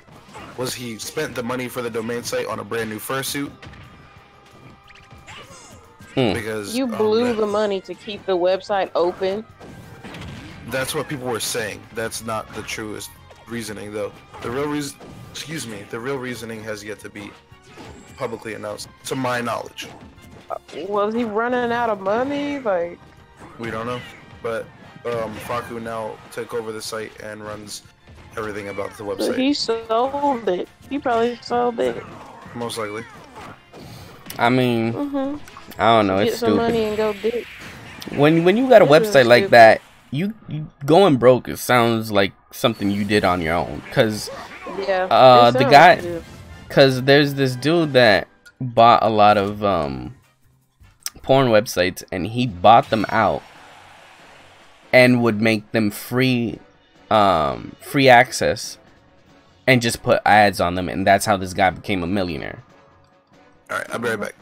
was he spent the money for the domain site on a brand new fursuit. Because you blew the money to keep the website open. That's what people were saying. That's not the truest reasoning, though. The real reasoning has yet to be publicly announced, to my knowledge. Was he running out of money? Like, we don't know, but Faku now took over the site and runs everything about the website. He sold it. He probably sold it. Most likely. I mean, I don't know. It's get some stupid. money and go dig. When you got a website like that, you going broke. It sounds like something you did on your own. Cause the guy, cause there's this dude that bought a lot of porn websites, and he bought them out and would make them free access and just put ads on them, and that's how this guy became a millionaire. All right, I'll be right back.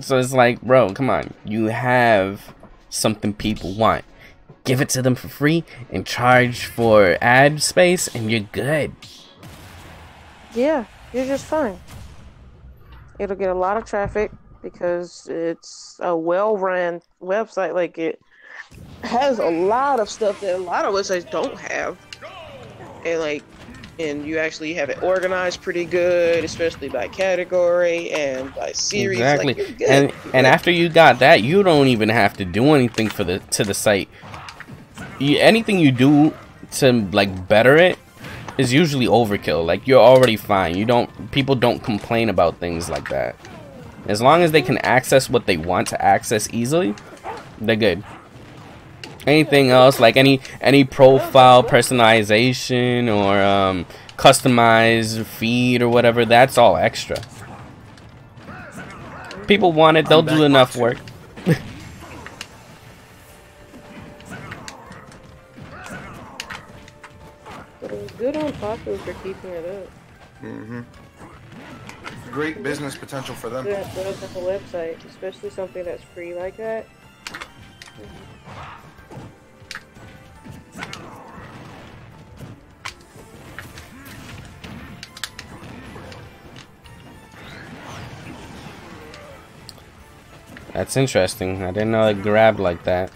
So it's like, bro, come on. You have something people want. Give it to them for free and charge for ad space, and you're good. Yeah, you're just fine. It'll get a lot of traffic because it's a well-run website. Like, it has a lot of stuff that a lot of websites don't have. And you actually have it organized pretty good, especially by category and by series. Exactly. Like, you're good. And after you got that, you don't even have to do anything to the site. Anything you do to like better it is usually overkill. Like, you're already fine. People don't complain about things like that. As long as they can access what they want to access easily, they're good. Anything else, like any profile personalization or customized feed or whatever, that's all extra. People want it, they'll do enough work. Good on popular for keeping it up. Great business potential for them. Yeah, put up on the website, especially something that's free like that. That's interesting. I didn't know it grabbed like that.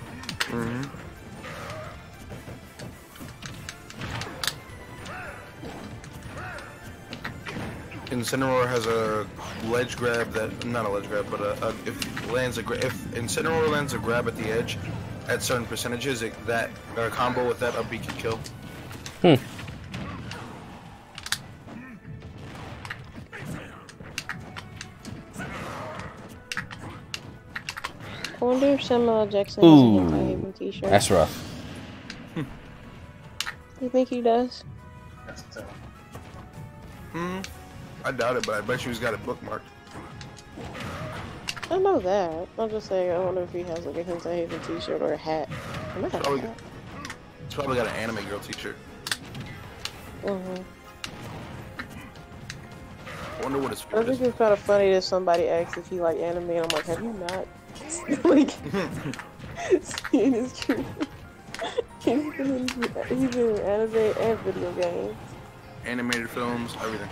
Incineroar has a ledge grab that, not a ledge grab, but if Incineroar lands a grab at the edge at certain percentages, that combo with that up B can kill. I wonder if Samuel Jackson has a anti-Haven t-shirt. That's rough. You think he does? That's tough. I doubt it, but I bet you he's got it bookmarked. I know that. I'm just saying, I wonder if he has like a anti-Haven t-shirt or a hat. I might have a hat. He's probably got an anime girl t-shirt. I wonder what his I favorite think is. it's kind of funny that somebody asks if he like anime, and I'm like, have you not like seen his true? He's been in anime and video games. Animated films, everything.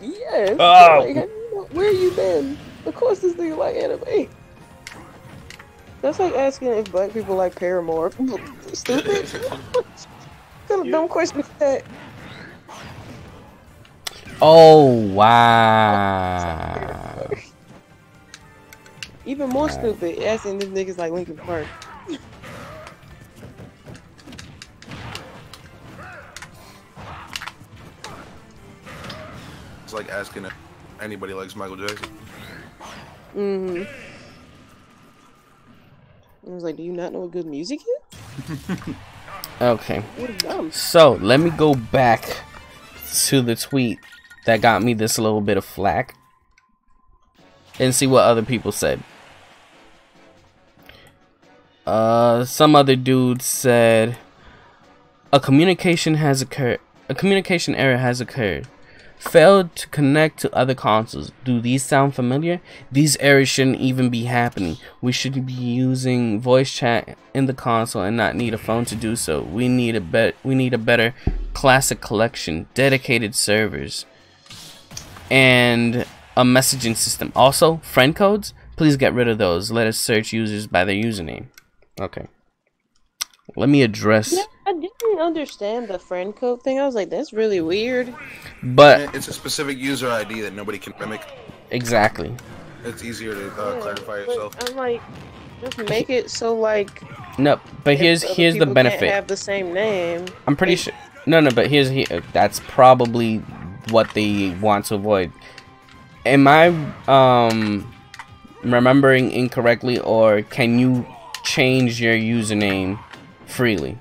Yes. Oh. Like, where you been? Of course this nigga like anime. That's like asking if black people like Paramore. Stupid. What kind of dumb question is that? Oh, wow. Even more stupid, asking if niggas like Linkin Park. It's like asking if anybody likes Michael Jackson. I was like, do you not know what good music is? Okay. What dumb. So, let me go back to the tweet that got me this little bit of flack and see what other people said. Some other dude said a communication error has occurred. Failed to connect to other consoles. Do these sound familiar? These errors shouldn't even be happening. We should be using voice chat in the console and not need a phone to do so. We need a better classic collection, dedicated servers, and a messaging system. Also, friend codes. Please get rid of those. Let us search users by their username. Okay. Let me address. Yeah, I didn't understand the friend code thing. I was like, that's really weird. But It's a specific user ID that nobody can mimic. exactly. It's easier to clarify But yourself. I'm like, just make it so like. No, but if here's other the people benefit. Can't have the same name. I'm pretty sure. No, but that's probably what they want to avoid. Am I remembering incorrectly, or can you change your username freely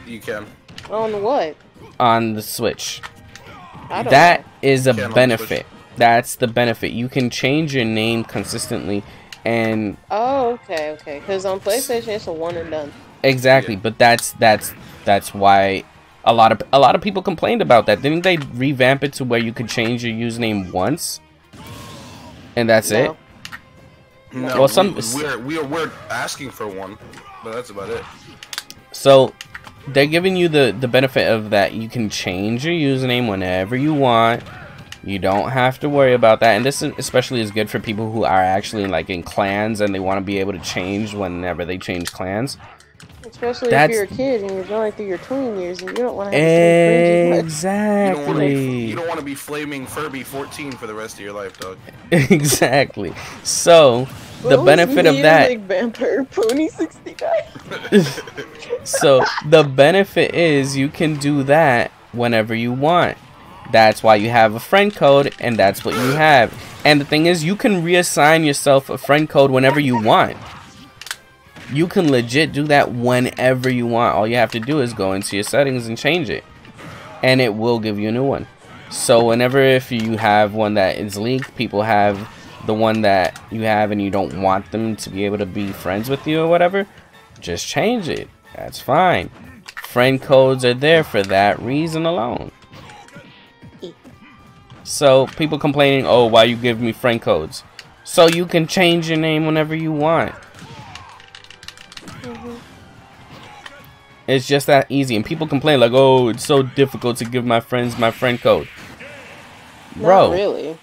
You can. On what? on the Switch? I don't That know. is a Can on the benefit. That's the benefit. You can change your name consistently, and Oh, okay. Because on PlayStation, it's a one and done. exactly. Yeah. But that's why a lot of people complained about that. Didn't they revamp it to where you could change your username once, and that's it? No, Well, we're asking for one, but that's about it. So they're giving you the benefit of that. You can change your username whenever you want. You don't have to worry about that. And this especially is good for people who are actually like in clans and they want to be able to change whenever they change clans. Especially That's- if you're a kid and you're going through your tween years and you don't want to have the same cringy Exactly. You don't want to be flaming Furby 14 for the rest of your life, dog. Exactly. So the What was benefit me of and, that. like, Vampire Pony 69. So the benefit is you can do that whenever you want. That's why you have a friend code, and that's what you have. And the thing is, you can reassign yourself a friend code whenever you want. You can legit do that whenever you want. All you have to do is go into your settings and change it, and it will give you a new one. So whenever if you have one that is leaked, people have the one that you have and you don't want them to be able to be friends with you or whatever, just change it. That's fine. Friend codes are there for that reason alone. So people complaining, oh, why you give me friend codes? So you can change your name whenever you want. It's just that easy. And people complain like, oh, it's so difficult to give my friends my friend code. Bro, Not really.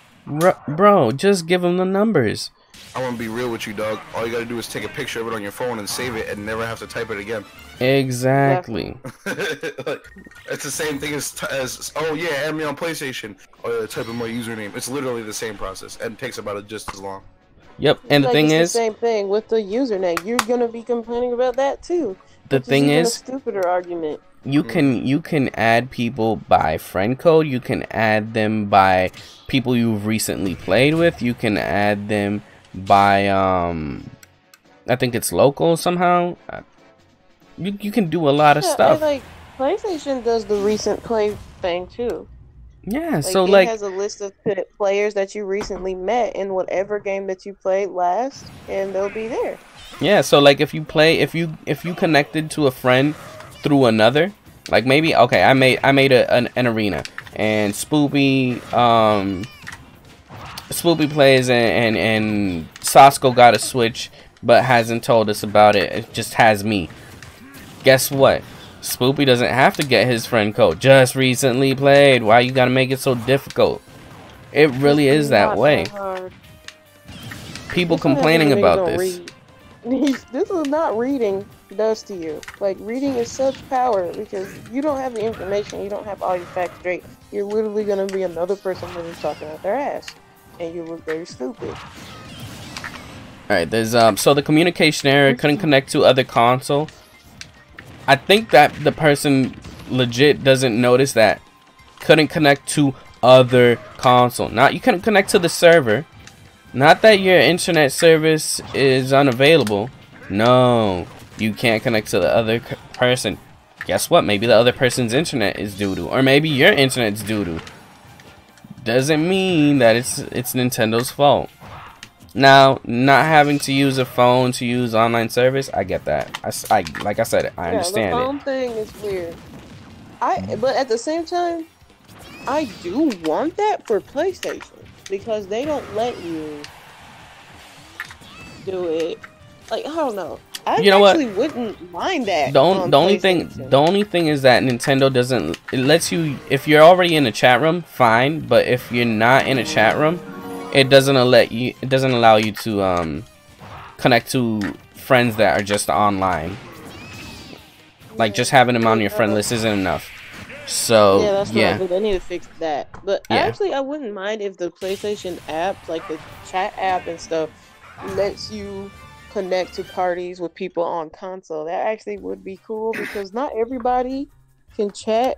Bro, just give them the numbers. I want to be real with you, dog. All you gotta do is take a picture of it on your phone and save it, and never have to type it again. Exactly. Like, it's the same thing as oh yeah, add me on PlayStation. Or type in my username. It's literally the same process, and it takes about just as long. Yep. And the thing is, the same thing with the username. You're gonna be complaining about that too. The thing is, a stupider argument. You can add people by friend code. You can add them by people you've recently played with. You can add them by I think it's local somehow. You can do a lot of stuff. Like PlayStation does the recent play thing too. Yeah, so it has a list of players that you recently met in whatever game that you played last, and they'll be there. Yeah, so like if you connected to a friend through another, like maybe okay, I made an arena, and Ssbu plays and Sasco got a Switch but hasn't told us about it. It just has me. Guess what? Ssbu doesn't have to get his friend code. Just recently played. Why you gotta make it so difficult? It really is that way. People complaining about this. This is not reading does to you. Like, reading is such power because you don't have the information, you don't have all your facts straight. You're literally gonna be another person that is talking out their ass, and you look very stupid. All right, there's so the communication error couldn't connect to other console. I think that the person legit doesn't notice that couldn't connect to other console. Not you couldn't connect to the server. Not that your internet service is unavailable. No, you can't connect to the other person. Guess what? Maybe the other person's internet is doo-doo, or maybe your internet's doo-doo. Doesn't mean that it's Nintendo's fault. Now, not having to use a phone to use online service, I get that. I like I said, I understand it. The phone thing is weird. But at the same time, I do want that for PlayStation because they don't let you do it. Like, I don't know. I actually wouldn't mind that. The only thing is that Nintendo doesn't. It lets you, if you're already in a chat room, fine. But if you're not in a chat room, it doesn't allow you to connect to friends that are just online. Like, just having them on your friend list isn't enough. So yeah, that's not good. They need to fix that. But actually, I wouldn't mind if the PlayStation app, like the chat app and stuff, lets you connect to parties with people on console. That actually would be cool because not everybody can chat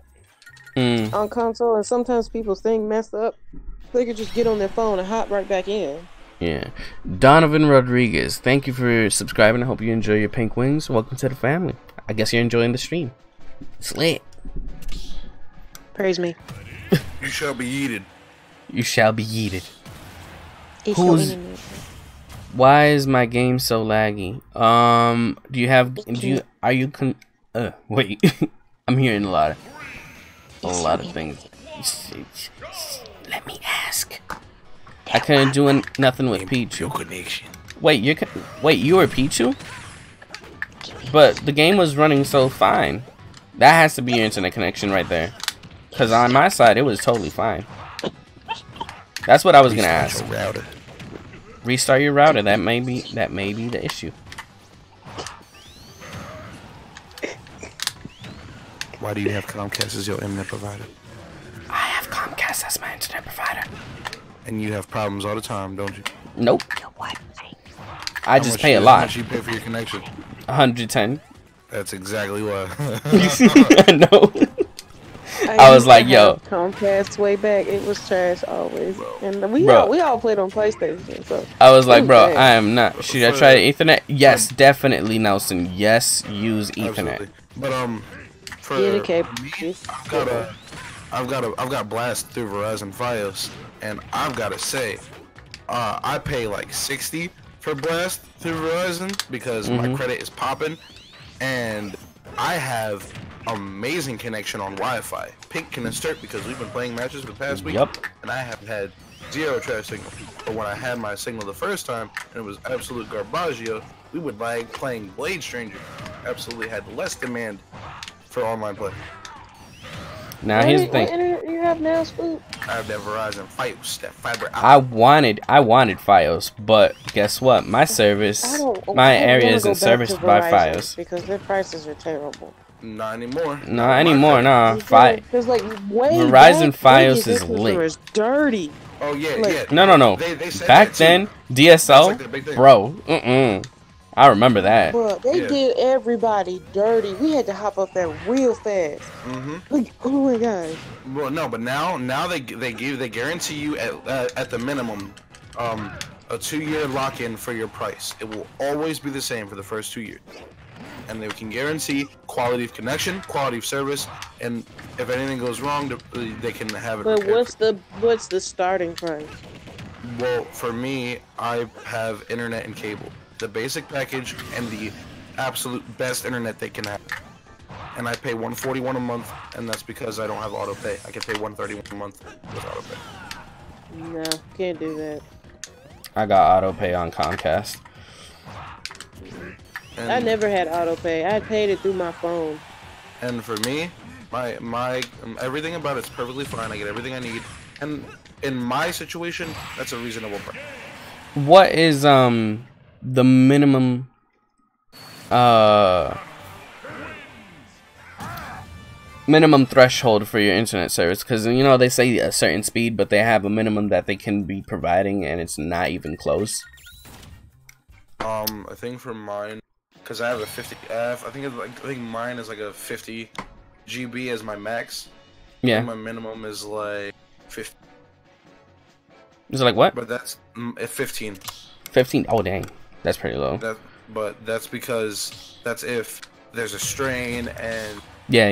on console, and sometimes people's thing messed up. They could just get on their phone and hop right back in. Yeah. Donovan Rodriguez, thank you for subscribing. I hope you enjoy your pink wings. Welcome to the family. I guess you're enjoying the stream. It's lit. Praise me. You shall be yeeted. You shall be yeeted. Why is my game so laggy? Wait. I'm hearing a lot of things. Let me ask. I couldn't do nothing with Pichu. Wait, you were Pichu? But the game was running so fine. That has to be your internet connection right there. Cause on my side, it was totally fine. That's what I was gonna ask. Restart your router. That may be the issue. Why do you have Comcast as your internet provider? I have Comcast as my internet provider. And you have problems all the time, don't you? Nope. I just pay a lot. How much you pay for your connection? 110. That's exactly what. I know. I was like, yo. Comcast way back, it was trash always, and we all played on PlayStation. So I was like, bro, I am not. Should I try Ethernet? Yes, definitely, Nelson. Yes, use Ethernet. But for me, I've got Blast through Verizon Fios, and I've got to say, I pay like $60 for Blast through Verizon because my credit is popping, and I have amazing connection on Wi-Fi. Pink can insert because we've been playing matches for the past week, and I have had 0 trash signal. But when I had my signal the first time, and it was absolute garbaggio, we would like playing Blade Stranger. Absolutely had less demand for online play. Now here's the thing. What internet do you have now, Ssbu? I have that Verizon Fios, that fiber. I wanted Fios, but guess what? My service, my area isn't serviced by Fios because their prices are terrible. Not anymore. Not anymore. Nah, because like Verizon Fios is lit. Is dirty. Oh yeah, like, yeah. No. They said Back then, DSL, like bro. I remember that. But they did everybody dirty. We had to hop up there real fast. Like, oh my god. Well, no, but now they guarantee you at the minimum a 2-year lock-in for your price. It will always be the same for the first 2 years, and they can guarantee quality of connection, quality of service, and if anything goes wrong, they can have it. But repaired. what's the starting price? Well, for me, I have internet and cable. The basic package and the absolute best internet they can have, and I pay $141 a month, and that's because I don't have auto pay. I can pay $131 a month with auto pay. No, can't do that. I got auto pay on Comcast. And I never had auto pay. I paid it through my phone. And for me, my everything about it's perfectly fine. I get everything I need, and in my situation, that's a reasonable price. What is the minimum minimum threshold for your internet service? Because you know they say a certain speed, but they have a minimum that they can be providing, and it's not even close. I think for mine, because I have a 50, I think mine is like a 50 GB as my max. Yeah. And my minimum is like 50. Is it like what? But that's 15. 15. Oh dang, that's pretty low. But that's because that's if there's a strain and yeah.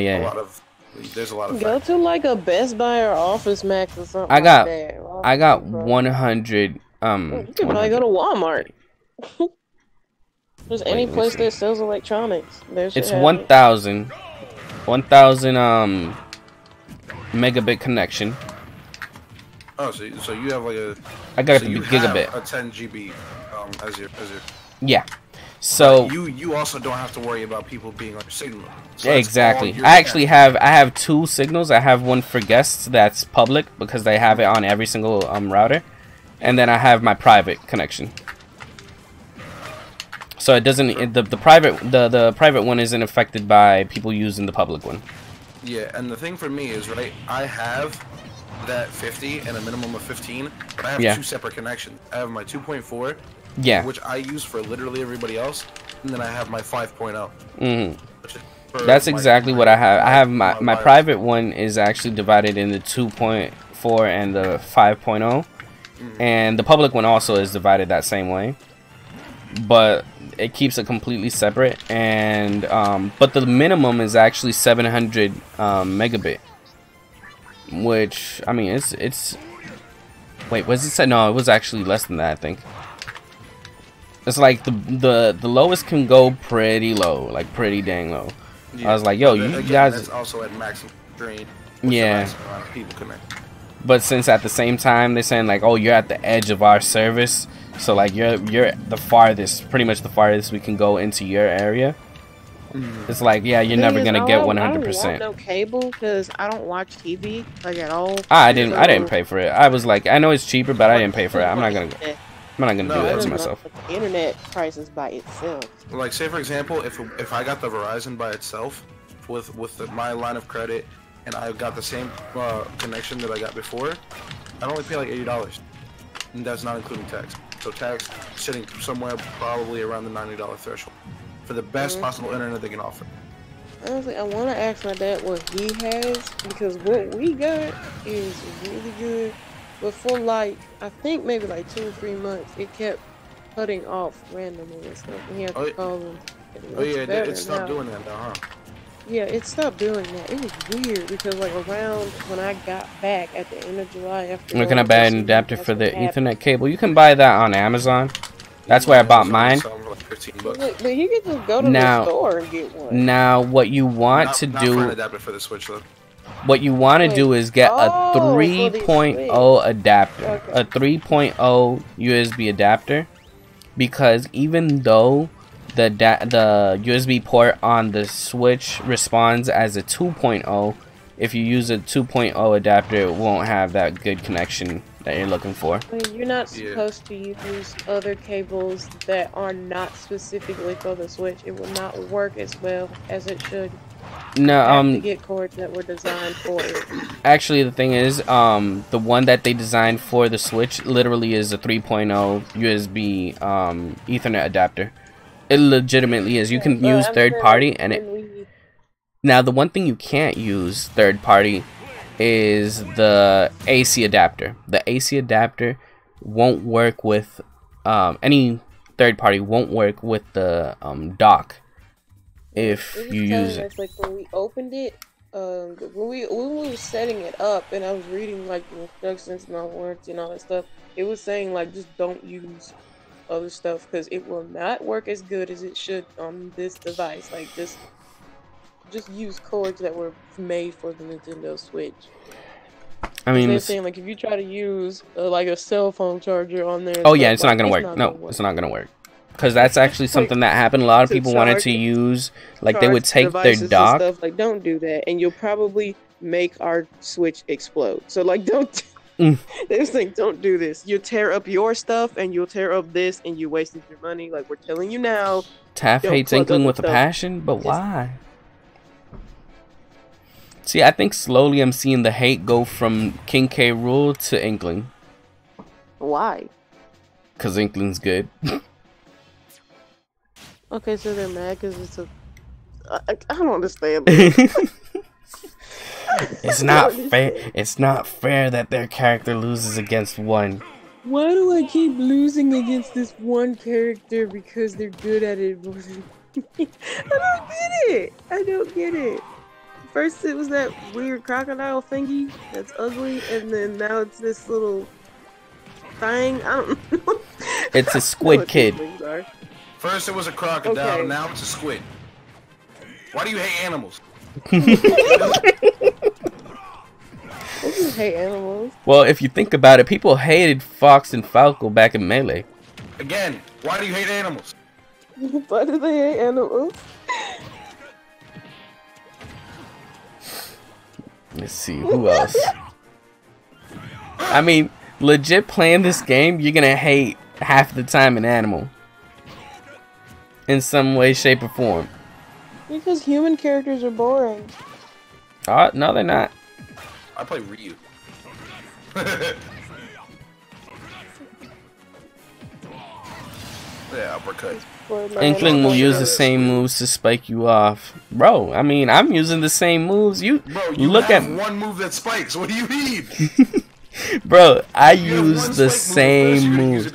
There's a lot of. Go to like a Best Buy or Office Max or something. I got 100. You can probably go to Walmart. There's any place that sells electronics. It's 1,000 megabit connection. Oh, so you have like a. I got so the you gigabit. Have a 10 GB as your. Yeah. So you also don't have to worry about people being on your signal. So exactly. I actually have 2 signals. I have one for guests that's public because they have it on every single router, and then I have my private connection. So it doesn't the private one isn't affected by people using the public one. Yeah, and the thing for me is I have that 50 and a minimum of 15, but I have 2 separate connections. I have my 2.4. Yeah. Which I use for literally everybody else, and then I have my 5.0. That's exactly what I have. I have my private one is actually divided into 2.4 and the 5.0, and the public one also is divided that same way. But it keeps it completely separate, and but the minimum is actually 700 megabit, which I mean it's. Wait, was it said? No, it was actually less than that, I think. It's like the lowest can go pretty low, like pretty dang low. Yeah. I was like, yo, you guys. That's also at maximum strain. Yeah. People connect. But since at the same time they're saying like, oh, you're at the edge of our service, so like you're the farthest, pretty much the farthest we can go into your area. It's like, yeah, you're never gonna get 100%. I don't want no cable because I don't watch TV like at all. I didn't pay for it. I was like, I know it's cheaper, but I didn't pay for it. I'm not gonna do that to myself. The internet prices by itself. Like, say for example, if I got the Verizon by itself with my line of credit, and I got the same connection that I got before, I'd only pay like $80, and that's not including tax. So tax sitting somewhere probably around the $90 threshold for the best possible internet they can offer. Honestly, I want to ask my dad what he has, because what we got is really good. But for like, I think maybe like 2 or 3 months, it kept cutting off randomly and stuff. And he had to call them. Oh yeah, it stopped doing that now, huh? Yeah, it stopped doing that. It was weird because like around when I got back at the end of July after. Looking at an adapter for the Ethernet cable. You can buy that on Amazon. That's where I bought mine. $15. But you can just go to the store and get one. Now, what you want to not do? for an adapter for the Switch though. What you want to do is get a Oh, 3.0 adapter, Okay. a 3.0 USB adapter, because even though the USB port on the Switch responds as a 2.0, if you use a 2.0 adapter, it won't have that good connection that you're looking for. I mean, you're not supposed to use other cables that are not specifically for the Switch. It will not work as well as it should. No, You have to get cords that were designed for it. Actually, the thing is, the one that they designed for the Switch literally is a 3.0 USB Ethernet adapter. It legitimately is. You can use third party, and it. Now, the one thing you can't use third party is the AC adapter. The AC adapter won't work with any third party. Won't work with the dock if you use it. Like when we opened it, when we were setting it up, and I was reading like the instructions and all warranty and all that stuff, it was saying like just don't use other stuff because it will not work as good as it should on this device. Like just use cords that were made for the Nintendo Switch. I mean, they're saying like if you try to use like a cell phone charger on there. Oh yeah, it's not gonna work. No, it's not gonna work. Because that's actually something that happened. A lot of people wanted to use, like they would take their dock. Stuff. Like don't do that, and you'll probably make our Switch explode. So like don't. They're saying don't do this. You tear up your stuff, and you'll tear up this, and you wasted your money. Like we're telling you now. Taff hates Inkling with a passion, but why? See, I think slowly I'm seeing the hate go from King K. Rool to Inkling. Why? Because Inkling's good. Okay, so they're mad because it's a... I don't understand this. It's not fair. It's not fair that their character loses against one. Why do I keep losing against this one character because they're good at it? I don't get it. I don't get it. First it was that weird crocodile thingy that's ugly, and then now it's this little thing. I don't know. It's a squid kid. First it was a crocodile, now it's a squid. Why do you hate animals? I just hate animals. Well, if you think about it, people hated Fox and Falco back in Melee. Again, why do you hate animals? Why do they hate animals? Let's see, who else? I mean, legit playing this game, you're gonna hate half the time an animal. In some way, shape, or form. Because human characters are boring. No, they're not. I play Ryu. Yeah, uppercut. Inkling will use the same moves to spike you off. Bro, I mean, I'm using the same moves. Bro, you look have at one move that spikes. What do you mean? Bro, I use the same move.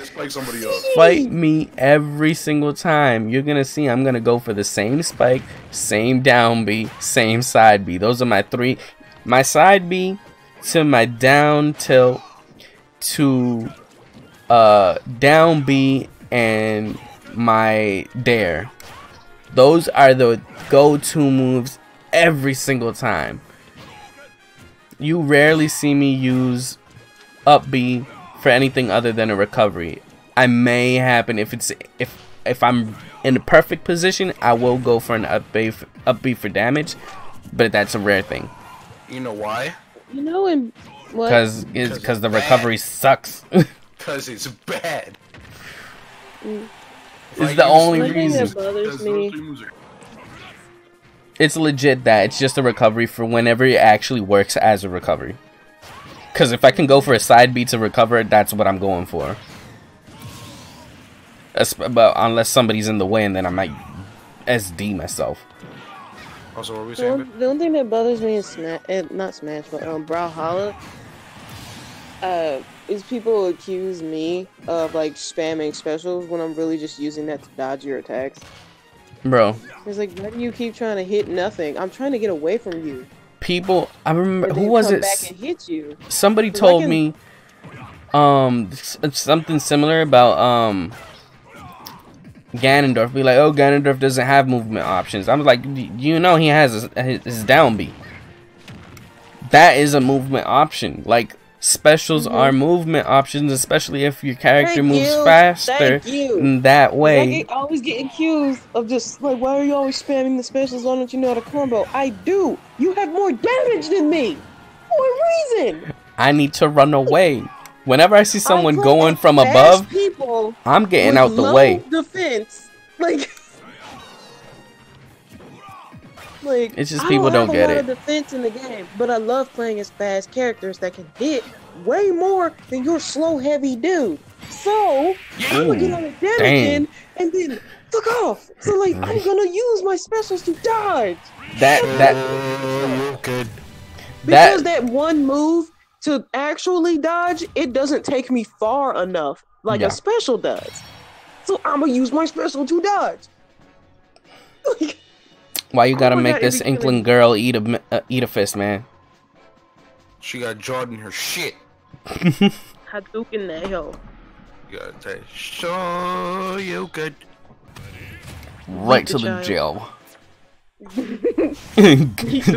Fight me every single time. You're gonna see I'm gonna go for the same spike, same down B, same side B. Those are my three. My side B to my down tilt to down B and my dare. Those are the go-to moves every single time. You rarely see me use up B for anything other than a recovery. I may happen if I'm in the perfect position, I will go for an up B for damage, but that's a rare thing. You know why? You know, in what? Because the recovery sucks. Because it's bad. It's the only reason. That bothers me. It's legit that it's just a recovery for whenever it actually works as a recovery. Because if I can go for a side B to recover, that's what I'm going for. But unless somebody's in the way, and then I might SD myself. Also, what were we saying? The only thing that bothers me is not Smash, but Brawlhalla. Is people accuse me of like spamming specials when I'm really just using that to dodge your attacks. Bro. It's like, why do you keep trying to hit nothing? I'm trying to get away from you. People, I remember, who was it? Back and hit you. Somebody told me, something similar about, Ganondorf be like, oh, Ganondorf doesn't have movement options. I'm like, you know he has his down B. That is a movement option. Like, specials are movement options, especially if your character moves faster in that way. I always get accused of just like, why are you always spamming the specials? Why don't you know how to combo? I do. You have more damage than me. For a reason. I need to run away. Whenever I see someone going from above, I'm getting out the way. Defense, like it's just people don't get it. I don't have a lot of defense in the game, but I love playing as fast characters that can hit way more than your slow, heavy dude. So I'm gonna get on the damage and then fuck off. So like I'm gonna use my specials to dodge. Because that one move to actually dodge, it doesn't take me far enough like a special does. So I'm gonna use my special to dodge. Why you gotta make this inkling girl eat a fist, man? She got Jordan her shit. Hadouken that hoe. You gotta say, so you good. Right to the jail.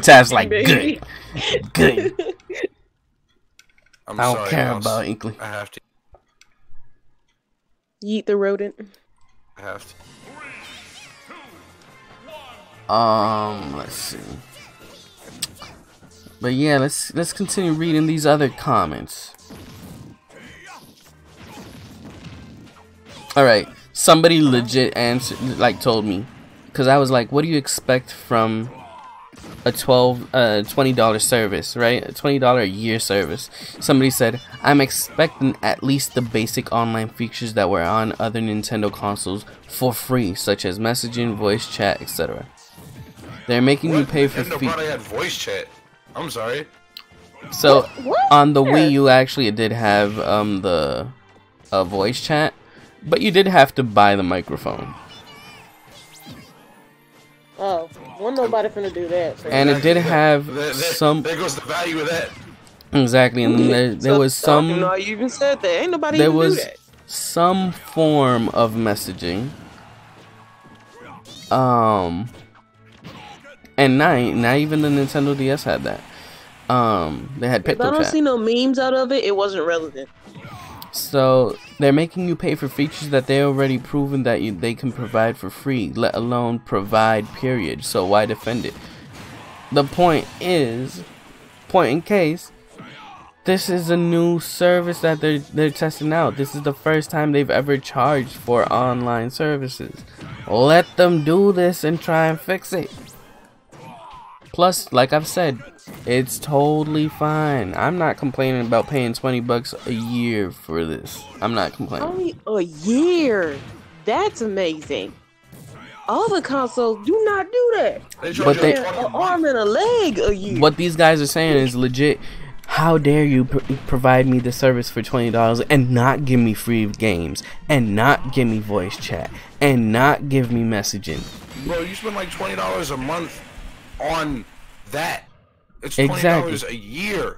Tav's like, good. Good. I don't care about inkling. I have to. Yeet the rodent. I have to. Let's see. But yeah, let's continue reading these other comments. All right, somebody legit answered, like, told me, because I was like, what do you expect from a $20 service, right? A $20 a year service. Somebody said, I'm expecting at least the basic online features that were on other Nintendo consoles for free, such as messaging, voice chat, etc. They're making you pay for features. Nobody had voice chat. I'm sorry. So on the Wii U, actually, it did have the voice chat, but you did have to buy the microphone. Oh, wasn't nobody finna do that. So. And it did have some. There goes the value of that. Exactly, and then there was some. No, you even said that. Ain't nobody there even was do that. Some form of messaging. And not even the Nintendo DS had that. They had If I don't see no memes out of it, it wasn't relevant. So they're making you pay for features that they already proven that they can provide for free, let alone provide, period. So why defend it? The point is, point in case, this is a new service that they're testing out. This is the first time they've ever charged for online services. Let them do this and try and fix it. Plus, like I've said, it's totally fine. I'm not complaining about paying $20 a year for this. I'm not complaining. Only a year? That's amazing. All the consoles do not do that. But they an arm and a leg a year. What these guys are saying is legit. How dare you provide me the service for $20 and not give me free games, and not give me voice chat, and not give me messaging? Bro, you spend like $20 a month on that. It's $20 a year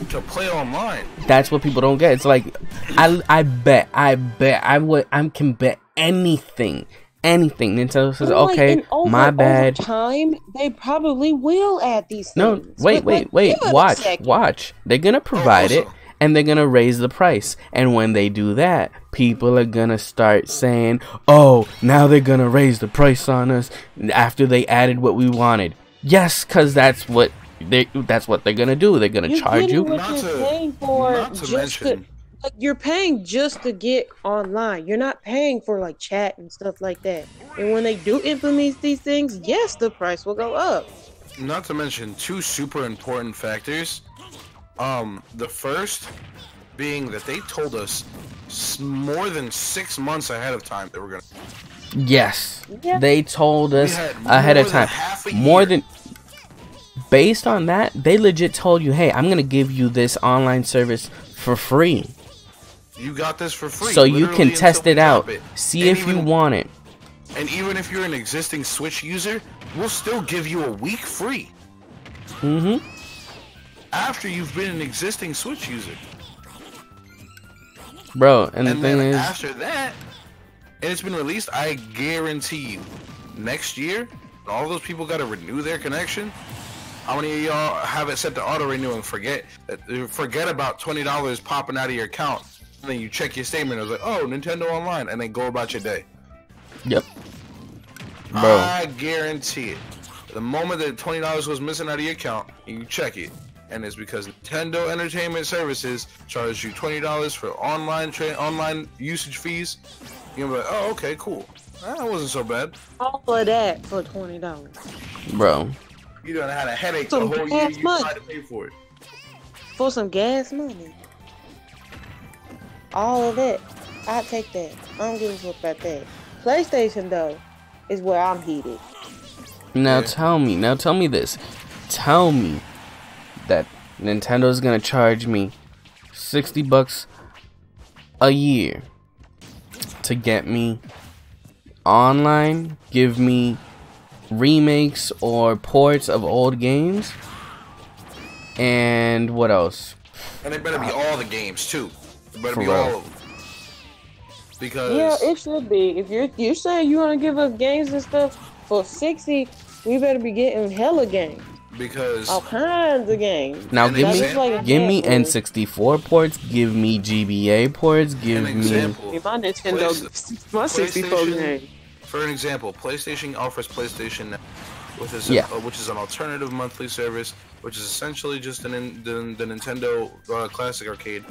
to play online. That's what people don't get. It's like, I bet I can bet anything. Nintendo says, okay, my bad. Over time, they probably will add these things. No, wait. Watch. They're gonna provide it, and they're gonna raise the price. And when they do that, people are gonna start saying, oh, now they're gonna raise the price on us after they added what we wanted. Yes, because that's what they're gonna do. They're gonna charge you. You're paying just to get online. You're not paying for like chat and stuff like that. And when they do implement these things, yes, the price will go up. Not to mention two super important factors. The first being that they told us more than 6 months ahead of time that we're gonna. Yes, they told us ahead of time. More than. Based on that, they legit told you, hey, I'm gonna give you this online service for free. You got this for free. So you can test it out. See if you want it. And even if you're an existing Switch user, we'll still give you a week free. After you've been an existing Switch user. Bro, and the thing is, after that, and it's been released, I guarantee you, next year, all those people got to renew their connection. How many of y'all have it set to auto renew and forget about $20 popping out of your account, and then you check your statement, it's like, oh, Nintendo Online, and then go about your day. Yep. Bro. I guarantee it. The moment that $20 was missing out of your account, and you check it, and it's because Nintendo Entertainment Services charges you $20 for online usage fees, you're gonna be like, oh, okay, cool. That wasn't so bad. All of that for $20. Bro. You done had a headache Some the whole year. gas You money. tried to pay for it. For some gas money. All of that. I take that. I don't give a fuck about that. PlayStation though is where I'm heated. Now Yeah. tell me this. Tell me that Nintendo's gonna charge me $60 a year to get me online, give me remakes or ports of old games, and what else? And it better be all the games too. It better For be real. all of them. Because Yeah, it should be. If you're saying you want to give us games and stuff for 60, we better be getting hella games. because All kinds of games. Now An give me example- give me handful. N64 ports, give me GBA ports, give an me example. My Nintendo, my 64 PlayStation- game. For an example, PlayStation offers PlayStation Now, which is an alternative monthly service, which is essentially just the Nintendo Classic Arcade,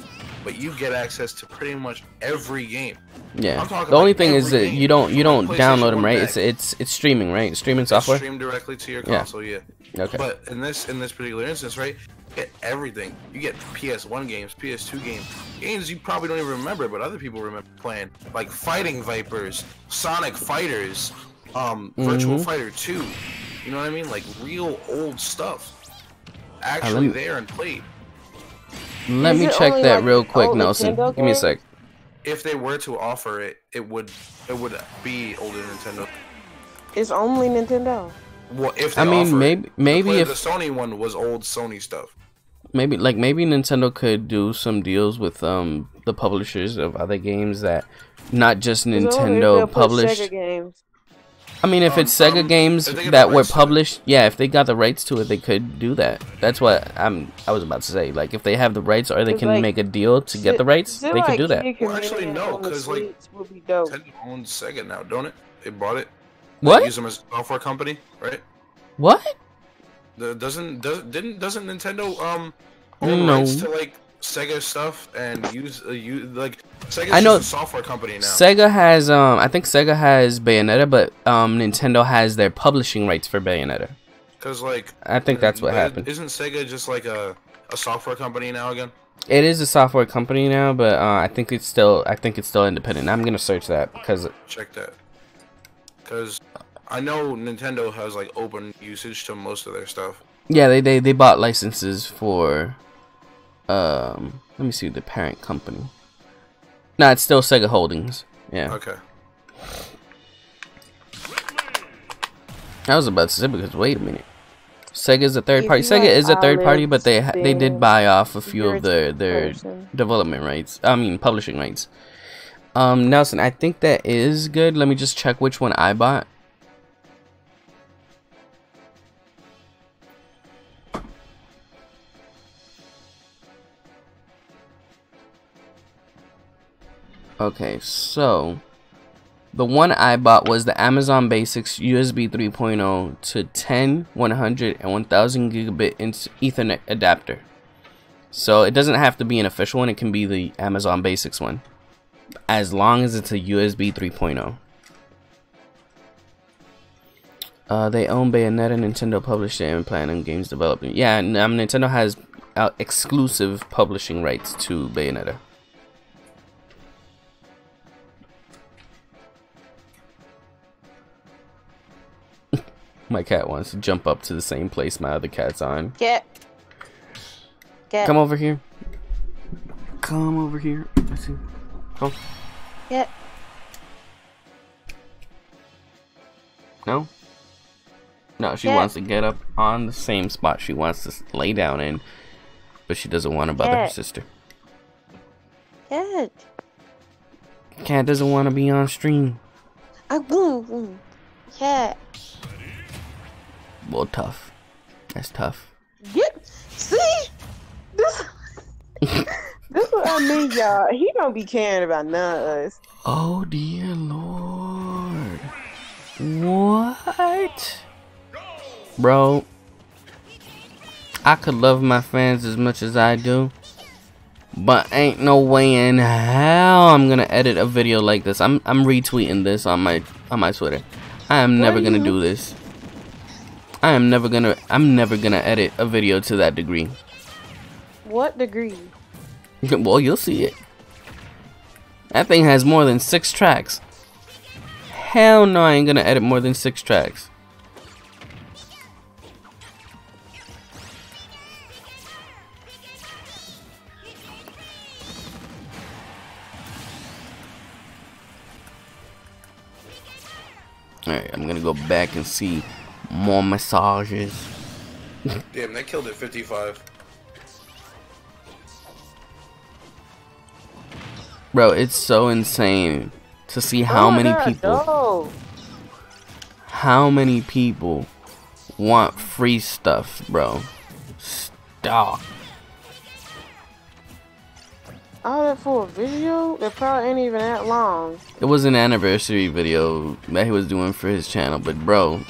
but you get access to pretty much every game. yeah. I'm talking The only like thing is every that game. you don't Like download PlayStation them, 1 right? back. It's streaming, right? It's streaming It's software. streamed directly to your Yeah. console, yeah. Okay. But in this particular instance, right, you get everything. You get PS1 games, PS2 games you probably don't even remember, but other people remember playing, like Fighting Vipers, Sonic Fighters, Virtual Fighter 2. You know what I mean? Like real old stuff, actually there and played. Let Is me it check only that like real quick, old Nelson. Nintendo Give me a games? sec. If they were to offer it, it would be older Nintendo. It's only Nintendo. Well, if they I mean, offer it. maybe the if Sony one was old Sony stuff. maybe Nintendo could do some deals with the publishers of other games that not just It's only if Nintendo they'll put published. Sega games. I mean, if it's Sega games if they get that the were rights to it. published, yeah, if they got the rights to it, they could do that. That's what I was about to say. Like, if they have the rights or they It's can like- make a deal to get the rights, they could do that. Well, actually, no, 'cause, like, would be dope. Nintendo owns Sega now, don't it? They bought it. What? They use them as a software company, right? What? Doesn't Nintendo own No. rights to like Sega stuff and use like Sega's I know- just a software company now. Sega has I think Sega has Bayonetta, but Nintendo has their publishing rights for Bayonetta. Because like I think that's what happened. Isn't Sega just like a software company now again? It is a software company now, but I think it's still independent. I'm gonna search that because Check that. Because I know Nintendo has like open usage to most of their stuff. yeah, they bought licenses for let me see the parent company. No, it's still Sega Holdings. Yeah, Okay. I was about to say because wait a minute, Sega's a third If party. you Sega like is a third party, Olive, but they did buy off a few you're of a their person. development rights. I mean publishing rights. Nelson, I think that is good. Let me just check which one I bought. Okay, so the one I bought was the Amazon Basics USB 3.0 to 10, 100, and 1000 gigabit Ethernet adapter. So it doesn't have to be an official one, it can be the Amazon Basics one, as long as it's a USB 3.0. They own Bayonetta, Nintendo published it and plan on games development. Yeah, Nintendo has exclusive publishing rights to Bayonetta. My cat wants to jump up to the same place my other cat's on. Cat. Come over here. Come over here. Let's see. Come. Cat. No? No, she Cat. wants to get up on the same spot she wants to lay down in, but she doesn't want to bother her Cat. sister. Cat. Cat doesn't want to be on stream. Yeah. Well, tough. That's tough. Get see this. This what I mean, y'all. He don't be caring about none of us. Oh dear Lord. What? Bro, I could love my fans as much as I do, but ain't no way in hell I'm gonna edit a video like this. I'm retweeting this on my Twitter. I am never gonna do this. I'm never gonna edit a video to that degree. What degree? Well, you'll see it. That thing has more than 6 tracks. Hell no, I ain't gonna edit more than 6 tracks. Alright, I'm gonna go back and see more massages. Damn, they killed it 55. Bro, it's so insane to see how many people want free stuff, bro. Stop. All that for a video? It probably ain't even that long. It was an anniversary video that he was doing for his channel, but bro,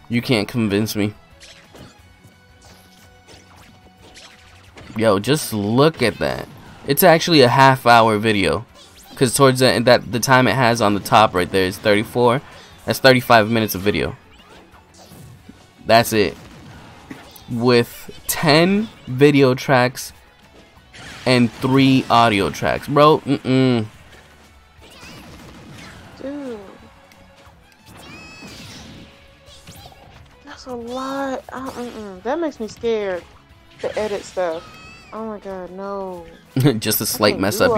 you can't convince me. Yo, just look at that. It's actually a half-hour video, because towards the time it has on the top right there is 34. That's 35 minutes of video. That's it. With 10 video tracks and 3 audio tracks, bro. Dude, that's a lot. That makes me scared to edit stuff. Oh my god, no. Just a slight mess up.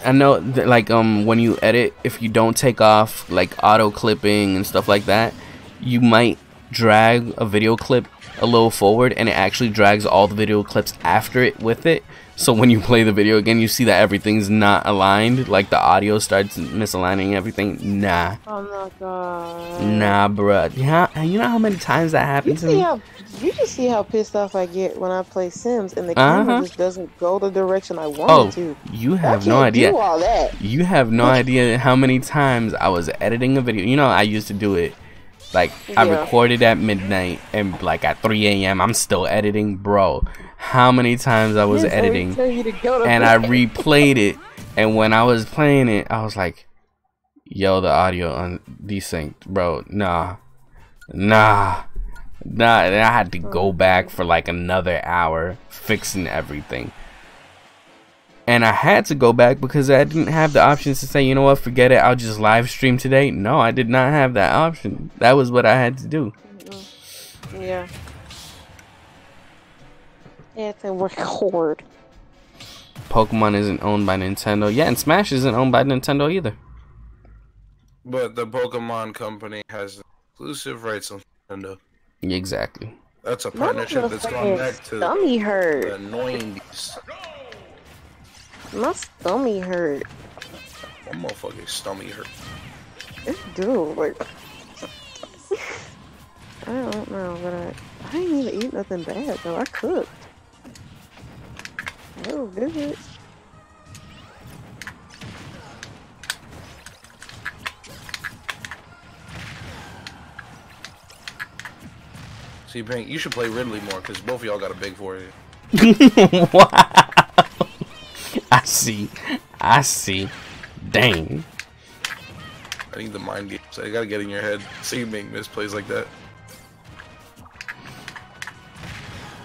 I know that, like when you edit, if you don't take off like auto clipping and stuff like that, you might drag a video clip a little forward, and it actually drags all the video clips after it with it. So when you play the video again, you see that everything's not aligned, like the audio starts misaligning everything. Nah. Oh my god. Nah, bruh. You know how many times that happens to me? You just see how pissed off I get when I play Sims and the camera just doesn't go the direction I want it to. You have no idea. Do all that. You have no idea how many times I was editing a video. You know, I used to do it. Like, I recorded at midnight, and like at 3 a.m. I'm still editing, bro. How many times I was editing, and I replayed it, and when I was playing it, I was like, yo, the audio desynced, bro. Nah. And I had to go back for like another hour fixing everything. And I had to go back because I didn't have the options to say, you know what, forget it, I'll just live stream today. No, I did not have that option. That was what I had to do. Yeah. Yeah, it's a record. Pokemon isn't owned by Nintendo. Yeah, and Smash isn't owned by Nintendo either. But the Pokemon company has exclusive rights on Nintendo. Exactly. That's a partnership that's gone back to the 90s. My stomach hurt. My motherfucking stomach hurt. It do, like I don't know, but I didn't even eat nothing bad though. I cooked. Oh, good. See, Pink, you should play Ridley more because both of y'all got a big forehead. Wow. I see. Dang. I need the mind games. I gotta get in your head so you make misplays like that.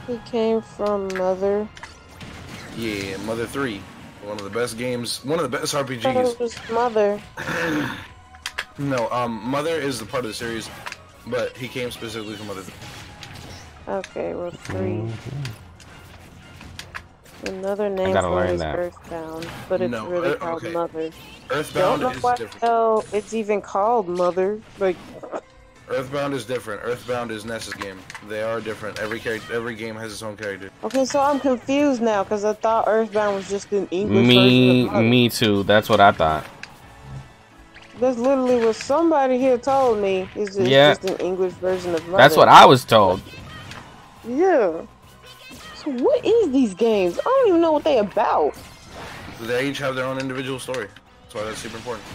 He came from Mother. Yeah, Mother 3. One of the best games. One of the best RPGs. I thought it was Mother. No, Mother is the part of the series, but he came specifically from Mother 3. Okay, well, 3. Another name for it is Earthbound, but it's really called Mother. Earthbound is different. Hell, it's even called Mother. Like, Earthbound is different. Earthbound is Ness's game. They are different. Every game has its own character. Okay, so I'm confused now because I thought Earthbound was just an English version of Mother. Me too. That's what I thought. That's literally what somebody here told me. It's just an English version of Mother. That's what I was told. Yeah. So what is these games? I don't even know what they about. They each have their own individual story. That's why that's super important.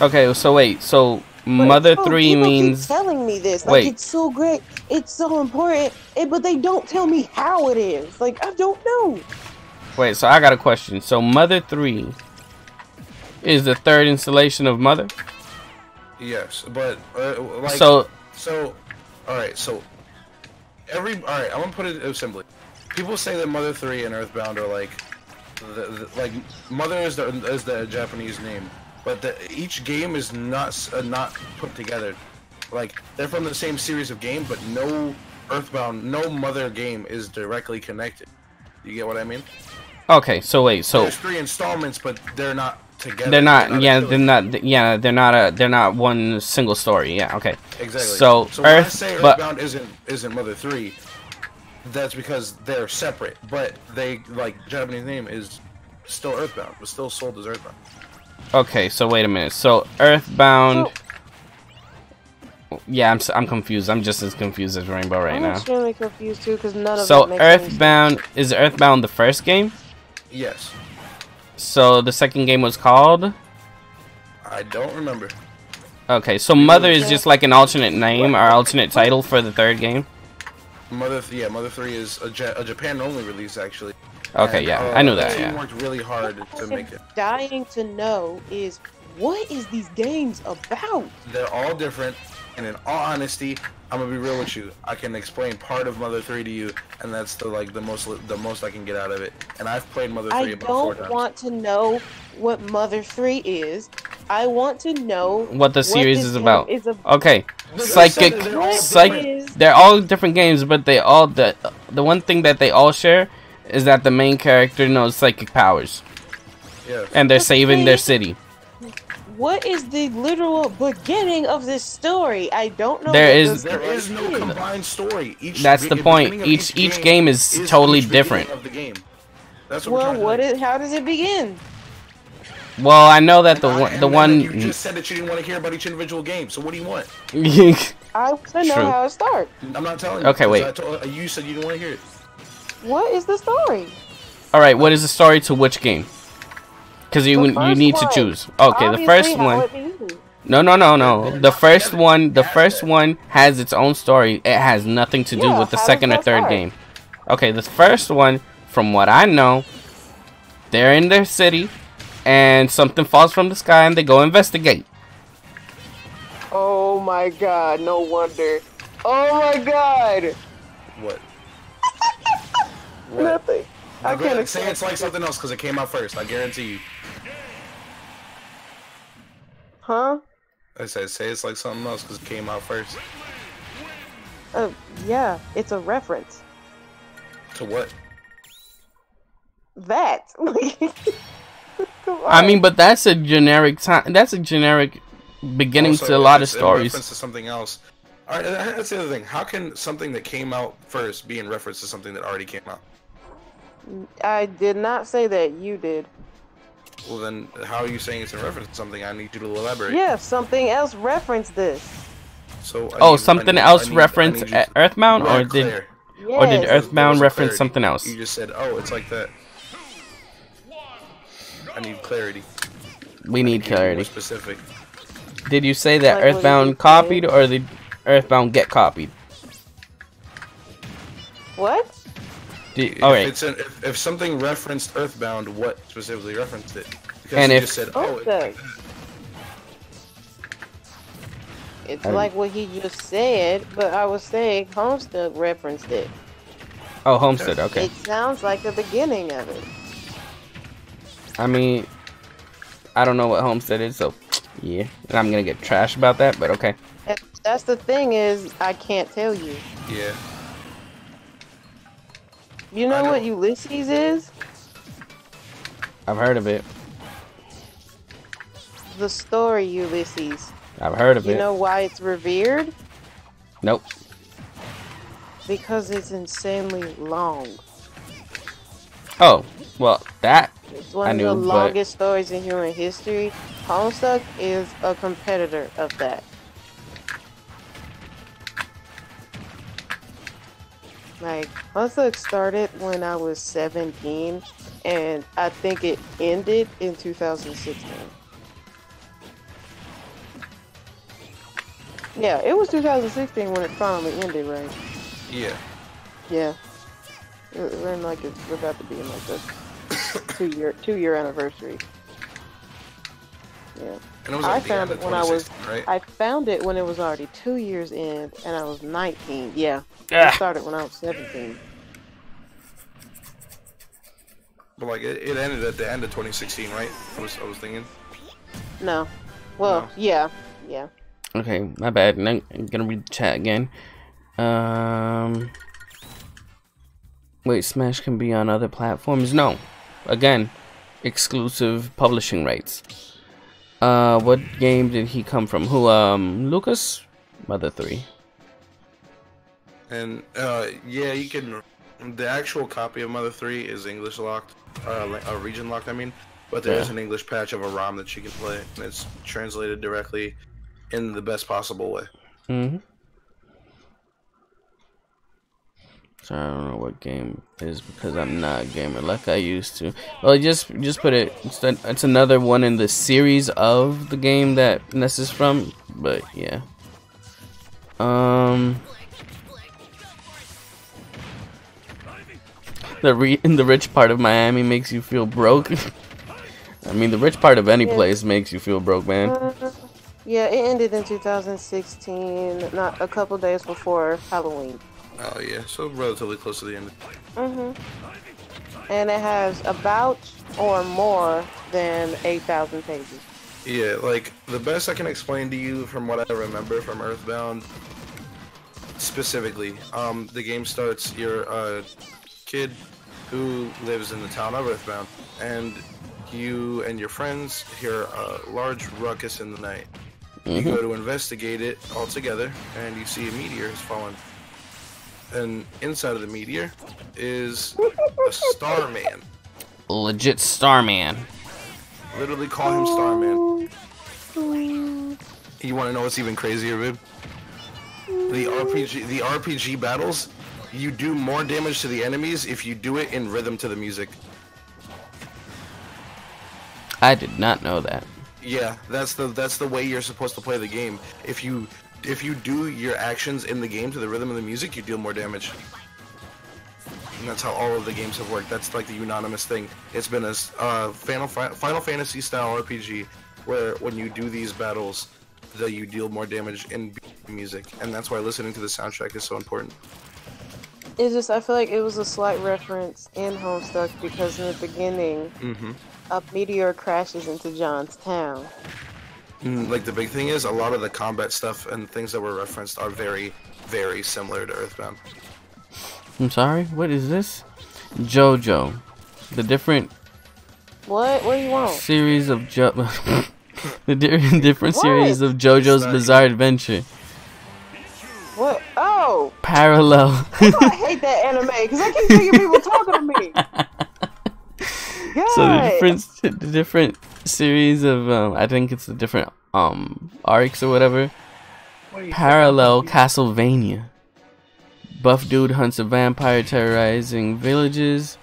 Okay, so wait, so Mother 3 means... Keep telling me this. Wait. Like, it's so great. It's so important. But they don't tell me how it is. Like, I don't know. Wait, so I got a question. So Mother 3 is the third installation of Mother? Yes, but like so alright, so alright, I'm gonna put it simply. People say that Mother 3 and Earthbound are like like Mother is the Japanese name, but each game is not put together. Like they're from the same series of games, but no Earthbound, no Mother game is directly connected. You get what I mean? Okay, so wait, so there's 3 installments, but they're not together. They're not one single story. Yeah, okay. Exactly. So when I say Earthbound isn't Mother 3, that's because they're separate, but they like Japanese name is still Earthbound, but still sold as Earthbound. Okay, so wait a minute. So Earthbound. Yeah, I'm confused. I'm just as confused as Rainbow right now. I'm extremely confused too because none of so it makes Earthbound is Earthbound the first game? Yes. So the second game was called? I don't remember. Okay, so Mother is just like an alternate name or alternate title for the third game? Mother 3 is a Japan-only release, actually. Okay, yeah, I knew that. The team yeah. worked really hard to make it. Dying to know is what is these games about? They're all different, and in all honesty, I'm gonna be real with you. I can explain part of Mother 3 to you, and that's the most I can get out of it. And I've played Mother 3 about 4 times. I don't want to know what Mother 3 is. I want to know what the series is about. Okay, Psychic. They're all different games, but they all the one thing that they all share is that the main character knows psychic powers. Yes. And they're saving their city. What is the literal beginning of this story? I don't know. There is no combined story. That's the point. Each game is totally different. Of the game. That's what how does it begin? Well, I know that the one you just said that you didn't want to hear about each individual game. So what do you want? I want to know how it starts. I'm not telling you. Okay, wait. You said you didn't want to hear it. What is the story? All right, what is the story to which game? Because you need to choose. Okay, obviously, the first one. No. The first one has its own story. It has nothing to do with the second or third game. Okay, the first one, from what I know, they're in their city, and something falls from the sky, and they go investigate. Oh my God! No wonder. Oh my God! What? Nothing. I can't say it's like something else because it came out first. I guarantee you. Huh? I said say it's like something else because it came out first. Yeah, it's a reference. To what? That. I mean, but that's a generic time. That's a generic beginning to a lot of stories. Reference to something else. All right, that's the other thing. How can something that came out first be in reference to something that already came out? I did not say that. You did. Well, then how are you saying it's in reference to something? I need you to elaborate. Yeah, something else referenced this. So. Something else referenced Earthbound, or did Earthbound reference something else? You just said, "Oh, it's like that." I need clarity. We need clarity. More specific. Did you say that Earthbound copied, or did Earthbound get copied? What? If something referenced Earthbound, what specifically referenced it? Because and you if just said, it's like what he just said, but I was saying Homestead referenced it. Oh, Homestead, okay. It sounds like the beginning of it. I mean, I don't know what Homestead is, so yeah, and I'm gonna get trash about that, but okay. And that's the thing is, I can't tell you. Yeah. You know what Ulysses is? I've heard of it. The story Ulysses. I've heard of it. You know why it's revered? Nope. Because it's insanely long. Oh, well, that it's one of the longest stories in human history. Homestuck is a competitor of that. Like, Homestuck started when I was 17, and I think it ended in 2016. Yeah, it was 2016 when it finally ended, right? Yeah. Yeah. We're in like we're about to be in like the two-year anniversary. Yeah. And it was I like the found end it of when I was 2016, right? I found it when it was already 2 years in, and I was 19. Yeah. Ah. It started when I was 17. But like it ended at the end of 2016, right? I was thinking. No. Well, No. yeah. Okay, my bad. Now I'm gonna read the chat again. Wait, Smash can be on other platforms? No. Again, exclusive publishing rights. What game did he come from? Who? Lucas? Mother 3. And yeah, you can. The actual copy of Mother 3 is English locked, region locked. I mean, but there is an English patch of a ROM that you can play, and it's translated directly in the best possible way. So I don't know what game is because I'm not a gamer like I used to. Well, just put it. It's another one in the series of the game that Ness is from. But yeah. The rich part of Miami makes you feel broke. I mean, the rich part of any place makes you feel broke, man. Yeah, it ended in 2016, not a couple days before Halloween. Oh yeah, so relatively close to the end. And it has about or more than 8,000 pages. Yeah, like the best I can explain to you from what I remember from Earthbound specifically, the game starts, you're a kid who lives in the town of Earthbound, and you and your friends hear a large ruckus in the night. You go to investigate it all together, and you see a meteor has fallen. And inside of the meteor is a Starman. Legit Starman. Literally call him Starman. You want to know what's even crazier, babe? The RPG battles, you do more damage to the enemies if you do it in rhythm to the music. I did not know that. Yeah, that's the way you're supposed to play the game. If you do your actions in the game to the rhythm of the music, you deal more damage. And that's how all of the games have worked. That's like the unanimous thing. It's been a Final Fantasy style RPG where when you do these battles, that you deal more damage in music, and that's why listening to the soundtrack is so important. It's just, I feel like it was a slight reference in Homestuck because in the beginning, a meteor crashes into John's town. Like the big thing is, a lot of the combat stuff and things that were referenced are very, very similar to Earthbound. I'm sorry, what is this? JoJo. The different... What? What do you want? Series of the different series of JoJo's Bizarre Adventure. What? Oh! Parallel. I hate that anime because I keep thinking people talking to me. God. So the different series of I think it's the different arcs or whatever. Parallel Castlevania. Buff dude hunts a vampire terrorizing villages.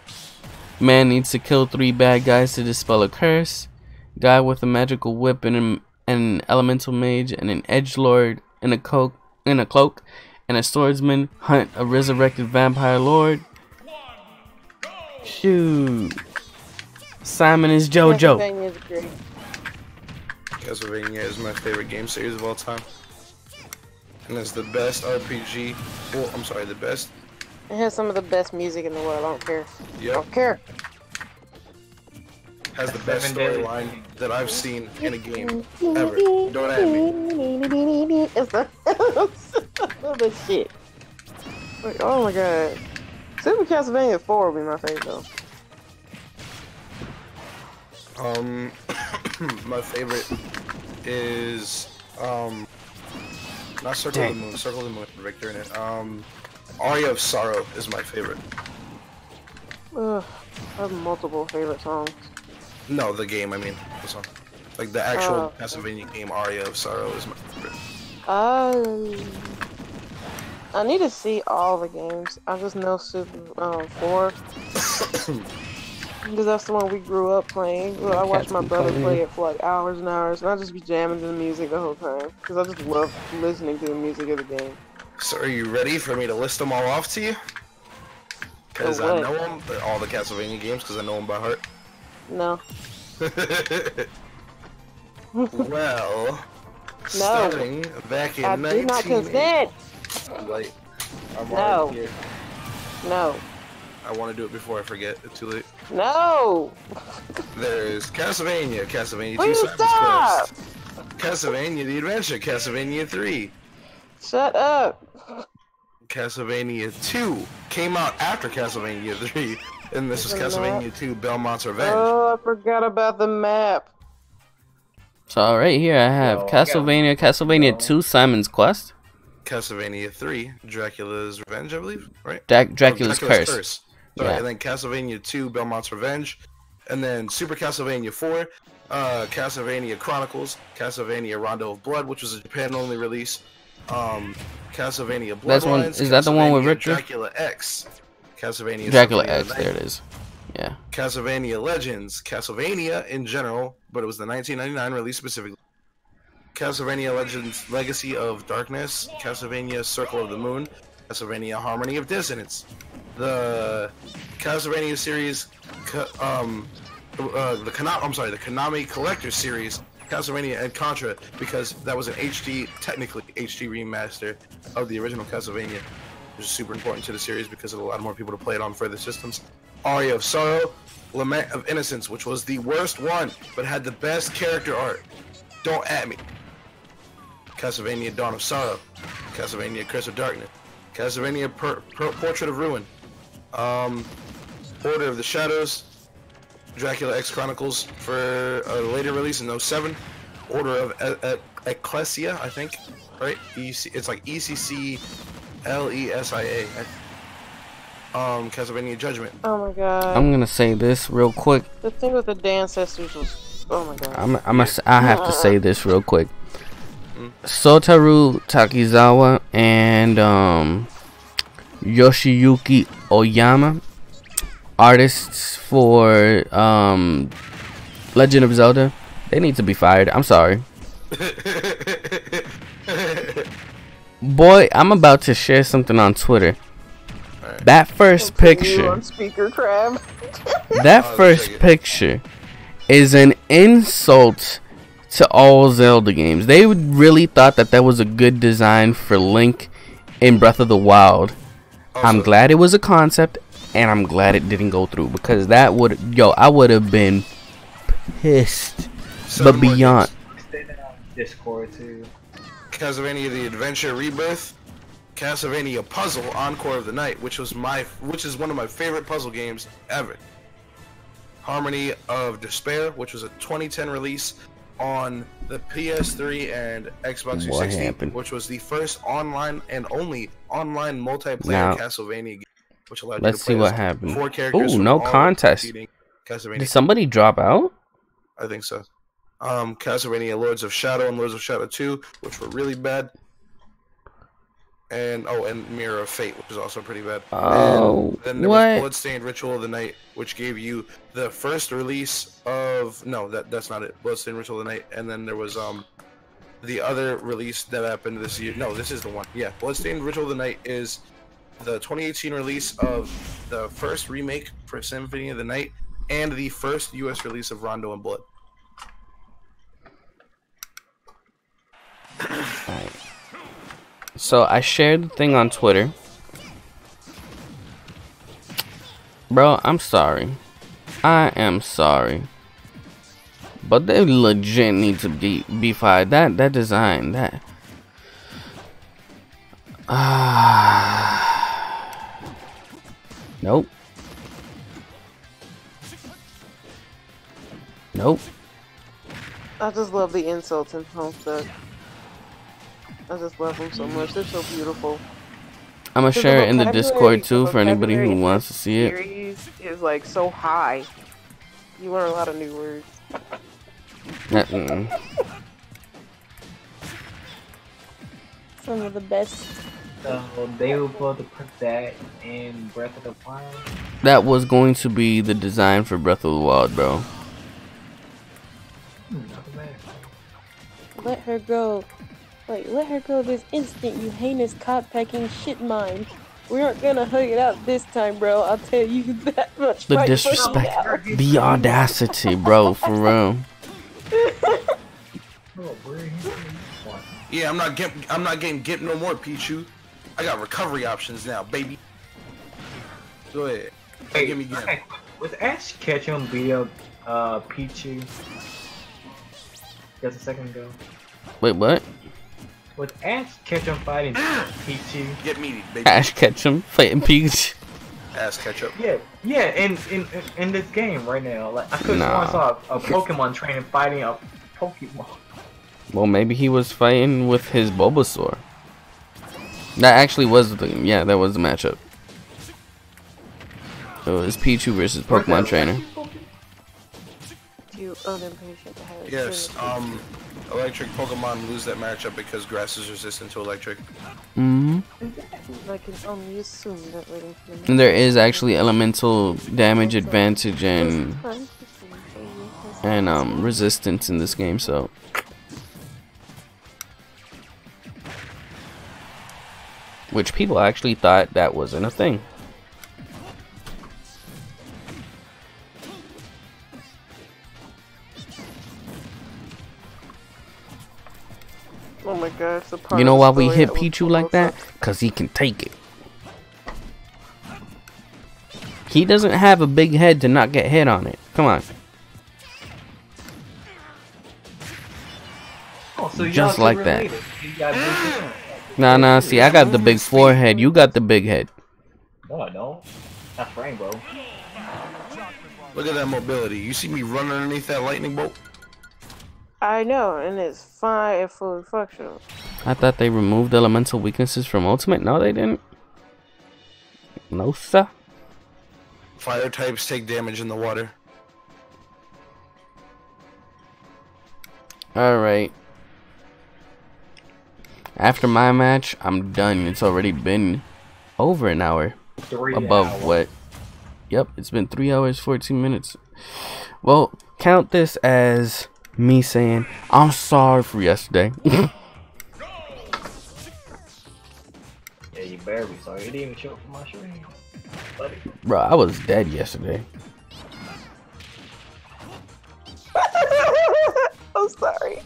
Man needs to kill 3 bad guys to dispel a curse. Guy with a magical whip and an elemental mage and an edgelord in a cloak and a swordsman hunt a resurrected vampire lord. Shoot. Simon is JoJo. Castlevania is my favorite game series of all time. And it's the best RPG. Well, I'm sorry, the best. It has some of the best music in the world. I don't care. Yep. I don't care. Has the best storyline that I've seen in a game ever. Don't at me. It's the shit. Wait, oh my god. Super Castlevania 4 would be my favorite though. My favorite is not Circle of the Moon. Circle of the Moon, Victor in it. Aria of Sorrow is my favorite. Ugh, I have multiple favorite songs. No, the game. I mean, the song. Like the actual Castlevania game, Aria of Sorrow, is my favorite. I need to see all the games. I just know Super 4 because that's the one we grew up playing. Well, I watched my brother play it for like hours and hours, and I just be jamming to the music the whole time because I just love listening to the music of the game. So are you ready for me to list them all off to you? Because I know them, all the Castlevania games, because I know them by heart. No. Well, starting back in 19... I do not consent! Like, I'm already here. No. I want to do it before I forget. It's too late. No! There's Castlevania, Castlevania 2 Please Simon's stop! Quest, Castlevania The Adventure, Castlevania 3. Shut up! Castlevania 2 came out after Castlevania 3, and this is Castlevania 2 Belmont's Revenge. Oh, I forgot about the map. So right here I have Castlevania 2 Simon's Quest. Castlevania 3 Dracula's Revenge, I believe, right? Dracula's Curse. Sorry, and then Castlevania 2 Belmont's Revenge, and then Super Castlevania 4, Castlevania Chronicles, Castlevania Rondo of Blood, which was a Japan-only release, Castlevania Bloodlines. Is that the one with Richard? Dracula X, Castlevania. Dracula X, there it is. Yeah. Castlevania Legends, Castlevania in general, but it was the 1999 release specifically. Castlevania Legends Legacy of Darkness, Castlevania Circle of the Moon, Castlevania Harmony of Dissonance, the Castlevania series, the Konami Collector series, Castlevania and Contra, because that was an technically HD remaster of the original Castlevania, which is super important to the series because it allowed more people to play it on further systems. Aria of Sorrow, Lament of Innocence, which was the worst one, but had the best character art. Don't at me. Castlevania Dawn of Sorrow, Castlevania Curse of Darkness, Castlevania Portrait of Ruin, Order of the Shadows, Dracula X Chronicles for a later release in 07, Order of Ecclesia, I think, right? It's like ECCLESIA. Castlevania Judgment. Oh my god. I'm gonna say this real quick. The thing with the ancestors was, oh my god. I have to say this real quick. Sotaru Takizawa and Yoshiyuki Oyama, artists for Legend of Zelda, they need to be fired. I'm sorry. Boy, I'm about to share something on Twitter. That first picture, that first picture is an insult to all Zelda games. They really thought that was a good design for Link in Breath of the Wild. I'm glad it was a concept, and I'm glad it didn't go through, because that would, I would have been pissed. But beyond. Discord too. Castlevania The Adventure Rebirth, Castlevania Puzzle Encore of the Night, which is one of my favorite puzzle games ever. Harmony of Despair, which was a 2010 release on the PS3 and Xbox 360, which was the first online and only online multiplayer Castlevania game, which allowed you to play what happened. 4 characters. Ooh, no contest. Did somebody drop out? I think so. Castlevania Lords of Shadow and Lords of Shadow 2, which were really bad. And and Mirror of Fate, which is also pretty bad. Oh, and then there was Bloodstained Ritual of the Night, which gave you the first release of that's not it. Bloodstained Ritual of the Night, and then there was the other release that happened this year. No, this is the one. Yeah, Bloodstained Ritual of the Night is the 2018 release of the first remake for Symphony of the Night and the first US release of Rondo and Blood. Alright. So I shared the thing on Twitter. Bro, I'm sorry. I am sorry. But they legit need to be fired. That design, that nope. Nope. I just love the insults in Homestuck. I just love them so much. They're so beautiful. I'm gonna share it in the Discord too for anybody who wants to see it. Series is like so high. You learn a lot of new words. Some of the best. So they were supposed to put that in Breath of the Wild. That was going to be the design for Breath of the Wild, bro. Not bad. Let her go. Like, let her go this instant, you heinous cod-pecking shit mine. We aren't gonna hug it out this time, bro. I'll tell you that much. The right disrespect, now. the audacity, bro, for real. Yeah, I'm not getting Gimp no more, Pichu. I got recovery options now, baby. Go ahead. Hey, Give me Gimp. okay. Was Ash Ketchum beat up Pichu just a second ago? Wait, what? Was Ash Ketchum fighting Pichu? Get meaty, baby. Ash Ketchum fighting Peach. Ass ketchup. Yeah, in this game right now. Like I could Nah. have saw a Pokemon trainer fighting a Pokemon. Well, maybe he was fighting with his Bulbasaur. That actually was the that was the matchup. It was Pichu versus Pokemon Trainer. You unimpatient to have Yes, electric Pokemon lose that matchup because grass is resistant to electric. Mm-hmm. I can only assume that waiting for the And there is actually elemental damage advantage and resistance in this game, so which people actually thought that wasn't a thing. Oh my god, it's a part You know of why the we story hit that was Pichu like that? Cause he can take it. He doesn't have a big head to not get hit on it. Come on. Oh, so Just y'all like two that. related. You got big- Nah, see, I got the big forehead. You got the big head. No, I don't. That's Rainbow. Look at that mobility. You see me running underneath that lightning bolt? I know, and it's fine and fully functional. I thought they removed elemental weaknesses from Ultimate. No, they didn't. No, sir. Fire types take damage in the water. Alright. After my match, I'm done. It's already been over an hour. 3 Above hours. what? Yep, it's been 3 hours, 14 minutes. Well, count this as me saying, I'm sorry for yesterday. Yeah, you better be sorry. It didn't even show up for my stream. Buddy. Bro, I was dead yesterday. I'm sorry.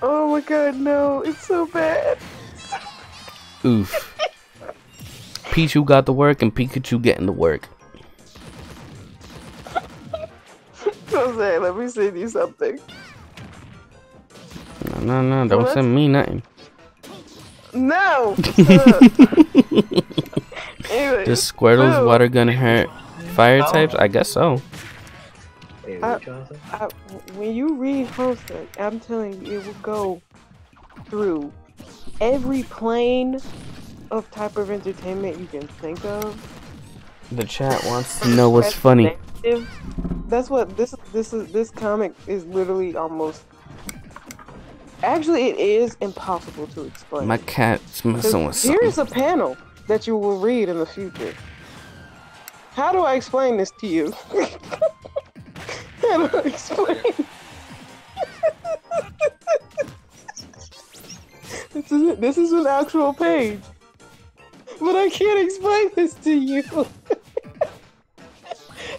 Oh my god, no, it's so bad. Oof. Pichu got the work and Pikachu getting the work. Jose, let me send you something. No, don't What? send me nothing. No! Anyway, Just Squirtle's no. water gonna hurt fire types? I guess so. Hey, what you trying to say? When you read Homestuck, I'm telling you, it will go through every plane of type of entertainment you can think of. The chat wants to know what's funny. That's what this comic is literally almost. Actually, it is impossible to explain. My cat's messing with Here's something. a panel that you will read in the future. How do I explain this to you? How do I explain? This is an actual page, but I can't explain this to you.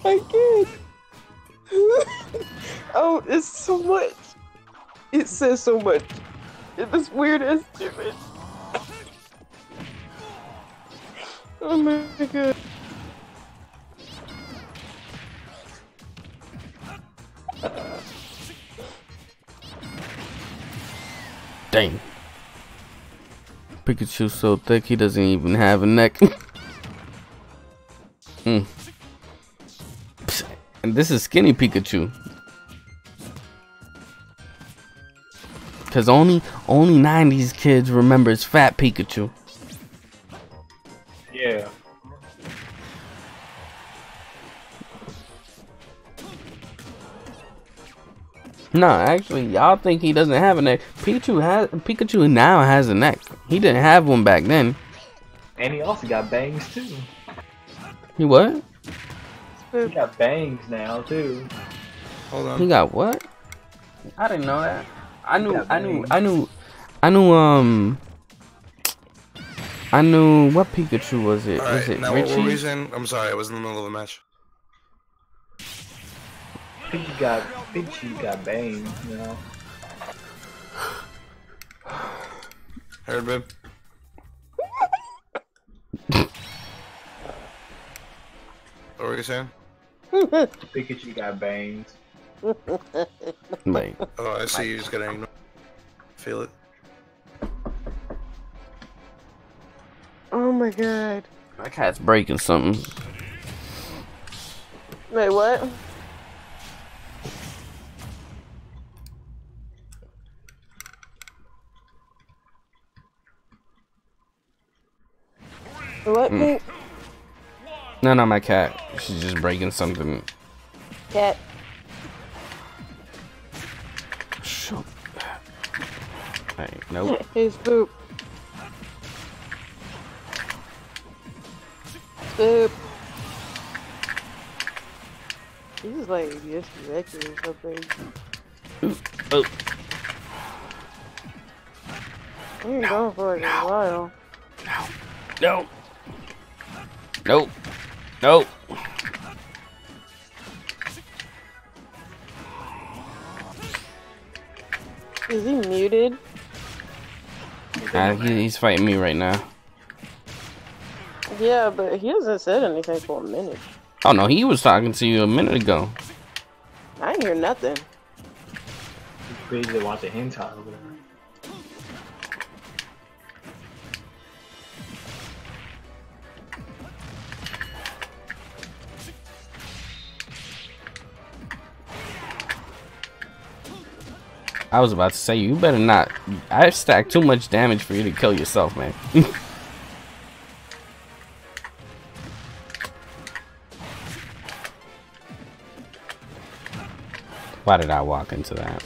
I can't. Oh, it's so much. It says so much. It's this weird ass image. Oh my god. Dang. Pikachu's so thick he doesn't even have a neck. And this is skinny Pikachu. Cause only 90s kids remembers fat Pikachu. Yeah. No, actually, y'all think he doesn't have a neck. Pikachu now has a neck. He didn't have one back then. And he also got bangs too. He what? He got bangs now too. Hold on. He got what? I didn't know that. I knew what Pikachu was it? All Was right, it now what were we Richie? saying? I'm sorry, I was in the middle of a match. Pikachu got bangs now. Heard, babe? What were you saying? Pikachu got bangs. Wait. Oh, I see. You just gotta ignore. Feel it. Oh my god. My cat's breaking something. Wait, what? What, Pink? No, not my cat. She's just breaking something. Cat. Shoot. Hey, nope. Hey, Spoop. Spoop. He's just like disconnected or something. Oh. He ain't going for it in a while. No. Nope. Nope. Is he muted? He's fighting me right now. Yeah, but he hasn't said anything for a minute. Oh no, he was talking to you a minute ago. I didn't hear nothing. He's crazy to watch a hentai over there. I was about to say, you better not. I stacked too much damage for you to kill yourself, man. Why did I walk into that?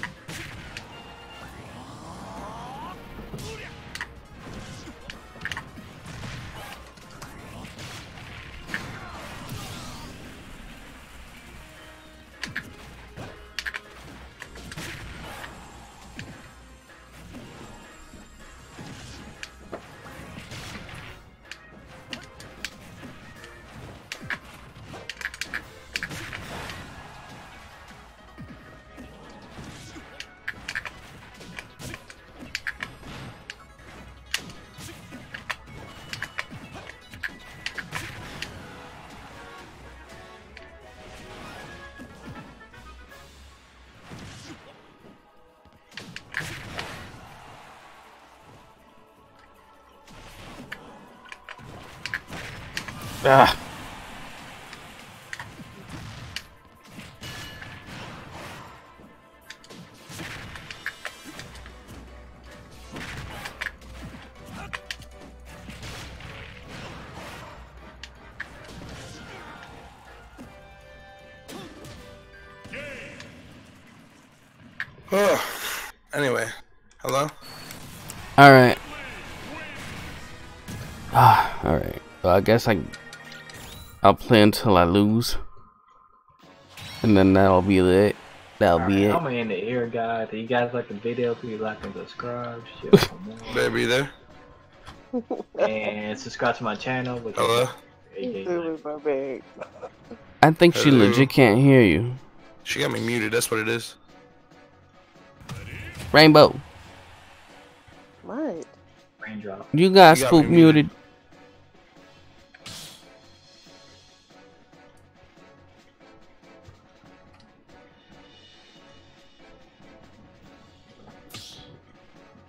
Ah. Anyway, hello? Alright. Alright. Well, I guess I'll play until I lose. And then that'll be it. That'll be it. I'm gonna end it here, guys. If you guys like the video, please like and subscribe. Share for more. Baby, there? And subscribe to my channel. Hello? I think she Hello? legit can't hear you. She got me muted, that's what it is. Rainbow, What? Raindrop. you got You got Spook me muted. muted.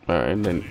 Alright, then.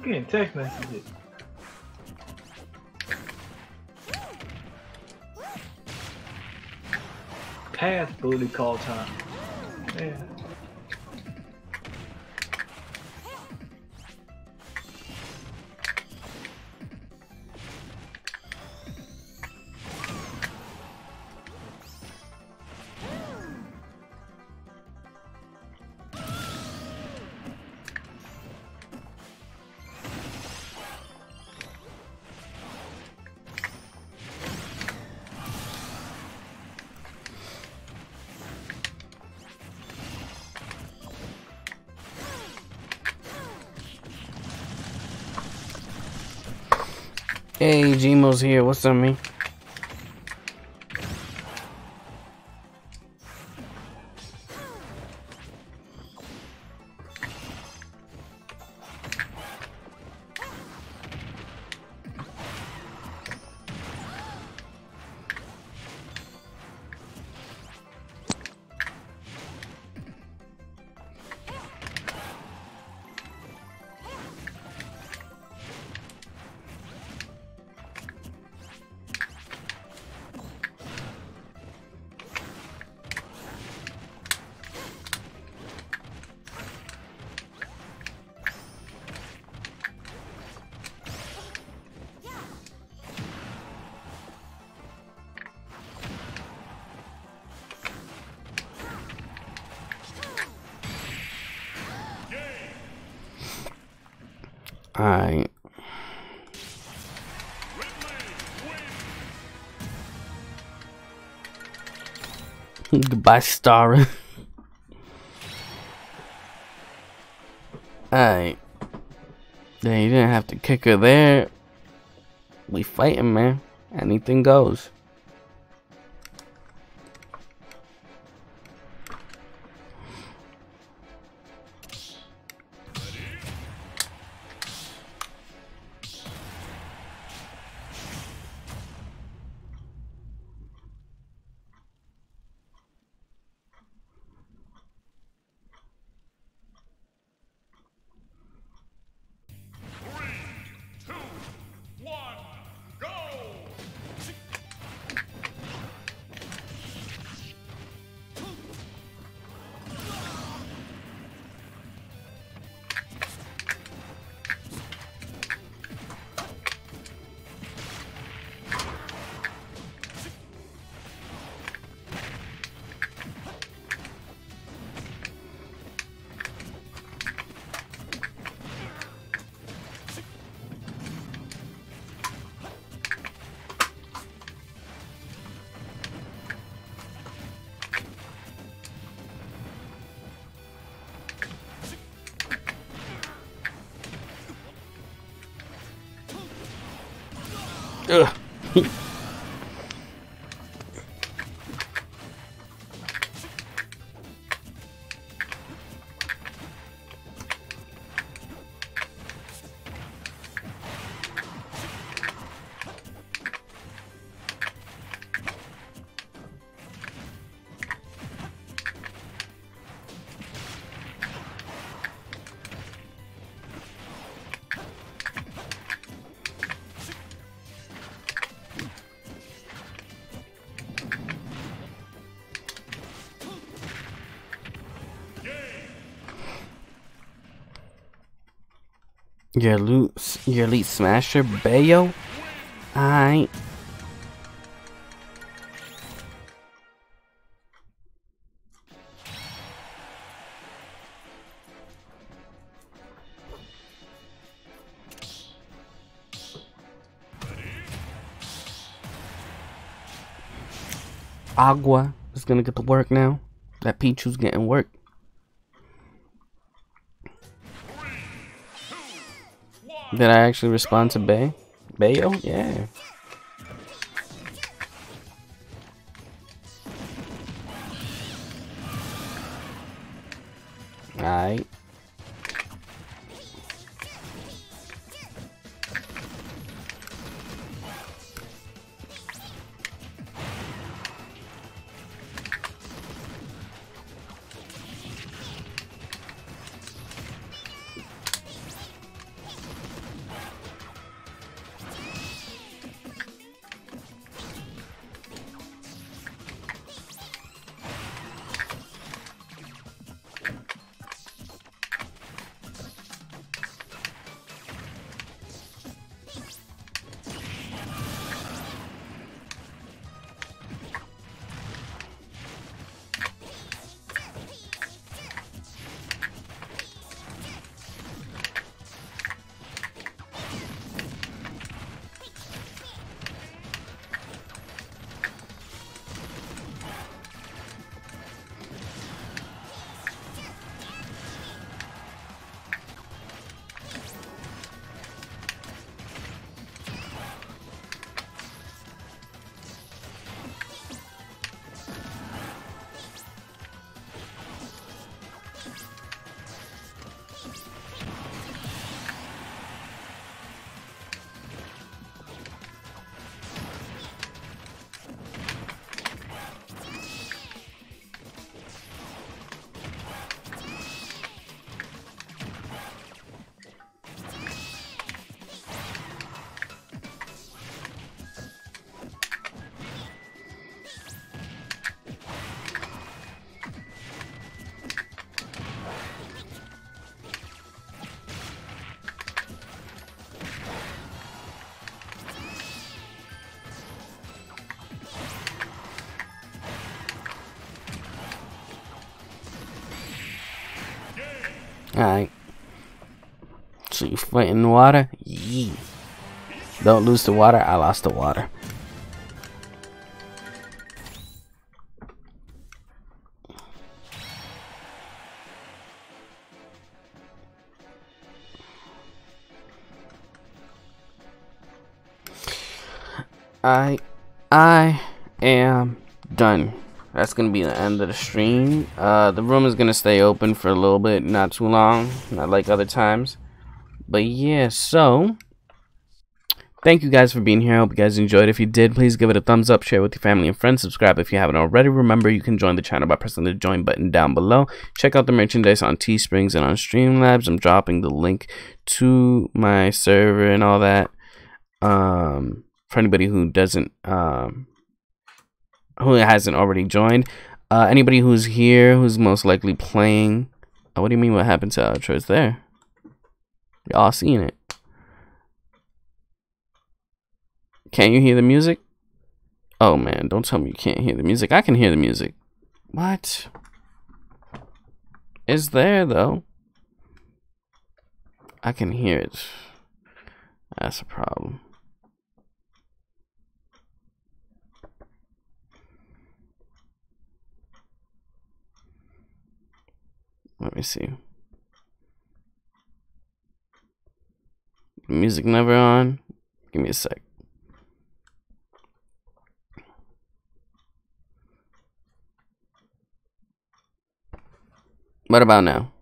getting text messages. Past booty call time. Yeah. Hey, Gmo's here. What's up, man? Alright. Goodbye, Star. Alright. Yeah, you didn't have to kick her there. We fighting, man. Anything goes. Ugh. Your elite smasher, Bayo? Alright. Agua is gonna get to work now. That Pichu's getting work. Did I actually respond to Bayo? Yeah. Alright. Alright. So you fight in the water? Yeah. Don't lose the water. I lost the water. I am done. That's gonna be the end of the stream. The room is gonna stay open for a little bit, not too long, not like other times. But yeah, so thank you guys for being here. I hope you guys enjoyed. If you did, please give it a thumbs up, share with your family and friends, subscribe if you haven't already. Remember, you can join the channel by pressing the join button down below. Check out the merchandise on Teesprings and on Streamlabs. I'm dropping the link to my server and all that. For anybody who doesn't who hasn't already joined. Anybody who's here who's most likely playing. What do you mean what happened to outro? It's there. Y'all seen it. Can't you hear the music? Oh man, don't tell me you can't hear the music. I can hear the music. What? It's there though. I can hear it. That's a problem. Let me see. Music never on. Give me a sec. What about now?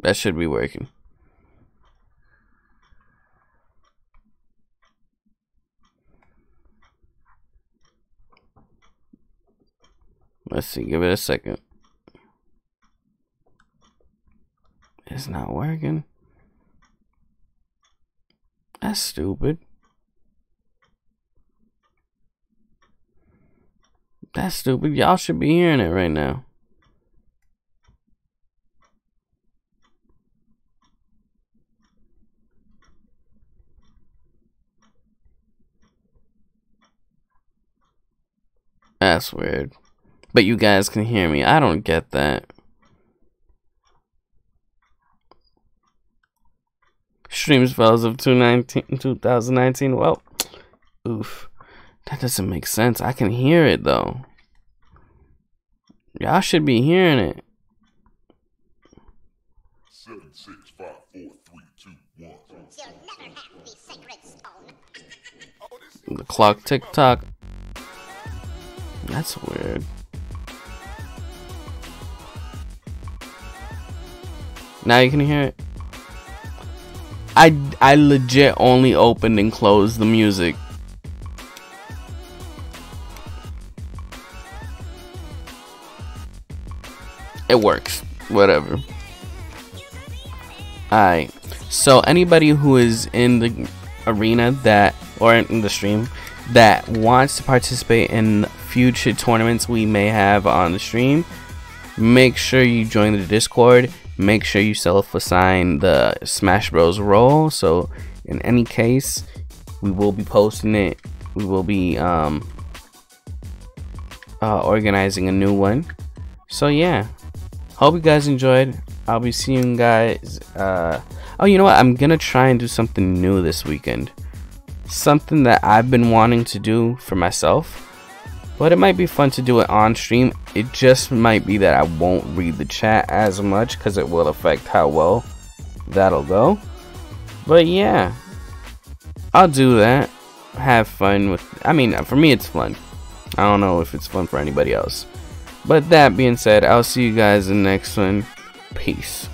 That should be working. Let's see, give it a second. It's not working. That's stupid. That's stupid. Y'all should be hearing it right now. That's weird. But you guys can hear me. I don't get that. Stream spells of 2019. Well, oof. That doesn't make sense. I can hear it though. Y'all should be hearing it. 7, 6, 5, 4, 3, 2, 1. You'll never have the sacred stone. The clock tick tock. That's weird. Now you can hear it. I legit only opened and closed the music. It works. Whatever. Alright. So anybody who is in the arena that, or in the stream, that wants to participate in future tournaments we may have on the stream, make sure you join the Discord. Make sure you self-assign the Smash Bros role. So in any case, we will be posting it. We will be organizing a new one. So yeah, hope you guys enjoyed. I'll be seeing you guys. Oh, you know what? I'm gonna try and do something new this weekend. Something that I've been wanting to do for myself. But it might be fun to do it on stream. It just might be that I won't read the chat as much because it will affect how well that'll go. But yeah, I'll do that. Have fun with. I mean, for me, it's fun. I don't know if it's fun for anybody else. But that being said, I'll see you guys in the next one. Peace.